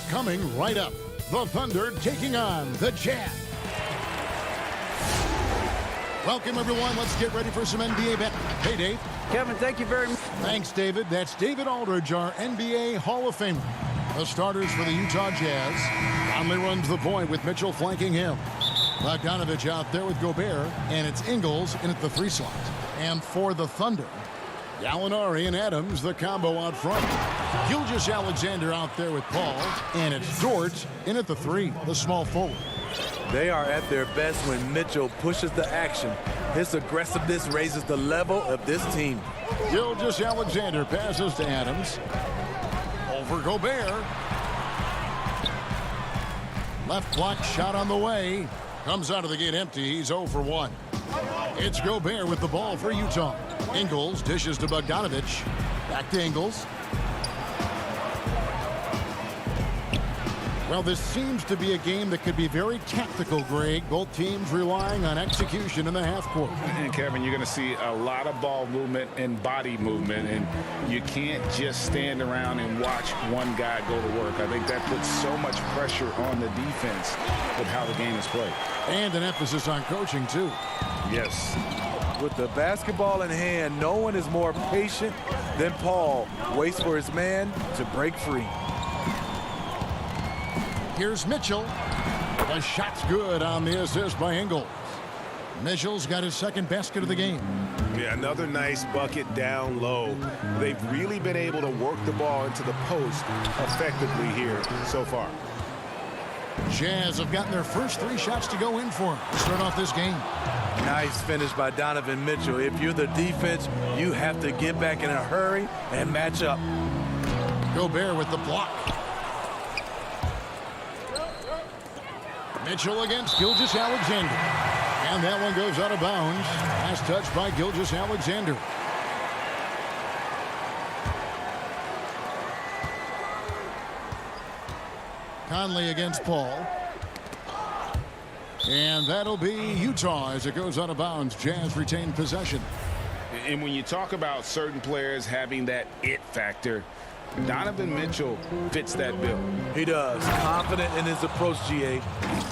coming right up. The Thunder taking on the Jazz. Welcome, everyone. Let's get ready for some NBA bet. Hey, Dave. Kevin, thank you very much. Thanks, David. That's David Aldridge, our NBA Hall of Famer. The starters for the Utah Jazz. Conley runs the point with Mitchell flanking him. Bogdanovich out there with Gobert, and it's Ingles in at the 3 slot. And for the Thunder, Gallinari and Adams, the combo out front. Gilgeous-Alexander out there with Paul, and it's Dort in at the 3, the small forward. They are at their best when Mitchell pushes the action. His aggressiveness raises the level of this team. Gilgeous-Alexander passes to Adams. Over Gobert. Left block shot on the way. Comes out of the gate empty. He's 0 for 1. It's Gobert with the ball for Utah. Ingles dishes to Bogdanovich. Back to Ingles. Well, this seems to be a game that could be very tactical, Greg. Both teams relying on execution in the half court. And Kevin, you're going to see a lot of ball movement and body movement, and you can't just stand around and watch one guy go to work. I think that puts so much pressure on the defense with how the game is played. And an emphasis on coaching, too. Yes. With the basketball in hand, no one is more patient than Paul. Waits for his man to break free. Here's Mitchell. The shot's good on the assist by Ingles. Mitchell's got his second basket of the game. Yeah, another nice bucket down low. They've really been able to work the ball into the post effectively here so far. Jazz have gotten their first 3 shots to go in for him to start off this game. Nice finish by Donovan Mitchell. If you're the defense, you have to get back in a hurry and match up. Gobert with the block. Mitchell against Gilgeous-Alexander. And that one goes out of bounds. Last touch by Gilgeous-Alexander. Conley against Paul. And that'll be Utah as it goes out of bounds. Jazz retain possession. And when you talk about certain players having that it factor, Donovan Mitchell fits that bill. He does. Confident in his approach, GA.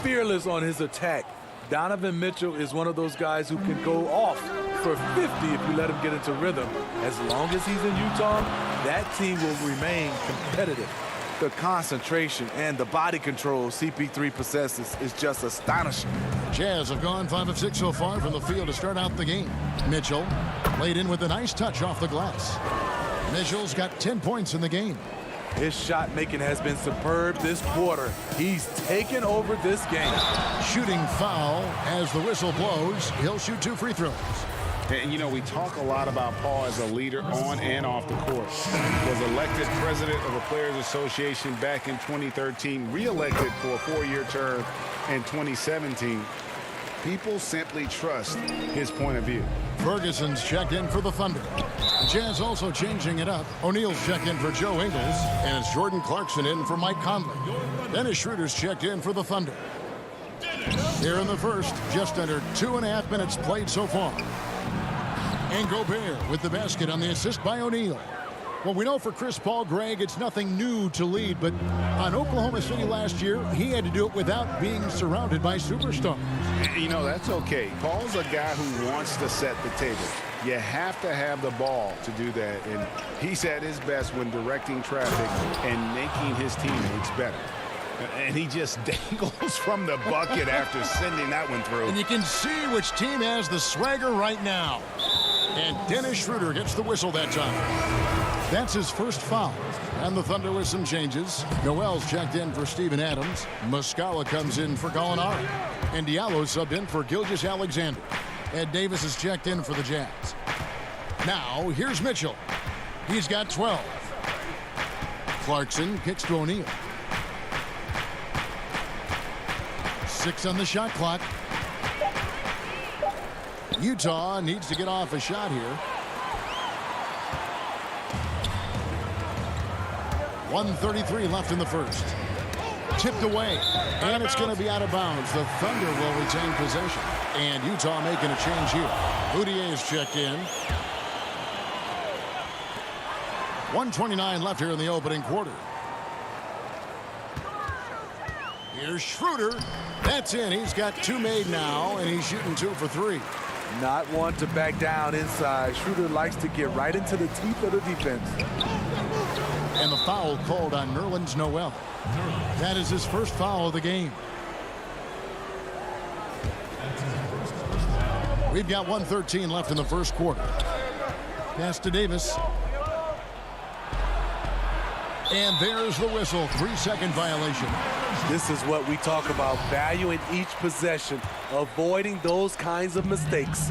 Fearless on his attack. Donovan Mitchell is one of those guys who can go off for 50 if you let him get into rhythm. As long as he's in Utah, that team will remain competitive. The concentration and the body control CP3 possesses is just astonishing. Jazz have gone 5 of 6 so far from the field to start out the game. Mitchell laid in with a nice touch off the glass. Mitchell's got 10 points in the game. His shot making has been superb this quarter. He's taken over this game. Shooting foul as the whistle blows. He'll shoot 2 free throws. And, you know, we talk a lot about Paul as a leader on and off the court. Was elected president of the Players Association back in 2013, re-elected for a 4-year term in 2017. People simply trust his point of view. Ferguson's checked in for the Thunder. The Jazz also changing it up. O'Neal's checked in for Joe Ingles, and it's Jordan Clarkson in for Mike Conley. Dennis Schroeder's checked in for the Thunder. Here in the first, just under 2.5 minutes played so far. And Gobert with the basket on the assist by O'Neal. Well, we know for Chris Paul, Greg, it's nothing new to lead, but on Oklahoma City last year, he had to do it without being surrounded by superstars. You know, that's okay. Paul's a guy who wants to set the table. You have to have the ball to do that, and he's at his best when directing traffic and making his teammates better. And he just dangles from the bucket after sending that one through. And you can see which team has the swagger right now. And Dennis Schroeder gets the whistle that time. That's his first foul. And the Thunder with some changes. Noel's checked in for Steven Adams. Muscala comes in for Gallinari. And Diallo subbed in for Gilgeous-Alexander. Ed Davis is checked in for the Jazz. Now, here's Mitchell. He's got 12. Clarkson kicks to O'Neal. 6 on the shot clock. Utah needs to get off a shot here. 1:33 left in the first. Tipped away, and it's going to be out of bounds. The Thunder will retain possession, and Utah making a change here. Boudier is checked in. 1:29 left here in the opening quarter. Here's Schroeder. That's in. He's got 2 made now, and he's shooting 2 for 3. Not one to back down inside. Schroeder likes to get right into the teeth of the defense. And the foul called on Nerlens Noel. That is his first foul of the game. We've got 1:13 left in the first quarter. Pass to Davis. And there's the whistle. 3-second violation. This is what we talk about, valuing each possession, avoiding those kinds of mistakes.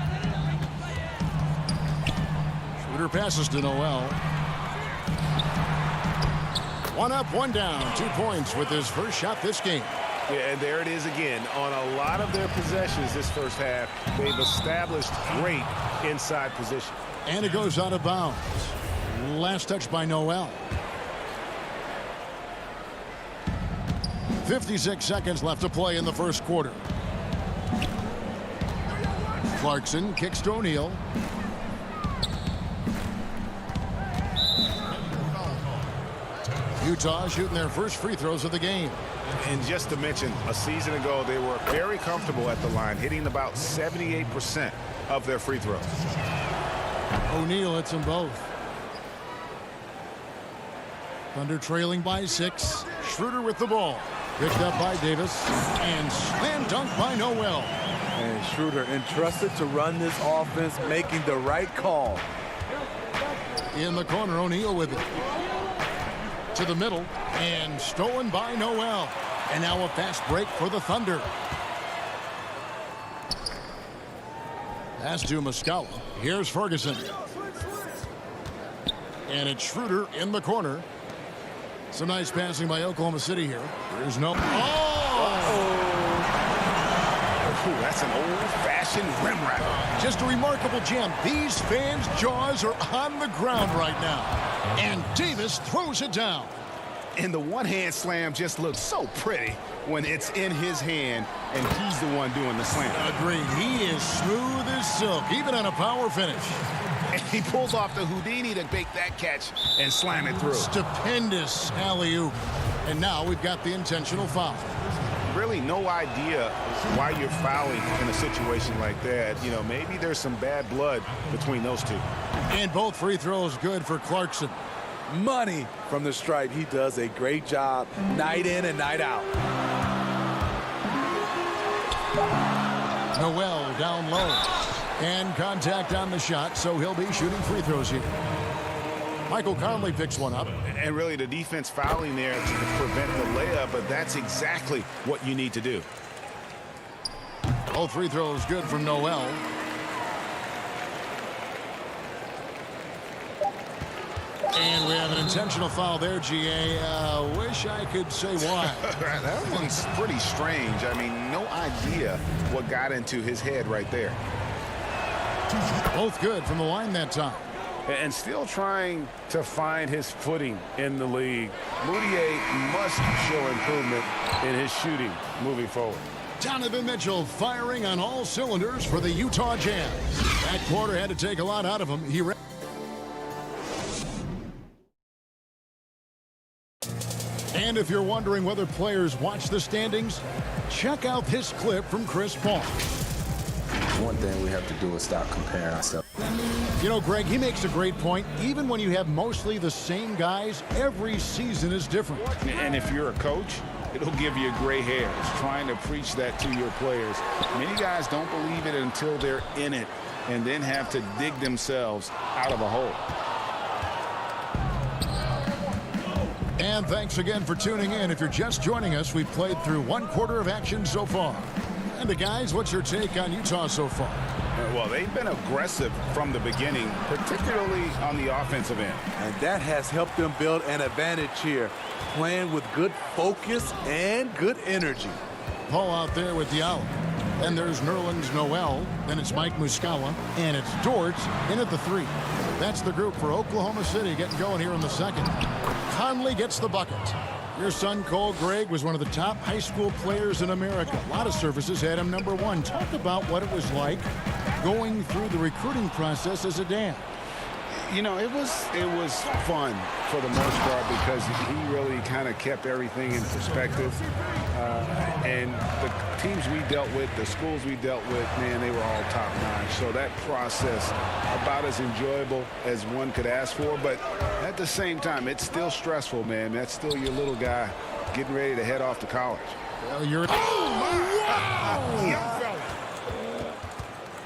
Schroeder passes to Noel. 1 up, 1 down. 2 points with his first shot this game. Yeah, and there it is again. On a lot of their possessions this first half, they've established great inside position. And it goes out of bounds. Last touch by Noel. 56 seconds left to play in the first quarter. Clarkson kicks to O'Neal. Utah shooting their first free throws of the game. And just to mention, a season ago, they were very comfortable at the line, hitting about 78% of their free throws. O'Neal hits them both. Thunder trailing by 6. Schroeder with the ball. Picked up by Davis. And slam dunk by Noel. And Schroeder entrusted to run this offense, making the right call. In the corner, O'Neal with it. To the middle. And stolen by Noel. And now a fast break for the Thunder. Pass to Muscala. Here's Ferguson. And it's Schroeder in the corner. Some nice passing by Oklahoma City here. There's no... Ooh, that's an old-fashioned rim wrap. Just a remarkable jam. These fans' jaws are on the ground right now. And Davis throws it down. And the one-hand slam just looks so pretty when it's in his hand and he's the one doing the slam. Agreed. He is smooth as silk, even on a power finish. And he pulls off the Houdini to make that catch and slam it through. Stupendous alley-oop. And now we've got the intentional foul. Really no idea why you're fouling in a situation like that. You know, maybe there's some bad blood between those two. And both free throws good for Clarkson. Money from the stripe. He does a great job night in and night out. Noel down low. And contact on the shot, so he'll be shooting free throws here. Michael Conley picks one up. And really the defense fouling there to prevent the layup, but that's exactly what you need to do. Both free throws good from Noel. And we have an intentional foul there, GA. Wish I could say why. That one's pretty strange. I mean, no idea what got into his head right there. Both good from the line that time. And still trying to find his footing in the league. Moutier must show improvement in his shooting moving forward. Donovan Mitchell firing on all cylinders for the Utah Jazz. That quarter had to take a lot out of him. And if you're wondering whether players watch the standings, check out this clip from Chris Paul. One thing we have to do is stop comparing ourselves. You know, Greg, he makes a great point. Even when you have mostly the same guys, every season is different. And if you're a coach, it'll give you gray hairs trying to preach that to your players. Many guys don't believe it until they're in it and then have to dig themselves out of a hole. And thanks again for tuning in. If you're just joining us, we've played through 1 quarter of action so far. And guys, what's your take on Utah so far? Well, they've been aggressive from the beginning, particularly on the offensive end. And that has helped them build an advantage here, playing with good focus and good energy. Paul out there with the out. Then there's Nerlens Noel. Then it's Mike Muscala. And it's Dort in at the 3. That's the group for Oklahoma City getting going here in the second. Conley gets the bucket. Your son, Cole Gregg, was one of the top high school players in America. A lot of services had him #1. Talk about what it was like going through the recruiting process as a dad. You know, it was fun for the most part because he really kind of kept everything in perspective. And the teams we dealt with, the schools we dealt with, man, they were all top-notch. So that process, about as enjoyable as one could ask for. But at the same time, it's still stressful, man. That's still your little guy getting ready to head off to college. Well, you're... Young fella.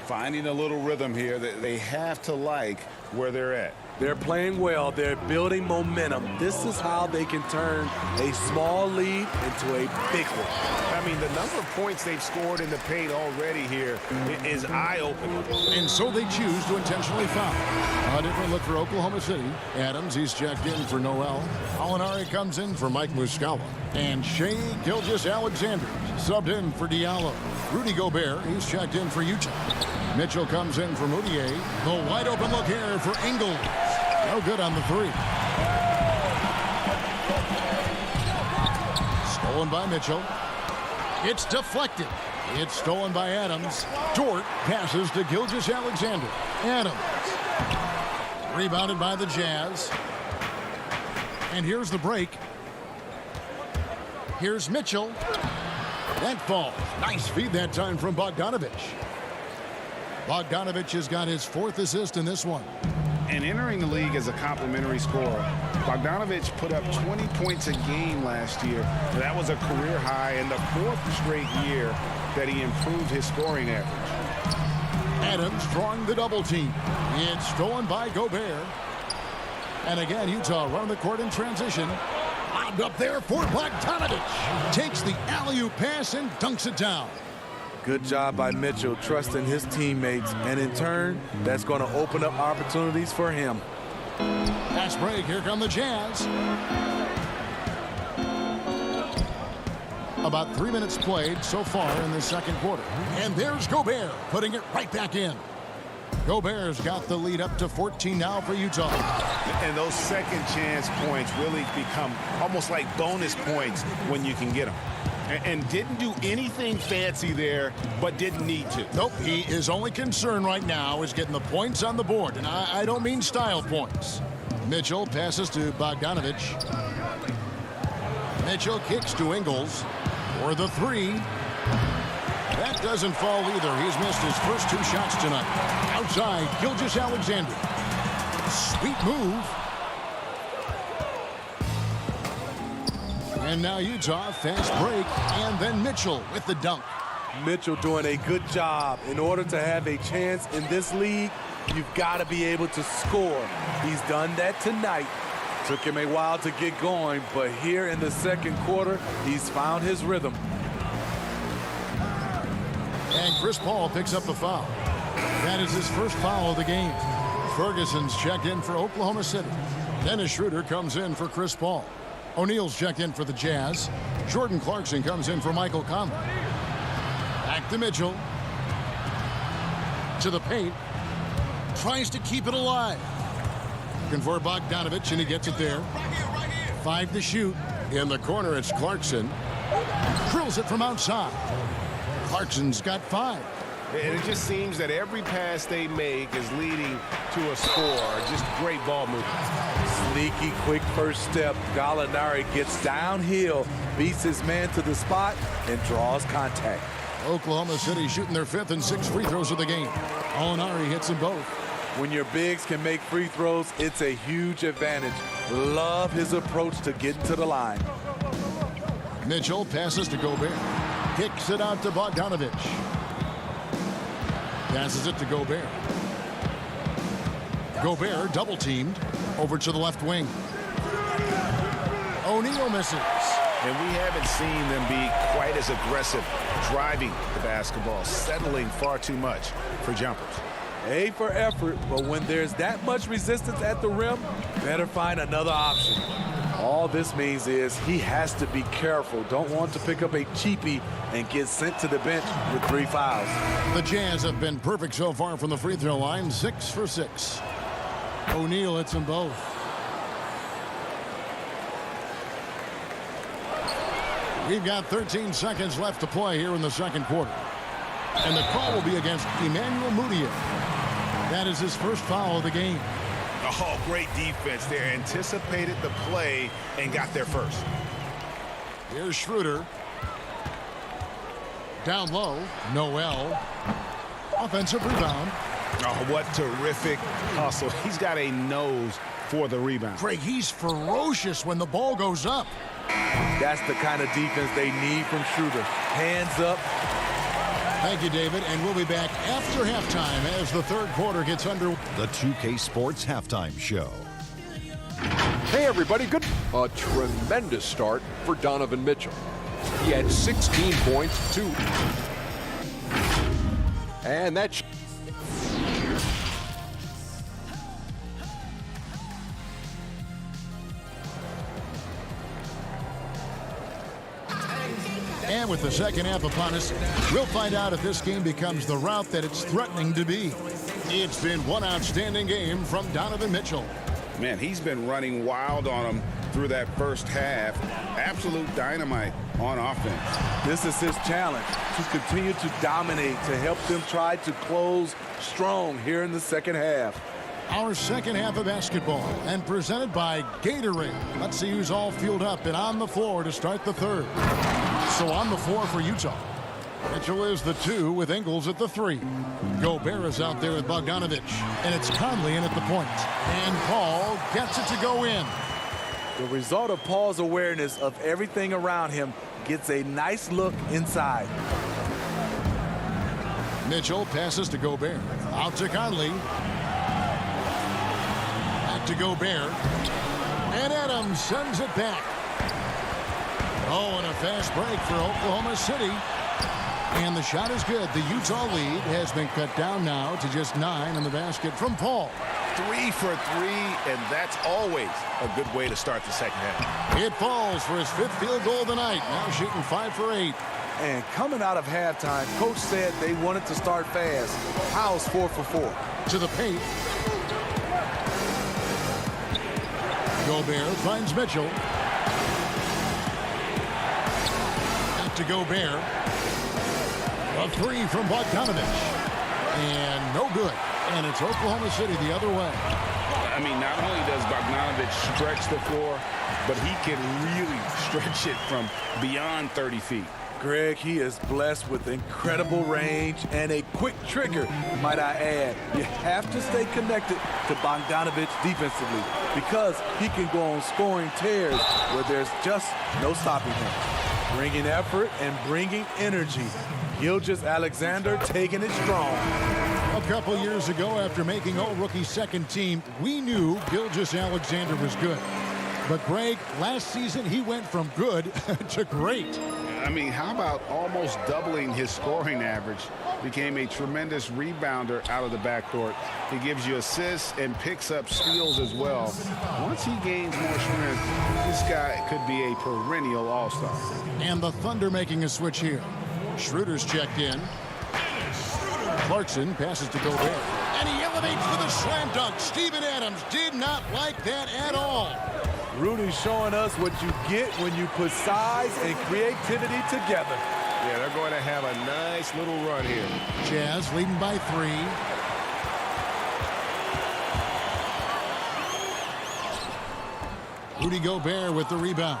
Finding a little rhythm here that they have to like where they're at. They're playing well. They're building momentum. This is how they can turn a small lead into a big one. I mean, the number of points they've scored in the paint already here is eye-opening. And so they choose to intentionally foul. A different look for Oklahoma City. Adams, he's checked in for Noel. Alinari comes in for Mike Muscala. And Shai Gilgeous-Alexander subbed in for Diallo. Rudy Gobert, he's checked in for Utah. Mitchell comes in for Moutier. The wide open look here for Ingles. No good on the three. Stolen by Mitchell. It's deflected. It's stolen by Adams. Dort passes to Gilgeous-Alexander. Adams. Rebounded by the Jazz. And here's the break. Here's Mitchell. That falls. Nice feed that time from Bogdanovich. Bogdanovich has got his 4th assist in this one. And entering the league as a complimentary scorer, Bogdanovich put up 20 points a game last year. That was a career high and the 4th straight year that he improved his scoring average. Adams drawing the double team. It's stolen by Gobert. And again, Utah running the court in transition. Lobbed up there for Bogdanovich. Takes the alley-oop pass and dunks it down. Good job by Mitchell trusting his teammates, and in turn, that's going to open up opportunities for him. Fast break. Here come the Jazz. About 3 minutes played so far in the second quarter. And there's Gobert putting it right back in. Gobert's got the lead up to 14 now for Utah. And those second chance points really become almost like bonus points when you can get them. And didn't do anything fancy there, but didn't need to. Nope, his only concern right now is getting the points on the board. And I don't mean style points. Mitchell passes to Bogdanovich. Mitchell kicks to Ingles for the three. That doesn't fall either. He's missed his first 2 shots tonight. Outside, Gilgeous-Alexander. Sweet move. And now Utah, fast break, and then Mitchell with the dunk. Mitchell doing a good job. In order to have a chance in this league, you've got to be able to score. He's done that tonight. Took him a while to get going, but here in the second quarter, he's found his rhythm. And Chris Paul picks up the foul. That is his first foul of the game. Ferguson's checked in for Oklahoma City. Dennis Schroeder comes in for Chris Paul. O'Neal's checked in for the Jazz. Jordan Clarkson comes in for Michael Conley. Back to Mitchell. To the paint. Tries to keep it alive. Looking for Bogdanovich, and he gets it there. 5 to shoot. In the corner, it's Clarkson. Drills it from outside. Clarkson's got 5. And it just seems that every pass they make is leading to a score. Just great ball movement. Sneaky, quick first step. Gallinari gets downhill, beats his man to the spot, and draws contact. Oklahoma City shooting their 5th and 6th free throws of the game. Gallinari hits them both. When your bigs can make free throws, it's a huge advantage. Love his approach to getting to the line. Mitchell passes to Gobert. Kicks it out to Bogdanovich. Passes it to Gobert. Gobert double teamed over to the left wing. O'Neal misses. And we haven't seen them be quite as aggressive driving the basketball, settling far too much for jumpers. A for effort, but when there's that much resistance at the rim, better find another option. All this means is he has to be careful. Don't want to pick up a cheapie and get sent to the bench with 3 fouls. The Jazz have been perfect so far from the free throw line, 6 for 6. O'Neal hits them both. We've got 13 seconds left to play here in the second quarter. And the call will be against Emmanuel Moutier. That is his first foul of the game. Oh, great defense there. Anticipated the play and got there first. Here's Schroeder. Down low, Noel. Offensive rebound. Oh, what terrific hustle. He's got a nose for the rebound. Craig, he's ferocious when the ball goes up. That's the kind of defense they need from Schroeder. Hands up. Thank you, David, and we'll be back after halftime as the third quarter gets under. The 2K Sports Halftime Show. Hey, everybody. A tremendous start for Donovan Mitchell. He had 16 points, too. And that's... And with the second half upon us, we'll find out if this game becomes the route that it's threatening to be. It's been one outstanding game from Donovan Mitchell. Man, he's been running wild on him through that first half. Absolute dynamite on offense. This is his challenge, to continue to dominate, to help them try to close strong here in the second half. Our second half of basketball, and presented by Gatorade. Let's see who's all fueled up and on the floor to start the third. So on the floor for Utah, Mitchell is the 2 with Ingles at the 3. Gobert is out there with Bogdanovich, and it's Conley in at the point. And Paul gets it to go in. The result of Paul's awareness of everything around him gets a nice look inside. Mitchell passes to Gobert. Out to Conley. Back to Gobert. And Adams sends it back. Oh, and a fast break for Oklahoma City. And the shot is good. The Utah lead has been cut down now to just 9 on the basket from Paul. 3 for 3, and that's always a good way to start the second half. It falls for his 5th field goal of the night. Now shooting 5 for 8. And coming out of halftime, coach said they wanted to start fast. How's 4 for 4? To the paint. Gobert finds Mitchell. Back to Gobert. A 3 from Bogdanovich. And no good. And it's Oklahoma City the other way. I mean, not only does Bogdanovich stretch the floor, but he can really stretch it from beyond 30 feet. Greg, he is blessed with incredible range and a quick trigger, might I add. You have to stay connected to Bogdanovich defensively because he can go on scoring tears where there's just no stopping him. Bringing effort and bringing energy. Gilgeous-Alexander taking it strong. A couple years ago, after making All-Rookie second team, we knew Gilgeous-Alexander was good. But, Greg, last season he went from good to great. I mean, how about almost doubling his scoring average? Became a tremendous rebounder out of the backcourt. He gives you assists and picks up steals as well. Once he gains more strength, this guy could be a perennial all-star. And the Thunder making a switch here. Schroeder's checked in. Clarkson passes to Gobert. And he elevates with a slam dunk. Steven Adams did not like that at all. Rudy's showing us what you get when you put size and creativity together. Yeah, they're going to have a nice little run here. Jazz leading by 3. Rudy Gobert with the rebound.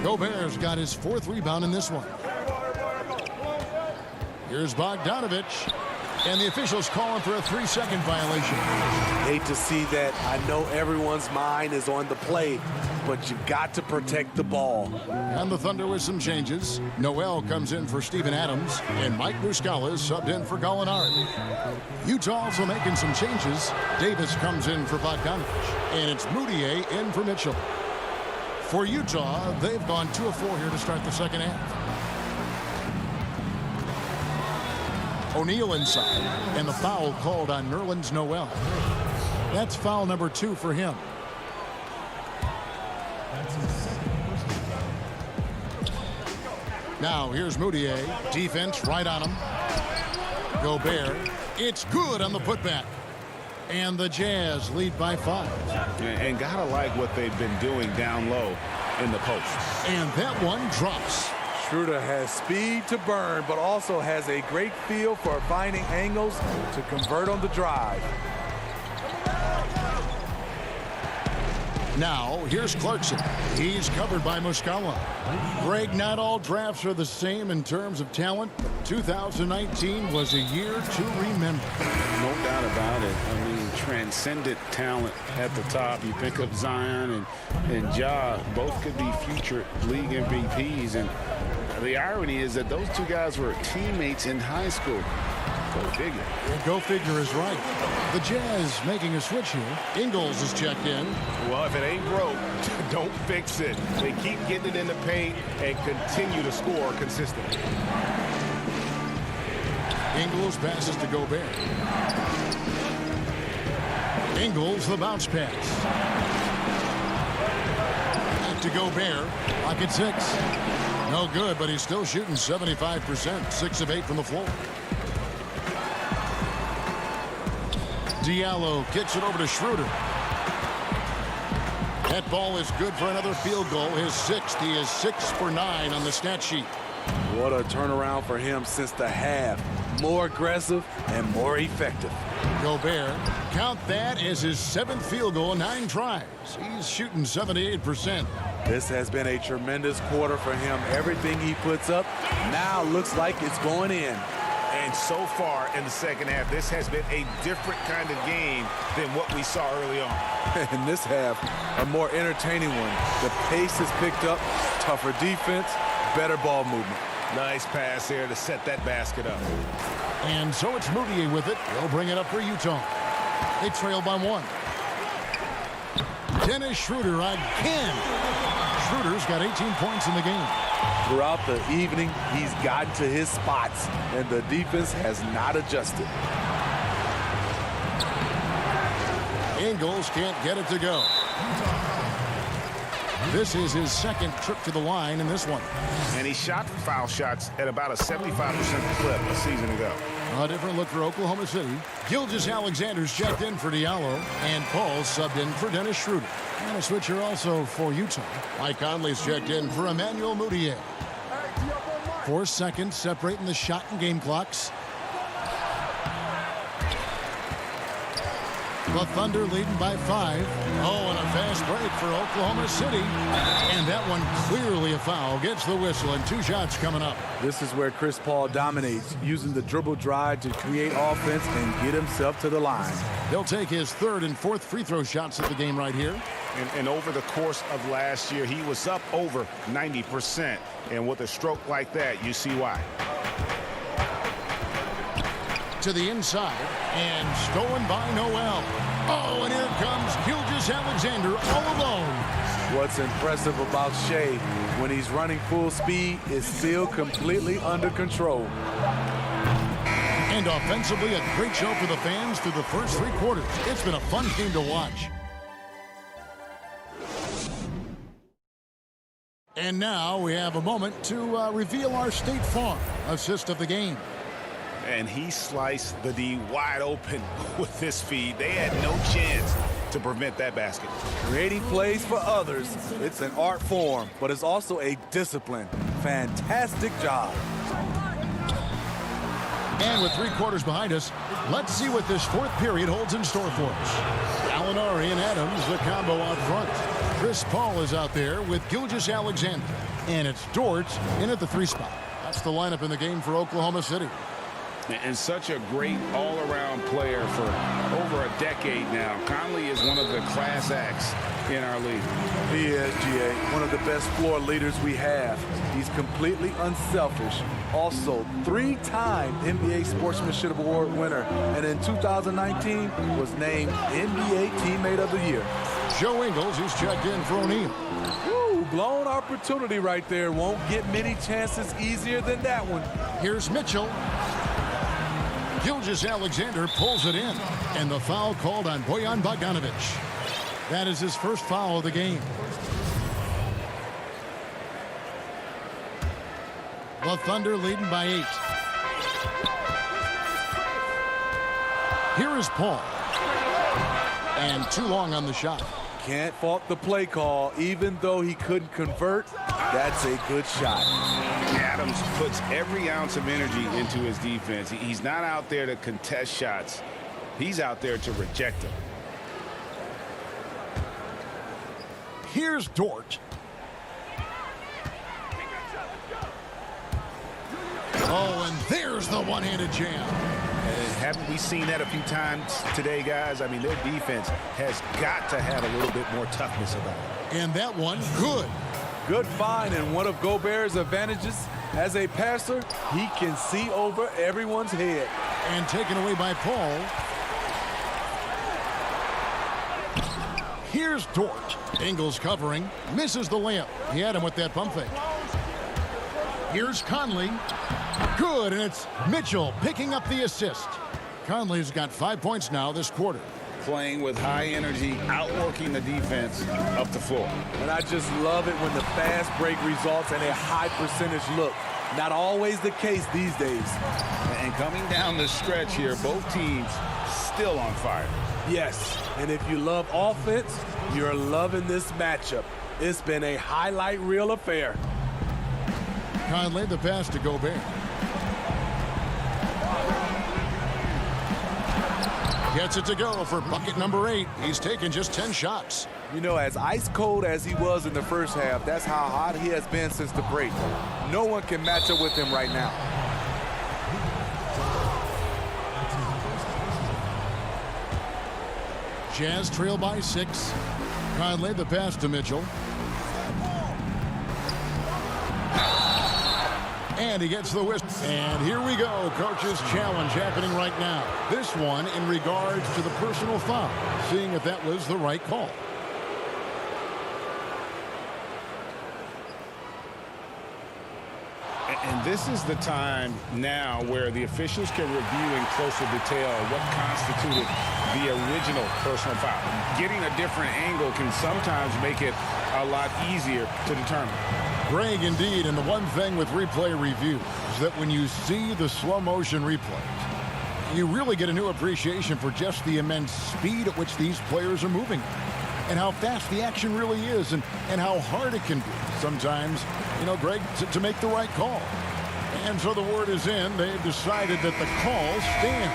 Gobert's got his 4th rebound in this one. Here's Bogdanovich. And the officials calling for a 3-second violation. Hate to see that. I know everyone's mind is on the play, but you got to protect the ball. And the Thunder with some changes. Noel comes in for Steven Adams, and Mike Muscala is subbed in for Gallinari. Utah also making some changes. Davis comes in for Bogdanovich, and it's Moutier in for Mitchell. For Utah, they've gone 2 of 4 here to start the second half. O'Neal inside, and the foul called on Nerlens Noel. That's foul number 2 for him. Now here's Moutier. Defense right on him. Gobert. It's good on the putback. And the Jazz lead by 5. And gotta like what they've been doing down low in the post. And that one drops. Schroeder has speed to burn, but also has a great feel for finding angles to convert on the drive. Now, here's Clarkson. He's covered by Muscala. Greg, not all drafts are the same in terms of talent. 2019 was a year to remember. No doubt about it. I mean, transcendent talent at the top. You think of Zion and Ja, both could be future league MVPs. And the irony is that those two guys were teammates in high school. Go figure. Yeah, go figure is right. The Jazz making a switch here. Ingles is checked in. Well, if it ain't broke, don't fix it. They keep getting it in the paint and continue to score consistently. Ingles passes to Gobert. Ingles, the bounce pass. Back to Gobert. Pocket 6. No good, but he's still shooting 75%. 6 of 8 from the floor. Diallo kicks it over to Schroeder. That ball is good for another field goal. His 6th. He is 6 for 9 on the stat sheet. What a turnaround for him since the half. More aggressive and more effective. Gobert, count that as his 7th field goal in 9 tries. He's shooting 78%. This has been a tremendous quarter for him. Everything he puts up now looks like it's going in. And so far in the second half, this has been a different kind of game than what we saw early on. In this half, a more entertaining one. The pace has picked up, tougher defense, better ball movement. Nice pass here to set that basket up. And so it's Moutier with it. He'll bring it up for Utah. They trail by 1. Dennis Schroeder again. Schroeder's got 18 points in the game. Throughout the evening, he's gotten to his spots, and the defense has not adjusted. Ingles can't get it to go. This is his 2nd trip to the line in this one. And he shot foul shots at about a 75% clip a season ago. A different look for Oklahoma City. Gilgeous-Alexander's checked in for Diallo, and Paul subbed in for Dennis Schroeder. And a switcher also for Utah. Mike Conley's checked in for Emmanuel Moutier. 4 seconds separating the shot and game clocks. The Thunder leading by 5. Oh, and a fast break for Oklahoma City. And that one clearly a foul. Gets the whistle, and 2 shots coming up. This is where Chris Paul dominates, using the dribble drive to create offense and get himself to the line. He'll take his 3rd and 4th free throw shots of the game right here. And over the course of last year, he was up over 90%. And with a stroke like that, you see why. To the inside, and stolen by Noel. Oh, and here comes Gilgeous-Alexander all alone. What's impressive about Shea when he's running full speed is still completely under control. And offensively, a great show for the fans through the first 3 quarters. It's been a fun game to watch. And now we have a moment to reveal our State Farm assist of the game. And he sliced the D wide open with this feed. They had no chance to prevent that basket. Creating plays for others, it's an art form, but it's also a discipline. Fantastic job. And with 3 quarters behind us, let's see what this 4th period holds in store for us. Gallinari and Adams, the combo out front. Chris Paul is out there with Gilgeous-Alexander. And it's Dort in at the 3 spot. That's the lineup in the game for Oklahoma City. And such a great all-around player for over a decade now. Conley is one of the class acts in our league. He is, GA, one of the best floor leaders we have. He's completely unselfish. Also, 3-time NBA Sportsmanship Award winner. And in 2019, was named NBA Teammate of the Year. Joe Ingles, who's checked in for O'Neal. Woo, blown opportunity right there. Won't get many chances easier than that one. Here's Mitchell. Gilgeous-Alexander pulls it in, and the foul called on Bojan Bogdanovic. That is his 1st foul of the game. The Thunder leading by 8. Here is Paul. And too long on the shot. Can't fault the play call. Even though he couldn't convert, that's a good shot. Adams puts every ounce of energy into his defense. He's not out there to contest shots. He's out there to reject them. Here's Dort. Oh, and there's the one-handed jam. And haven't we seen that a few times today, guys? I mean, their defense has got to have a little bit more toughness about it. And that one, good. Good find, and one of Gobert's advantages as a passer, he can see over everyone's head. And taken away by Paul. Here's Dort. Ingles covering, misses the layup. He had him with that pump fake. Here's Conley. Good, and it's Mitchell picking up the assist. Conley's got 5 points now this quarter. Playing with high energy, outworking the defense up the floor. And I just love it when the fast break results in a high percentage look. Not always the case these days. And coming down the stretch here, both teams still on fire. Yes, and if you love offense, you're loving this matchup. It's been a highlight reel affair. Conley, the pass to Gobert. Gets it to go for bucket number 8. He's taken just 10 shots. You know, as ice cold as he was in the first half, that's how hot he has been since the break. No one can match up with him right now. Jazz trail by 6. Conley, the pass to Mitchell. And he gets the whistle. And here we go. Coach's challenge happening right now. This one in regards to the personal foul. Seeing if that was the right call. And this is the time now where the officials can review in closer detail what constituted the original personal foul. Getting a different angle can sometimes make it a lot easier to determine. Greg, indeed, and the one thing with replay review is that when you see the slow motion replays, you really get a new appreciation for just the immense speed at which these players are moving and how fast the action really is and how hard it can be sometimes, you know, Greg, to make the right call. And so the word is in. They've decided that the call stands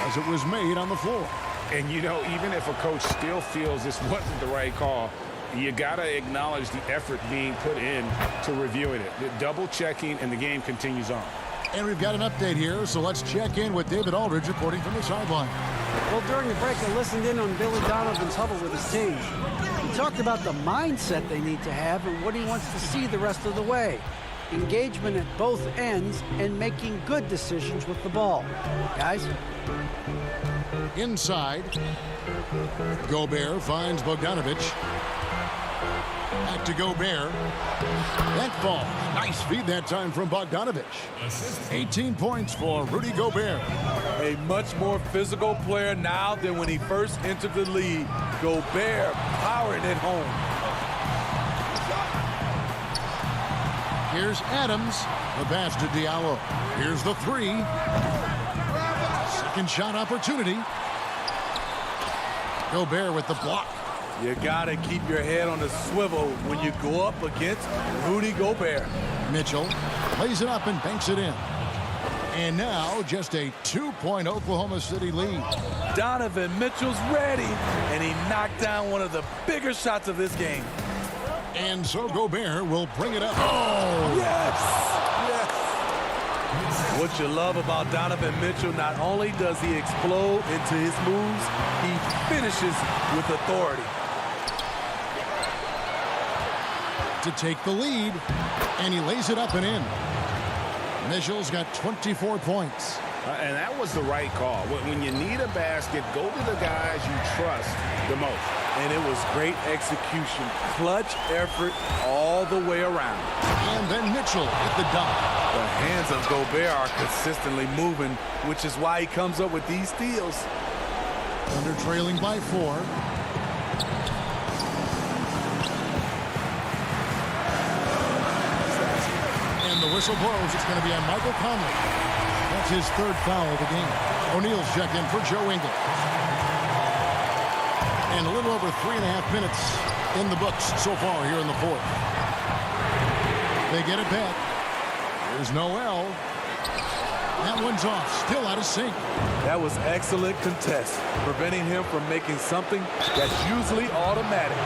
as it was made on the floor. And, you know, even if a coach still feels this wasn't the right call, you got to acknowledge the effort being put in to reviewing it. The double checking, and the game continues on. And we've got an update here, so let's check in with David Aldridge reporting from the sideline. Well, during the break, I listened in on Billy Donovan's huddle with his team. He talked about the mindset they need to have and what he wants to see the rest of the way. Engagement at both ends and making good decisions with the ball. Guys? Inside, Gobert finds Bogdanovic. Back to Gobert. That falls. Nice feed that time from Bogdanovic. 18 points for Rudy Gobert. A much more physical player now than when he first entered the league. Gobert powering it home. Here's Adams. The pass to Diallo. Here's the 3. Second shot opportunity. Gobert with the block. You got to keep your head on the swivel when you go up against Rudy Gobert. Mitchell plays it up and banks it in. And now just a 2-point Oklahoma City lead. Donovan Mitchell's ready, and he knocked down one of the bigger shots of this game. And so Gobert will bring it up. Oh! Yes! Yes! What you love about Donovan Mitchell, not only does he explode into his moves, he finishes with authority. To take the lead, and he lays it up and in. Mitchell's got 24 points. And that was the right call. When you need a basket, go to the guys you trust the most. And it was great execution. Clutch effort all the way around. And then Mitchell hit the dunk. The hands of Gobert are consistently moving, which is why he comes up with these steals. Thunder trailing by 4. And the whistle blows. It's going to be on Michael Conley. That's his 3rd foul of the game. O'Neal's check in for Joe Ingles. And a little over 3.5 minutes in the books so far here in the 4th. They get it back. Here's Noel. That one's off, still out of sync. That was excellent contest, preventing him from making something that's usually automatic.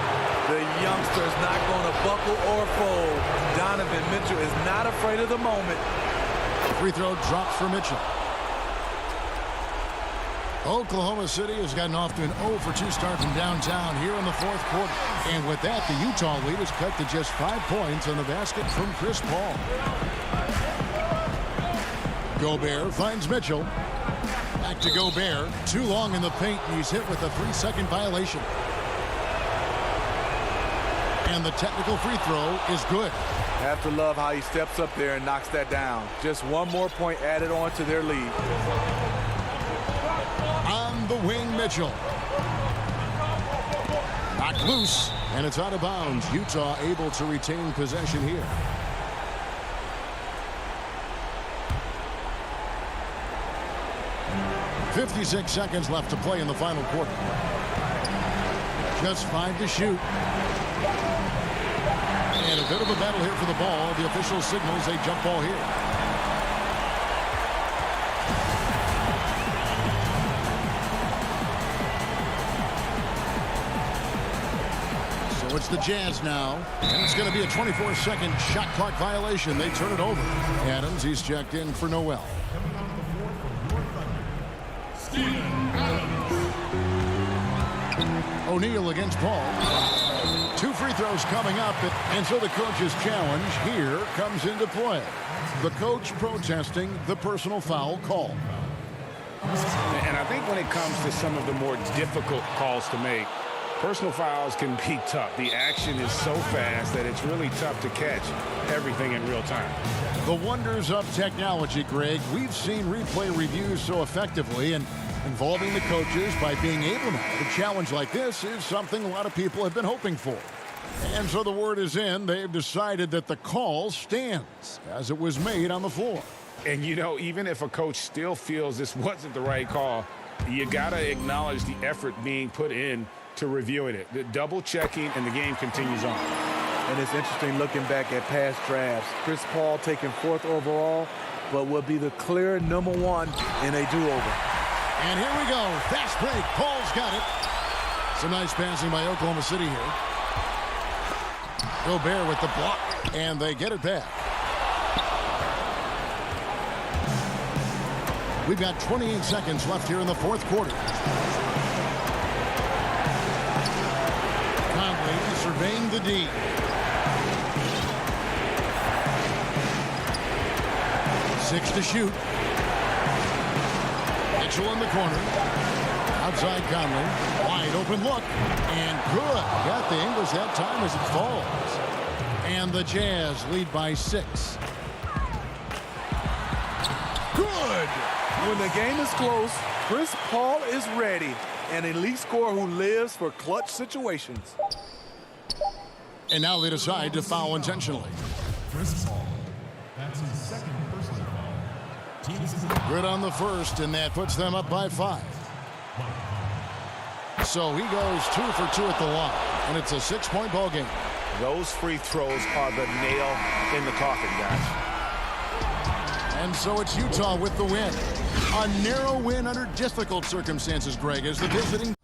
The youngster is not going to buckle or fold. Donovan Mitchell is not afraid of the moment. Free throw drops for Mitchell. Oklahoma City has gotten off to an 0-for-2 start from downtown here in the fourth quarter. And with that, the Utah lead is cut to just 5 points on the basket from Chris Paul. Gobert finds Mitchell. Back to Gobert. Too long in the paint, and he's hit with a 3-second violation. And the technical free throw is good. Have to love how he steps up there and knocks that down. Just one more point added on to their lead. On the wing, Mitchell. Knocked loose, and it's out of bounds. Utah able to retain possession here. .56 seconds left to play in the final quarter. Just 5 to shoot. And a bit of a battle here for the ball. The official signals a jump ball here. So it's the Jazz now. And it's going to be a 24-second shot clock violation. They turn it over. Adams, he's checked in for Noel. O'Neal against Paul. 2 free throws coming up, and so the coach's challenge here comes into play. The coach protesting the personal foul call. And I think when it comes to some of the more difficult calls to make, personal fouls can be tough. The action is so fast that it's really tough to catch everything in real time. The wonders of technology, Greg. We've seen replay reviews so effectively, and involving the coaches by being able to challenge like this is something a lot of people have been hoping for. And so the word is in. They've decided that the call stands as it was made on the floor. And, you know, even if a coach still feels this wasn't the right call, you got to acknowledge the effort being put in to reviewing it. The double checking, and the game continues on. And it's interesting looking back at past drafts. Chris Paul taken 4th overall, but will be the clear number 1 in a do-over. And here we go. Fast break. Paul's got it. Some nice passing by Oklahoma City here. Gobert with the block, and they get it back. We've got 28 seconds left here in the fourth quarter. Conley surveying the D. Six to shoot. Mitchell in the corner. Outside Conley. Wide open look. And good. Got the English that time as it falls. And the Jazz lead by 6. Good. When the game is close, Chris Paul is ready. An elite scorer who lives for clutch situations. And now they decide to foul intentionally. Chris Paul. That's his second personal foul. Good on the first, and that puts them up by 5. So he goes 2 for 2 at the line, and it's a 6-point ball game. Those free throws are the nail in the coffin, guys. And so it's Utah with the win. A narrow win under difficult circumstances, Greg, as the visiting.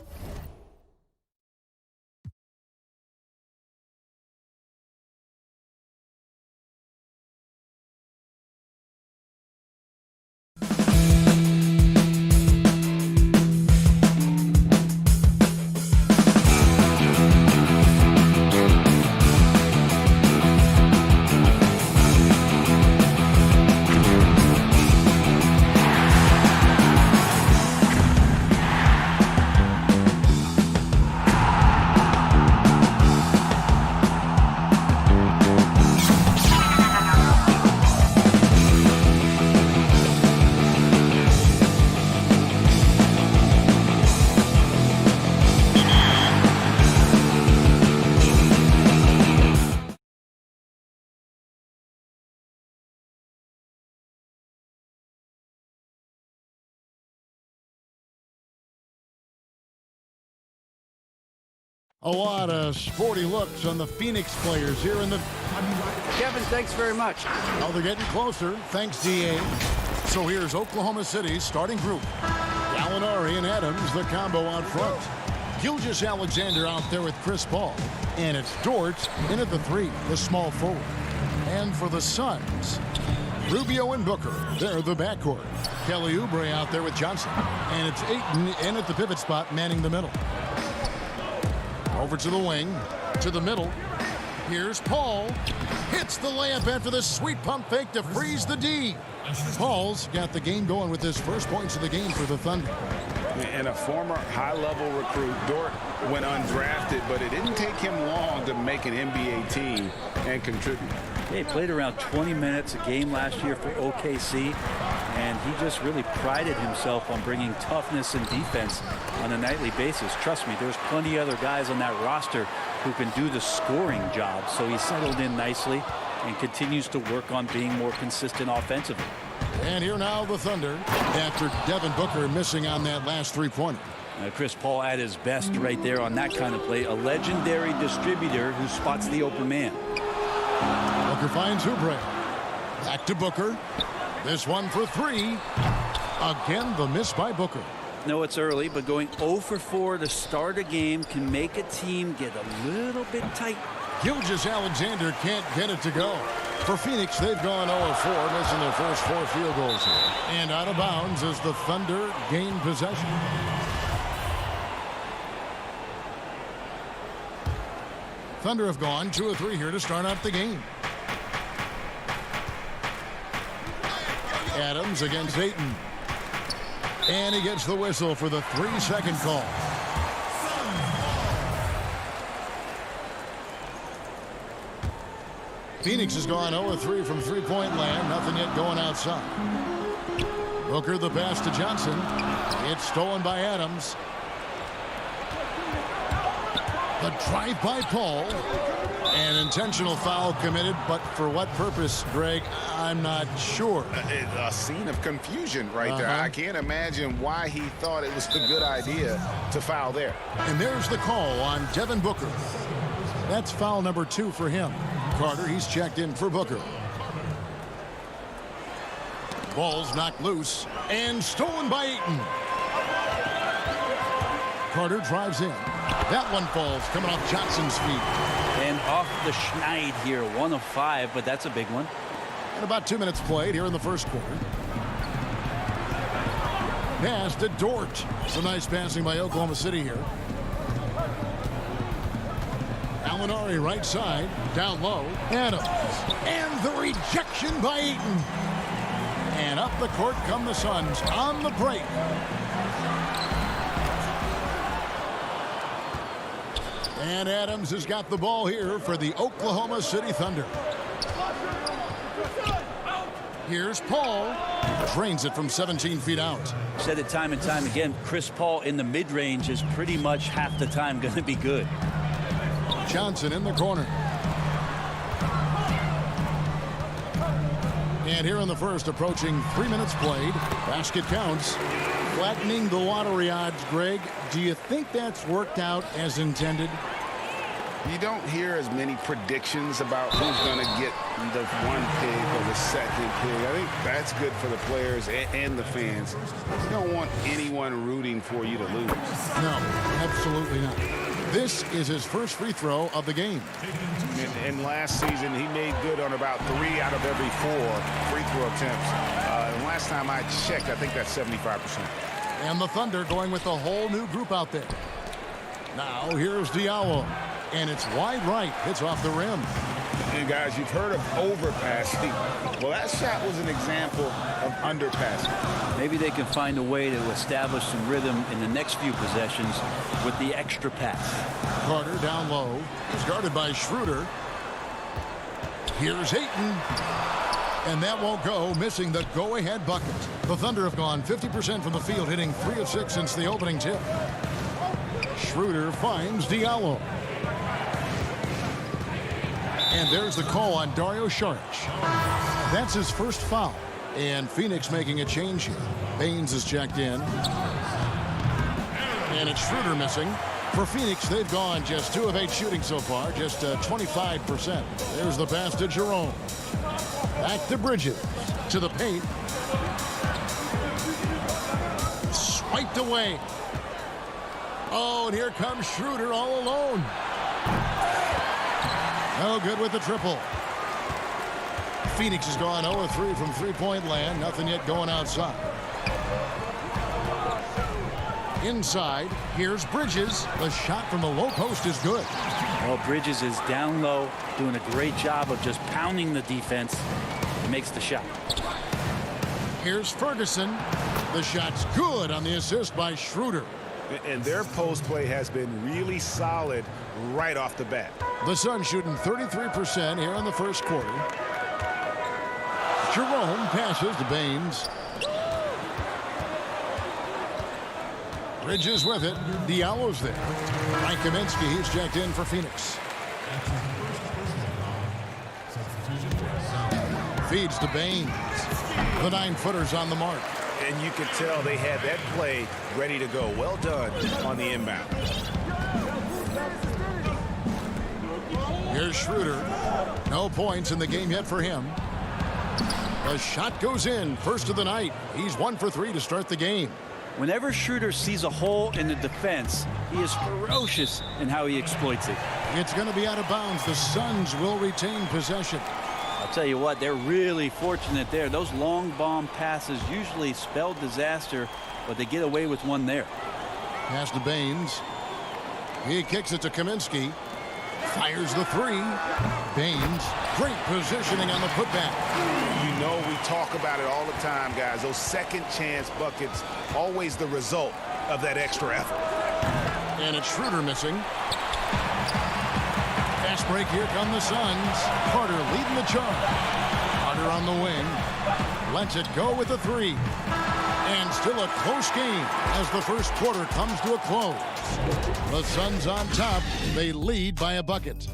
A lot of sporty looks on the Phoenix players here in the... Kevin, thanks very much. Oh, they're getting closer. Thanks, DA. So here's Oklahoma City's starting group. Gallinari and Adams, the combo out front. Gilgeous-Alexander out there with Chris Paul. And it's Dort in at the 3, the small forward. And for the Suns, Rubio and Booker, they're the backcourt. Kelly Oubre out there with Johnson. And it's Ayton in at the pivot spot, manning the middle. Over to the wing, to the middle. Here's Paul. Hits the layup after the sweet pump fake to freeze the D. Paul's got the game going with his first points of the game for the Thunder. And a former high-level recruit, Dort went undrafted, but it didn't take him long to make an NBA team and contribute. Yeah, he played around 20 minutes a game last year for OKC, and he just really prided himself on bringing toughness and defense on a nightly basis. Trust me, there's plenty of other guys on that roster who can do the scoring job, so he settled in nicely and continues to work on being more consistent offensively. And here now the Thunder after Devin Booker missing on that last three-pointer. Chris Paul at his best right there on that kind of play. A legendary distributor who spots the open man. Booker finds Oubre. Back to Booker. This one for 3. Again, the miss by Booker. No, it's early, but going 0 for 4 to start a game can make a team get a little bit tight. Gilgeous-Alexander can't get it to go. For Phoenix, they've gone 0-4, missing their first 4 field goals here. And out of bounds as the Thunder gain possession. Thunder have gone 2 of 3 here to start out the game. Adams against Ayton. And he gets the whistle for the 3-second call. Phoenix has gone 0-3 from three-point land. Nothing yet going outside. Booker the pass to Johnson. It's stolen by Adams. The drive by Paul. An intentional foul committed, but for what purpose, Greg, I'm not sure. A scene of confusion right there. I can't imagine why he thought it was a good idea to foul there. And there's the call on Devin Booker. That's foul number 2 for him. Carter, he's checked in for Booker. Ball's knocked loose and stolen by Ayton. Carter drives in. That one falls, coming off Johnson's feet. And off the schneid here, 1 of 5, but that's a big one. And about 2 minutes played here in the first quarter. Pass to Dort. Some nice passing by Oklahoma City here. Gallinari right side, down low. Adams. And the rejection by Ayton. And up the court come the Suns on the break. And Adams has got the ball here for the Oklahoma City Thunder. Here's Paul. Drains it from 17 feet out. Said it time and time again, Chris Paul in the mid-range is pretty much half the time going to be good. Johnson in the corner. And here in the first, approaching 3 minutes played. Basket counts. Flattening the lottery odds, Greg. Do you think that's worked out as intended? You don't hear as many predictions about who's going to get the 1 pick or the 2nd pick. I think that's good for the players and the fans. You don't want anyone rooting for you to lose. No, absolutely not. This is his first free throw of the game. And last season, he made good on about 3 out of every 4 free throw attempts. And last time I checked, I think that's 75%. And the Thunder going with a whole new group out there. Now here's Diallo. And it's wide right. Hits off the rim. And guys, you've heard of overpassing. Well, that shot was an example of underpassing. Maybe they can find a way to establish some rhythm in the next few possessions with the extra pass. Carter down low. He's guarded by Schroeder. Here's Ayton. And that won't go, missing the go-ahead bucket. The Thunder have gone 50% from the field, hitting 3 of 6 since the opening tip. Schroeder finds Diallo. And there's the call on Dario Saric. That's his first foul. And Phoenix making a change here. Baines is checked in. And it's Schroeder missing. For Phoenix, they've gone just 2 of 8 shooting so far, just 25%. There's the pass to Jerome. Back to Bridges. To the paint. Wiped away. Oh, and here comes Schroeder all alone. No good with the triple. Phoenix has gone 0-3 from three-point land. Nothing yet going outside. Inside, here's Bridges. The shot from the low post is good. Well, Bridges is down low, doing a great job of just pounding the defense. He makes the shot. Here's Ferguson. The shot's good on the assist by Schroeder. And their post play has been really solid right off the bat. The Suns shooting 33% here in the first quarter. Jerome passes to Baines. Bridges with it. Diallo's there. Mike Kaminsky, he's checked in for Phoenix. Feeds to Baines. The 9-footer's on the mark. And you could tell they had that play ready to go. Well done on the inbound. Here's Schroeder. No points in the game yet for him. The shot goes in. First of the night. He's 1 for 3 to start the game. Whenever Schroeder sees a hole in the defense, he is ferocious in how he exploits it. It's going to be out of bounds. The Suns will retain possession. I'll tell you what, they're really fortunate there. Those long bomb passes usually spell disaster, but they get away with one there. Pass to Baines. He kicks it to Kaminsky. Fires the three. Baines, great positioning on the putback. You know we talk about it all the time, guys. Those second chance buckets, always the result of that extra effort. And it's Schroeder missing. Fast break, here come the Suns. Carter leading the charge. Carter on the wing. Lets it go with a three. And still a close game as the first quarter comes to a close. The Suns on top. They lead by a bucket.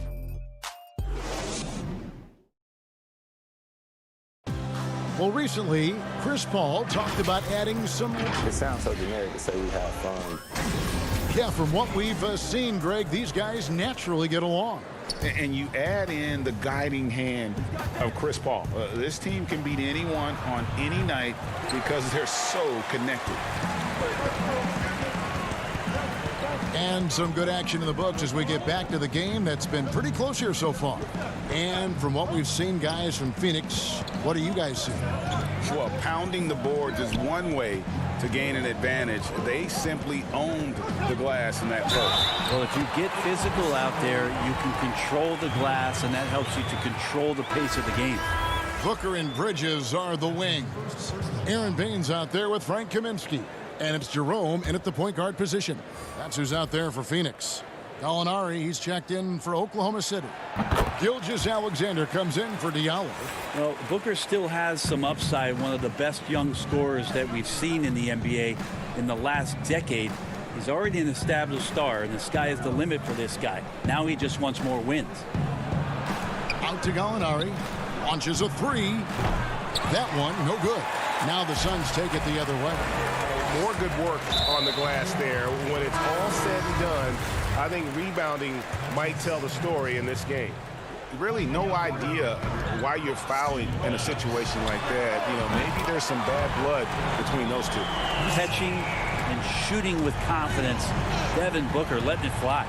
Well, recently, Chris Paul talked about adding some... It sounds so generic to say we have fun. Yeah, from what we've seen, Greg, these guys naturally get along. And you add in the guiding hand of Chris Paul. This team can beat anyone on any night because they're so connected. And some good action in the books as we get back to the game that's been pretty close here so far. And from what we've seen, guys, from Phoenix, what do you guys see? Well, pounding the boards is one way to gain an advantage. They simply owned the glass in that post. Well, if you get physical out there, you can control the glass, and that helps you to control the pace of the game. Booker and Bridges are the wings. Aaron Baines out there with Frank Kaminsky. And it's Jerome in at the point guard position. That's who's out there for Phoenix. Gallinari, he's checked in for Oklahoma City. Gilgeous-Alexander comes in for Diallo. Well, Booker still has some upside, one of the best young scorers that we've seen in the NBA in the last decade. He's already an established star, and the sky is the limit for this guy. Now he just wants more wins. Out to Gallinari. Launches a three. That one, no good. Now the Suns take it the other way. More good work on the glass there. When it's all said and done, I think rebounding might tell the story in this game. Really no idea why you're fouling in a situation like that. You know, maybe there's some bad blood between those two. Catching and shooting with confidence. Devin Booker letting it fly.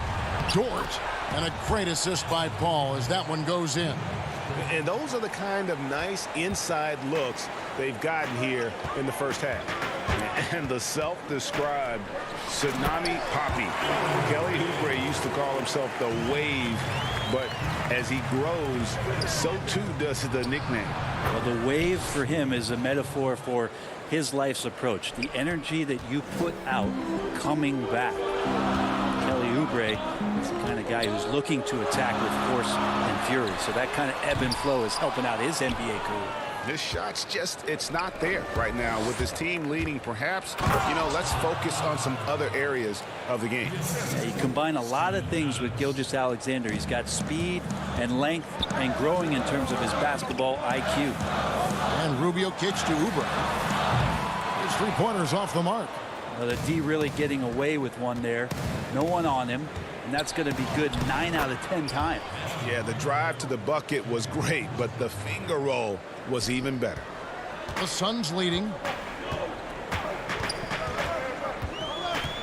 Dort, and a great assist by Paul as that one goes in. And those are the kind of nice inside looks they've gotten here in the first half. And the self-described Tsunami Poppy. Kelly Oubre used to call himself the Wave, but as he grows, so too does the nickname. Well, the wave for him is a metaphor for his life's approach. The energy that you put out coming back. Kelly Oubre is the kind of guy who's looking to attack with force and fury. So that kind of ebb and flow is helping out his NBA career. This shot's just, it's not there right now with this team leading. Perhaps, you know, let's focus on some other areas of the game. Yeah, you combine a lot of things with Gilgeous-Alexander. He's got speed and length and growing in terms of his basketball IQ. And Rubio kicks to Oubre. His three-pointers off the mark. Well, the D really getting away with one there. No one on him. And that's going to be good 9 out of 10 times. Yeah, the drive to the bucket was great, but the finger roll was even better. The Suns leading.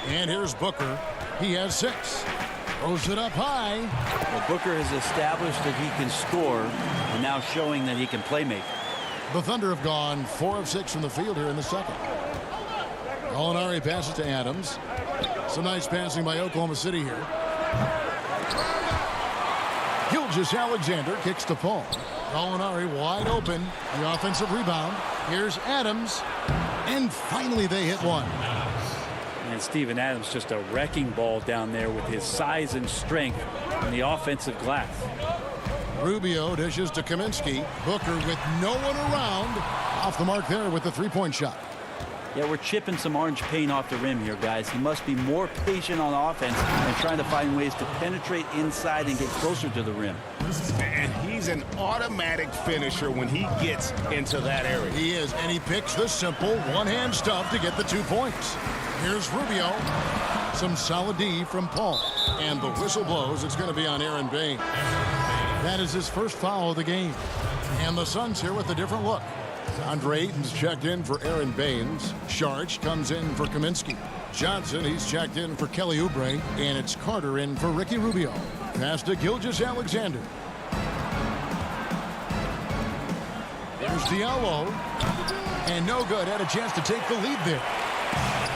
And here's Booker. He has 6. Throws it up high. Well, Booker has established that he can score and now showing that he can play make. The Thunder have gone 4 of 6 from the field here in the second. Gallinari passes to Adams. Some nice passing by Oklahoma City here. Gilgeous-Alexander kicks to Paul. Gallinari wide open. The offensive rebound. Here's Adams. And finally they hit one. And Steven Adams just a wrecking ball down there with his size and strength on the offensive glass. Rubio dishes to Kaminsky. Booker with no one around. Off the mark there with the three-point shot. Yeah, we're chipping some orange paint off the rim here, guys. He must be more patient on offense and trying to find ways to penetrate inside and get closer to the rim. And he's an automatic finisher when he gets into that area. He is, and he picks the simple one-hand stuff to get the 2 points. Here's Rubio. Some solid D from Paul. And the whistle blows. It's going to be on Aaron Baines. That is his first foul of the game. And the Suns here with a different look. Deandre Ayton's checked in for Aaron Baines. Sharch comes in for Kaminsky. Johnson, he's checked in for Kelly Oubre. And it's Carter in for Ricky Rubio. Pass to Gilgeous-Alexander. There's Diallo. And no good. Had a chance to take the lead there.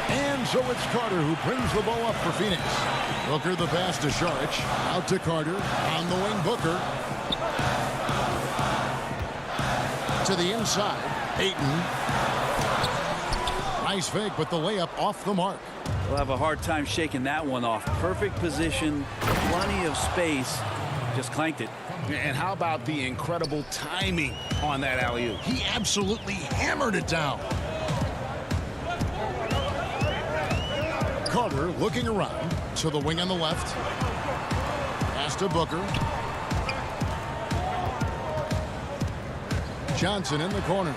And so it's Carter who brings the ball up for Phoenix. Booker the pass to Sharch. Out to Carter. On the wing, Booker. To the inside. Ayton. Nice fake, but the layup off the mark. We'll have a hard time shaking that one off. Perfect position, plenty of space. Just clanked it. And how about the incredible timing on that alley-oop? He absolutely hammered it down. Carter looking around to the wing on the left. Pass to Booker. Johnson in the corner.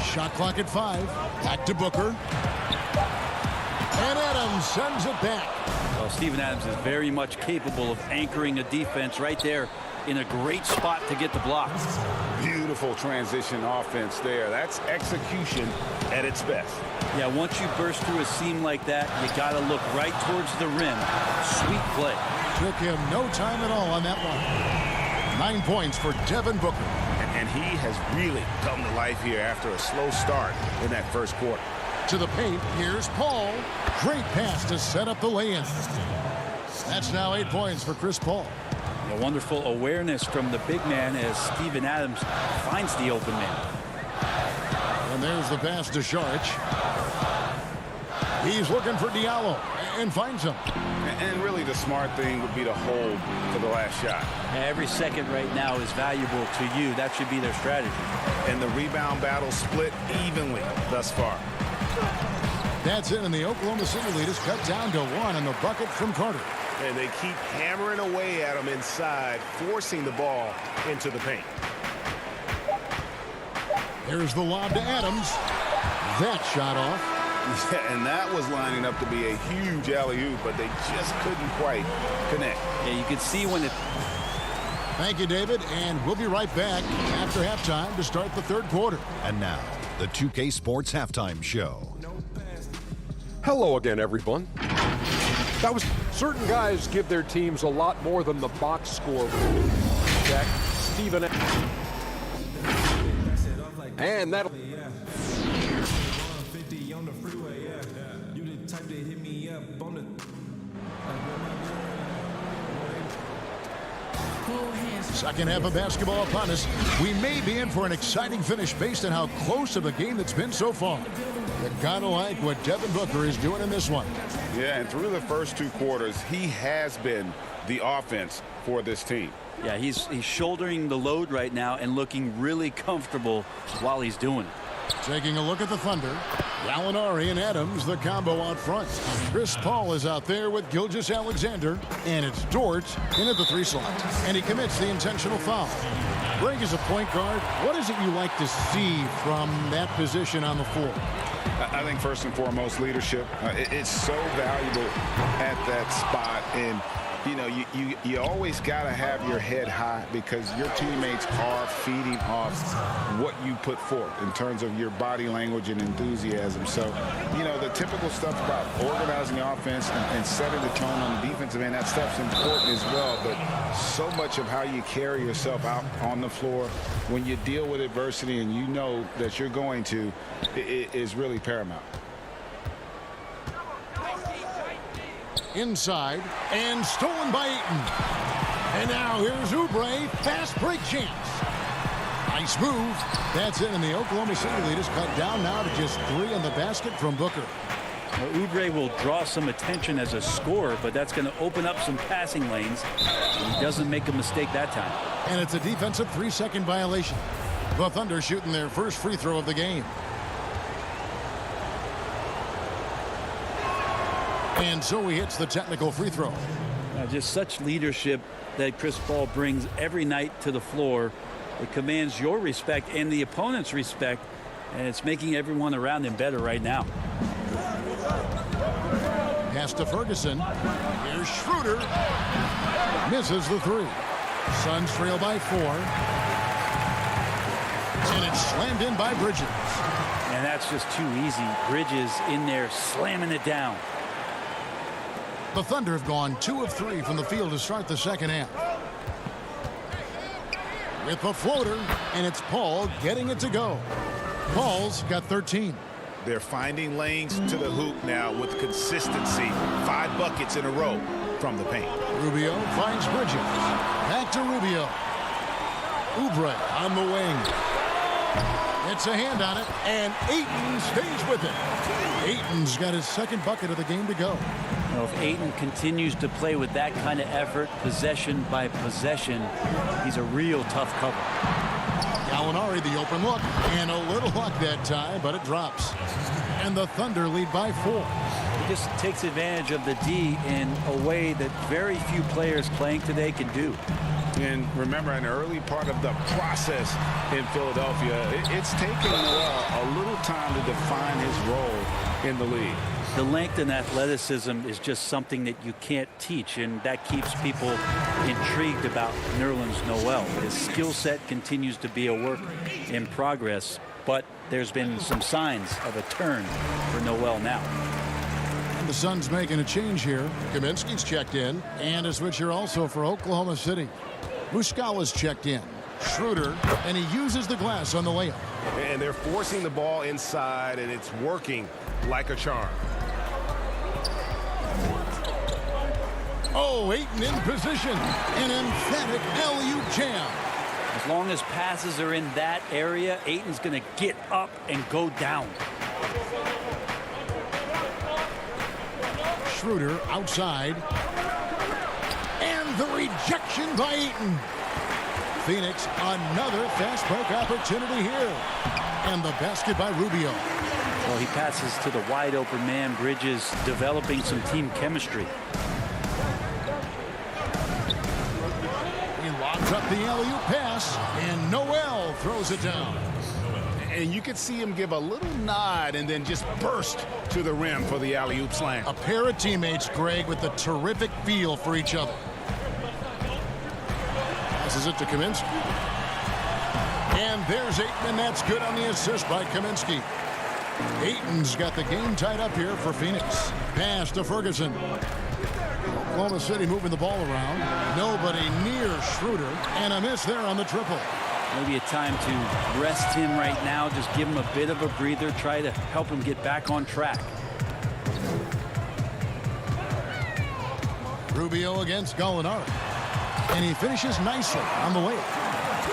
Shot clock at 5. Back to Booker. And Adams sends it back. Well, Steven Adams is very much capable of anchoring a defense right there in a great spot to get the block. Beautiful transition offense there. That's execution at its best. Yeah, once you burst through a seam like that, you got to look right towards the rim. Sweet play. Took him no time at all on that one. 9 points for Devin Booker. And he has really come to life here after a slow start in that first quarter. To the paint, here's Paul. Great pass to set up the lay-in. That's now 8 points for Chris Paul. A wonderful awareness from the big man as Steven Adams finds the open man. And there's the pass to Sharch. He's looking for Diallo and finds him. And really the smart thing would be to hold for the last shot. Every second right now is valuable to you. That should be their strategy. And the rebound battle split evenly thus far. That's it, and the Oklahoma City lead is cut down to 1 on the bucket from Carter. And they keep hammering away at him inside, forcing the ball into the paint. Here's the lob to Adams. That shot off. Yeah, and that was lining up to be a huge alley-oop, but they just couldn't quite connect. Yeah, you can see when it... Thank you, David, and we'll be right back after halftime to start the third quarter. And now, the 2K Sports Halftime Show. Hello again, everyone. That was certain guys give their teams a lot more than the box score. Jack, Steven, and that'll. Second half of basketball upon us. We may be in for an exciting finish based on how close of a game that's been so far. You gotta like what Devin Booker is doing in this one. Yeah, and through the first 2 quarters, he has been the offense for this team. Yeah, he's shouldering the load right now and looking really comfortable while he's doing it. Taking a look at the Thunder. Gallinari and Adams, the combo out front. Chris Paul is out there with Gilgeous-Alexander. And it's Dort in at the 3 slot. And he commits the intentional foul. Greg is a point guard. What is it you like to see from that position on the floor? I think first and foremost, leadership. It's so valuable at that spot. And You know, you always got to have your head high because your teammates are feeding off what you put forth in terms of your body language and enthusiasm. So, you know, the typical stuff about organizing the offense and setting the tone on the defensive end, that stuff's important as well. But so much of how you carry yourself out on the floor when you deal with adversity and you know that you're going to is really paramount. Inside and stolen by Ayton. And now here's Oubre, fast break chance. Nice move. That's it, and the Oklahoma City lead is cut down now to just 3 in the basket from Booker. Well, Oubre will draw some attention as a scorer, but that's going to open up some passing lanes. And he doesn't make a mistake that time. And it's a defensive 3-second violation. The Thunder shooting their first free throw of the game. And so he hits the technical free throw. Just such leadership that Chris Paul brings every night to the floor. It commands your respect and the opponent's respect, and it's making everyone around him better right now. Pass to Ferguson. Here's Schroeder. Misses the 3. Suns trail by 4. And it's slammed in by Bridges. And that's just too easy. Bridges in there slamming it down. The Thunder have gone 2 of 3 from the field to start the second half. With a floater, and it's Paul getting it to go. Paul's got 13. They're finding lanes to the hoop now with consistency. 5 buckets in a row from the paint. Rubio finds Bridges. Back to Rubio. Oubre on the wing. It's a hand on it, and Ayton stays with it. Ayton's got his second bucket of the game to go. Well, if Ayton continues to play with that kind of effort, possession by possession, he's a real tough cover. Gallinari, the open look, and a little luck that time, but it drops. And the Thunder lead by 4. He just takes advantage of the D in a way that very few players playing today can do. And remember, an early part of the process in Philadelphia, it's taken a little time to define his role in the league. The length and athleticism is just something that you can't teach, and that keeps people intrigued about Nerlens Noel. His skill set continues to be a work in progress, but there's been some signs of a turn for Noel now. And the Suns making a change here. Kaminsky's checked in, and a switcher also for Oklahoma City. Muscala's checked in. Schroeder, and he uses the glass on the layup. And they're forcing the ball inside, and it's working like a charm. Oh, Ayton in position. An emphatic alley-oop jam. As long as passes are in that area, Ayton's going to get up and go down. Schroeder outside. And the rejection by Ayton. Phoenix, another fast break opportunity here. And the basket by Rubio. Well, he passes to the wide open man. Bridges developing some team chemistry. He lobs up the alley-oop pass, and Noel throws it down. And you could see him give a little nod and then just burst to the rim for the alley-oop slam. A pair of teammates, Greg, with a terrific feel for each other. Passes it to Kaminsky. And there's Ayton, and that's good on the assist by Kaminsky. Ayton's got the game tied up here for Phoenix. Pass to Ferguson. Oklahoma City moving the ball around. Nobody near Schroeder, and a miss there on the triple. Maybe a time to rest him right now. Just give him a bit of a breather. Try to help him get back on track. Rubio against Gallinari. And he finishes nicely on the way.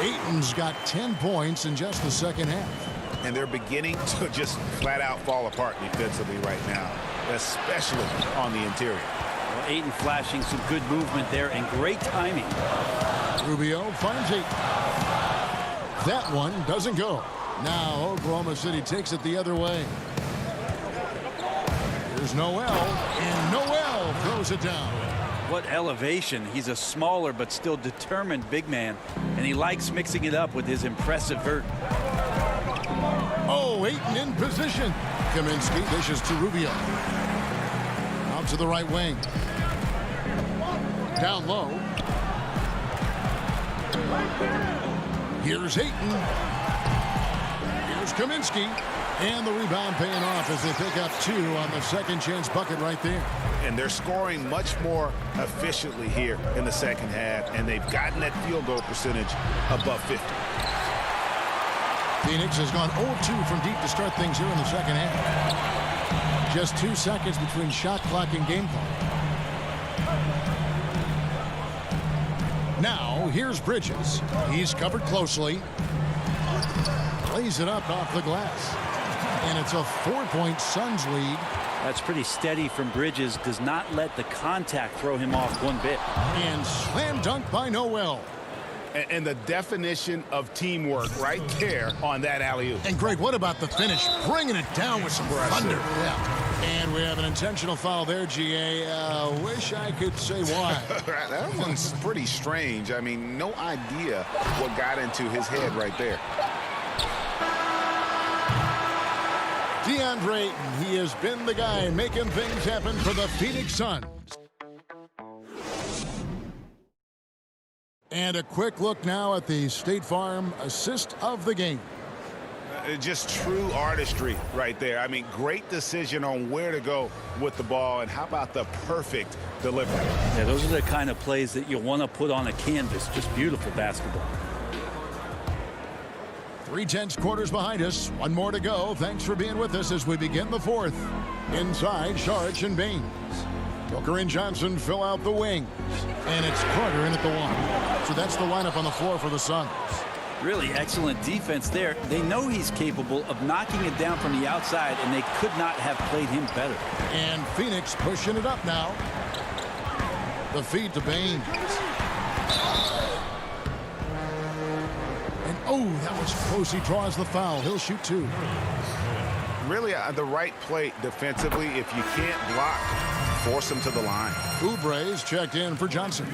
Ayton's got 10 points in just the second half. And they're beginning to just flat out fall apart defensively right now, especially on the interior. Well, Ayton flashing some good movement there and great timing. Rubio finds Ayton. That one doesn't go. Now Oklahoma City takes it the other way. Here's Noel, and Noel throws it down. What elevation. He's a smaller but still determined big man, and he likes mixing it up with his impressive vert. Oh, Ayton in position. Kaminsky dishes to Rubio. Out to the right wing. Down low. Here's Ayton. Here's Kaminsky. And the rebound paying off as they pick up 2 on the second chance bucket right there. And they're scoring much more efficiently here in the second half, and they've gotten that field goal percentage above 50. Phoenix has gone 0-2 from deep to start things here in the second half. Just 2 seconds between shot clock and game clock. Now, here's Bridges. He's covered closely. Lays it up off the glass. And it's a 4-point Suns lead. That's pretty steady from Bridges. Does not let the contact throw him off one bit. And slam dunk by Noel. And the definition of teamwork right there on that alley-oop. And Greg, what about the finish? Bringing it down with some thunder. Yeah. And we have an intentional foul there, GA. Wish I could say why. That one's pretty strange. I mean, no idea what got into his head right there. Deandre Ayton, he has been the guy making things happen for the Phoenix Suns. And a quick look now at the State Farm assist of the game. Just true artistry right there. I mean, great decision on where to go with the ball, and how about the perfect delivery? Yeah, those are the kind of plays that you want to put on a canvas. Just beautiful basketball. 3/10 quarters behind us. One more to go. Thanks for being with us as we begin the fourth. Inside, Saric and Baines. Booker and Johnson fill out the wings. And it's Carter in at the 1. So that's the lineup on the floor for the Suns. Really excellent defense there. They know he's capable of knocking it down from the outside, and they could not have played him better. And Phoenix pushing it up now. The feed to Baines. And oh, that was close. He draws the foul. He'll shoot 2. Really the right play defensively. If you can't block, force him to the line. Oubre's checked in for Johnson.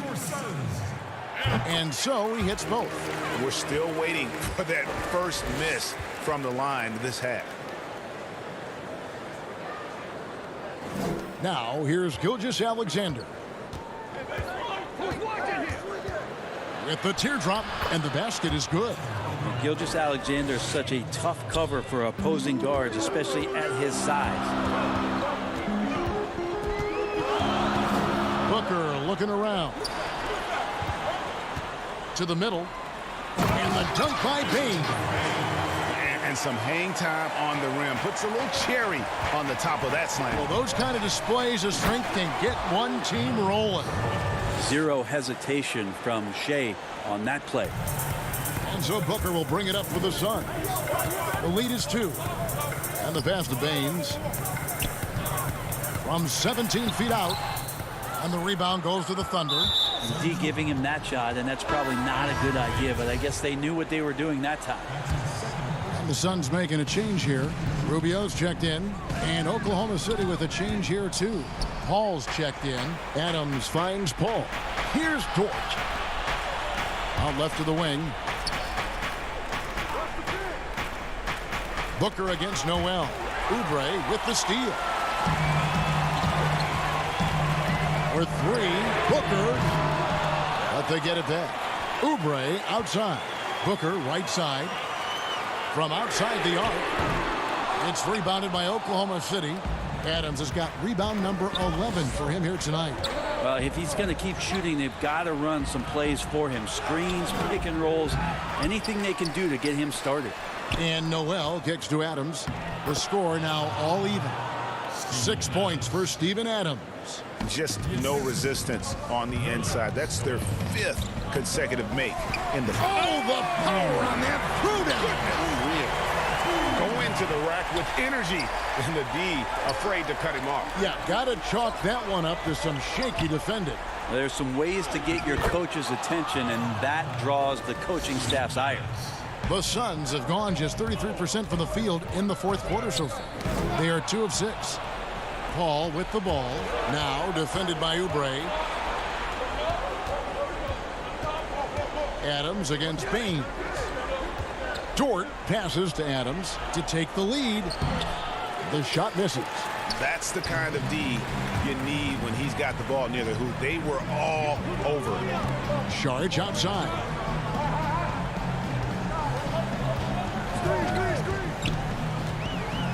And so he hits both. We're still waiting for that first miss from the line this half. Now here's Gilgeous-Alexander. With the teardrop, and the basket is good. Gilgeous-Alexander is such a tough cover for opposing guards, especially at his size. Booker looking around. To the middle. And the dunk by Baines. And some hang time on the rim. Puts a little cherry on the top of that slam. Well, those kind of displays of strength can get one team rolling. Zero hesitation from Shea on that play. And so Booker will bring it up for the Suns. The lead is 2. And the pass to Baines. From 17 feet out. And the rebound goes to the Thunder. D giving him that shot, and that's probably not a good idea, but I guess they knew what they were doing that time. And the Suns making a change here. Rubio's checked in. And Oklahoma City with a change here, too. Paul's checked in. Adams finds Paul. Here's Dort. Out left to the wing. Booker against Noel. Oubre with the steal. For 3, Booker. But they get it back. Oubre outside. Booker right side. From outside the arc. It's rebounded by Oklahoma City. Adams has got rebound number 11 for him here tonight. Well, if he's going to keep shooting, they've got to run some plays for him. Screens, pick and rolls, anything they can do to get him started. And Noel kicks to Adams. The score now all even. 6 points for Steven Adams. Just no resistance on the inside. That's their 5th consecutive make in the. Oh, the power on that throwdown. Go into the rack with energy, and the D afraid to cut him off. Yeah, got to chalk that one up to some shaky defending. There's some ways to get your coach's attention, and that draws the coaching staff's ire. The Suns have gone just 33% from the field in the 4th quarter so far. They are 2 of 6. Paul with the ball. Now defended by Oubre. Adams against Baines. Dort passes to Adams to take the lead. The shot misses. That's the kind of D you need when he's got the ball near the hoop. They were all over him. Sharge outside.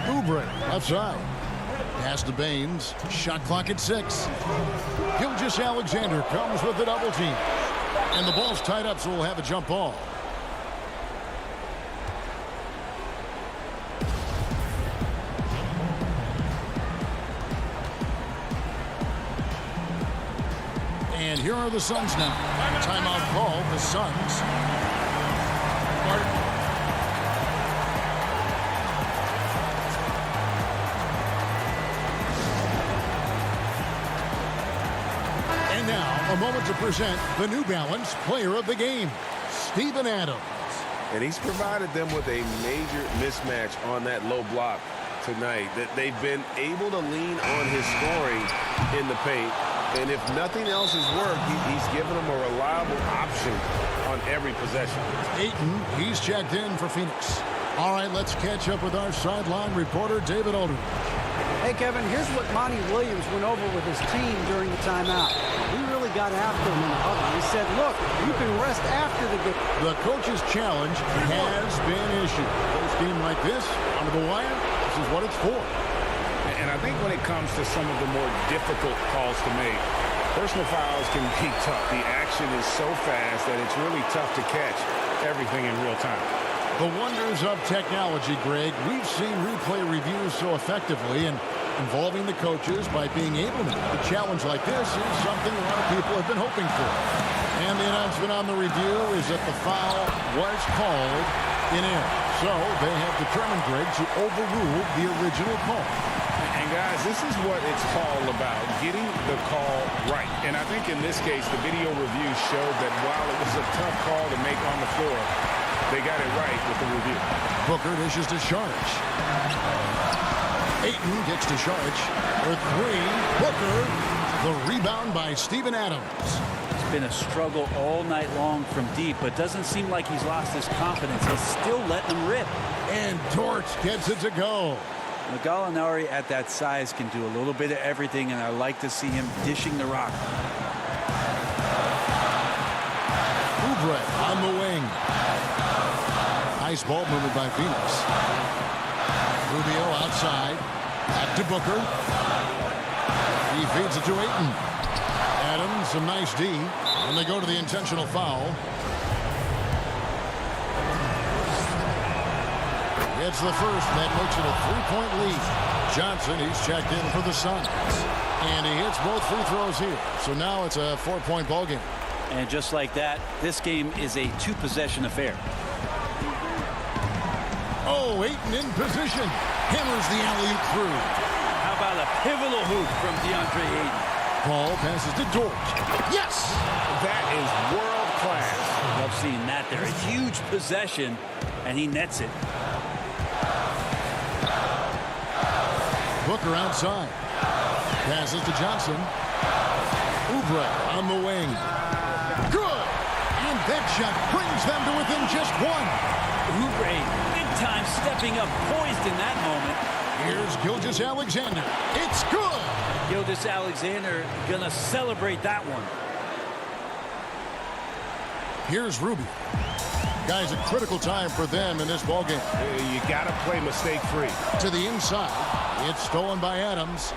Oubre outside. Pass to Baines. Shot clock at 6. Gilgeous-Alexander comes with the double team. And the ball's tied up, so we'll have a jump ball. And here are the Suns now. Timeout call, the Suns. And now, a moment to present the New Balance Player of the Game, Steven Adams. And he's provided them with a major mismatch on that low block tonight. That they've been able to lean on his scoring in the paint. And if nothing else has worked, he's given them a reliable option on every possession. Ayton, he's checked in for Phoenix. All right, let's catch up with our sideline reporter, David Aldridge. Hey, Kevin, here's what Monty Williams went over with his team during the timeout. He really got after him in the huddle. He said, look, you can rest after the game. The coach's challenge has been issued. A game like this, under the wire, this is what it's for. And I think when it comes to some of the more difficult calls to make, personal fouls can be tough. The action is so fast that it's really tough to catch everything in real time. The wonders of technology, Greg. We've seen replay reviews so effectively, and involving the coaches by being able to make a challenge like this is something a lot of people have been hoping for. And the announcement on the review is that the foul was called in error. So they have determined, Greg, to overrule the original call. And guys, this is what it's all about, getting the call right. And I think in this case, the video review showed that while it was a tough call to make on the floor, they got it right with the review. Booker dishes to Sharge. Ayton gets to Sharge for 3. Booker, the rebound by Steven Adams. It's been a struggle all night long from deep, but doesn't seem like he's lost his confidence. He's still letting them rip. And Torch gets it to go. Gallinari at that size can do a little bit of everything, and I like to see him dishing the rock. Oubre on the wing. Nice ball movement by Phoenix. Rubio outside. Back to Booker. He feeds it to Ayton. Adams, some nice D. And they go to the intentional foul. It's the first. That makes it a 3-point lead. Johnson, he's checked in for the Suns. And he hits both free throws here. So now it's a 4-point ball game. And just like that, this game is a 2-possession affair. Oh, Ayton in position. Hammers the alley-oop through. How about a pivotal hoop from Deandre Ayton? Ball passes to George. Yes! That is world class. Love seeing that there. A huge possession, and he nets it. Booker outside. Passes to Johnson. Oubre on the wing. Good! And that shot brings them to within just 1. Oubre, big time stepping up, poised in that moment. Here's Gilgeous-Alexander. It's good! Gilgeous-Alexander gonna celebrate that one. Here's Rubio. Guys, a critical time for them in this ballgame. You got to play mistake-free. To the inside. It's stolen by Adams.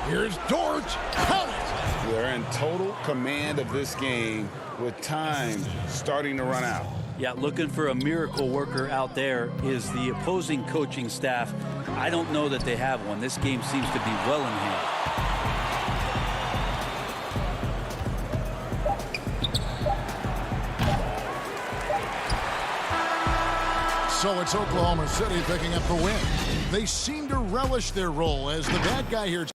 Here's George. Count it! They're in total command of this game with time starting to run out. Yeah, looking for a miracle worker out there is the opposing coaching staff. I don't know that they have one. This game seems to be well in hand. So it's Oklahoma City picking up the win. They seem to relish their role as the bad guy here.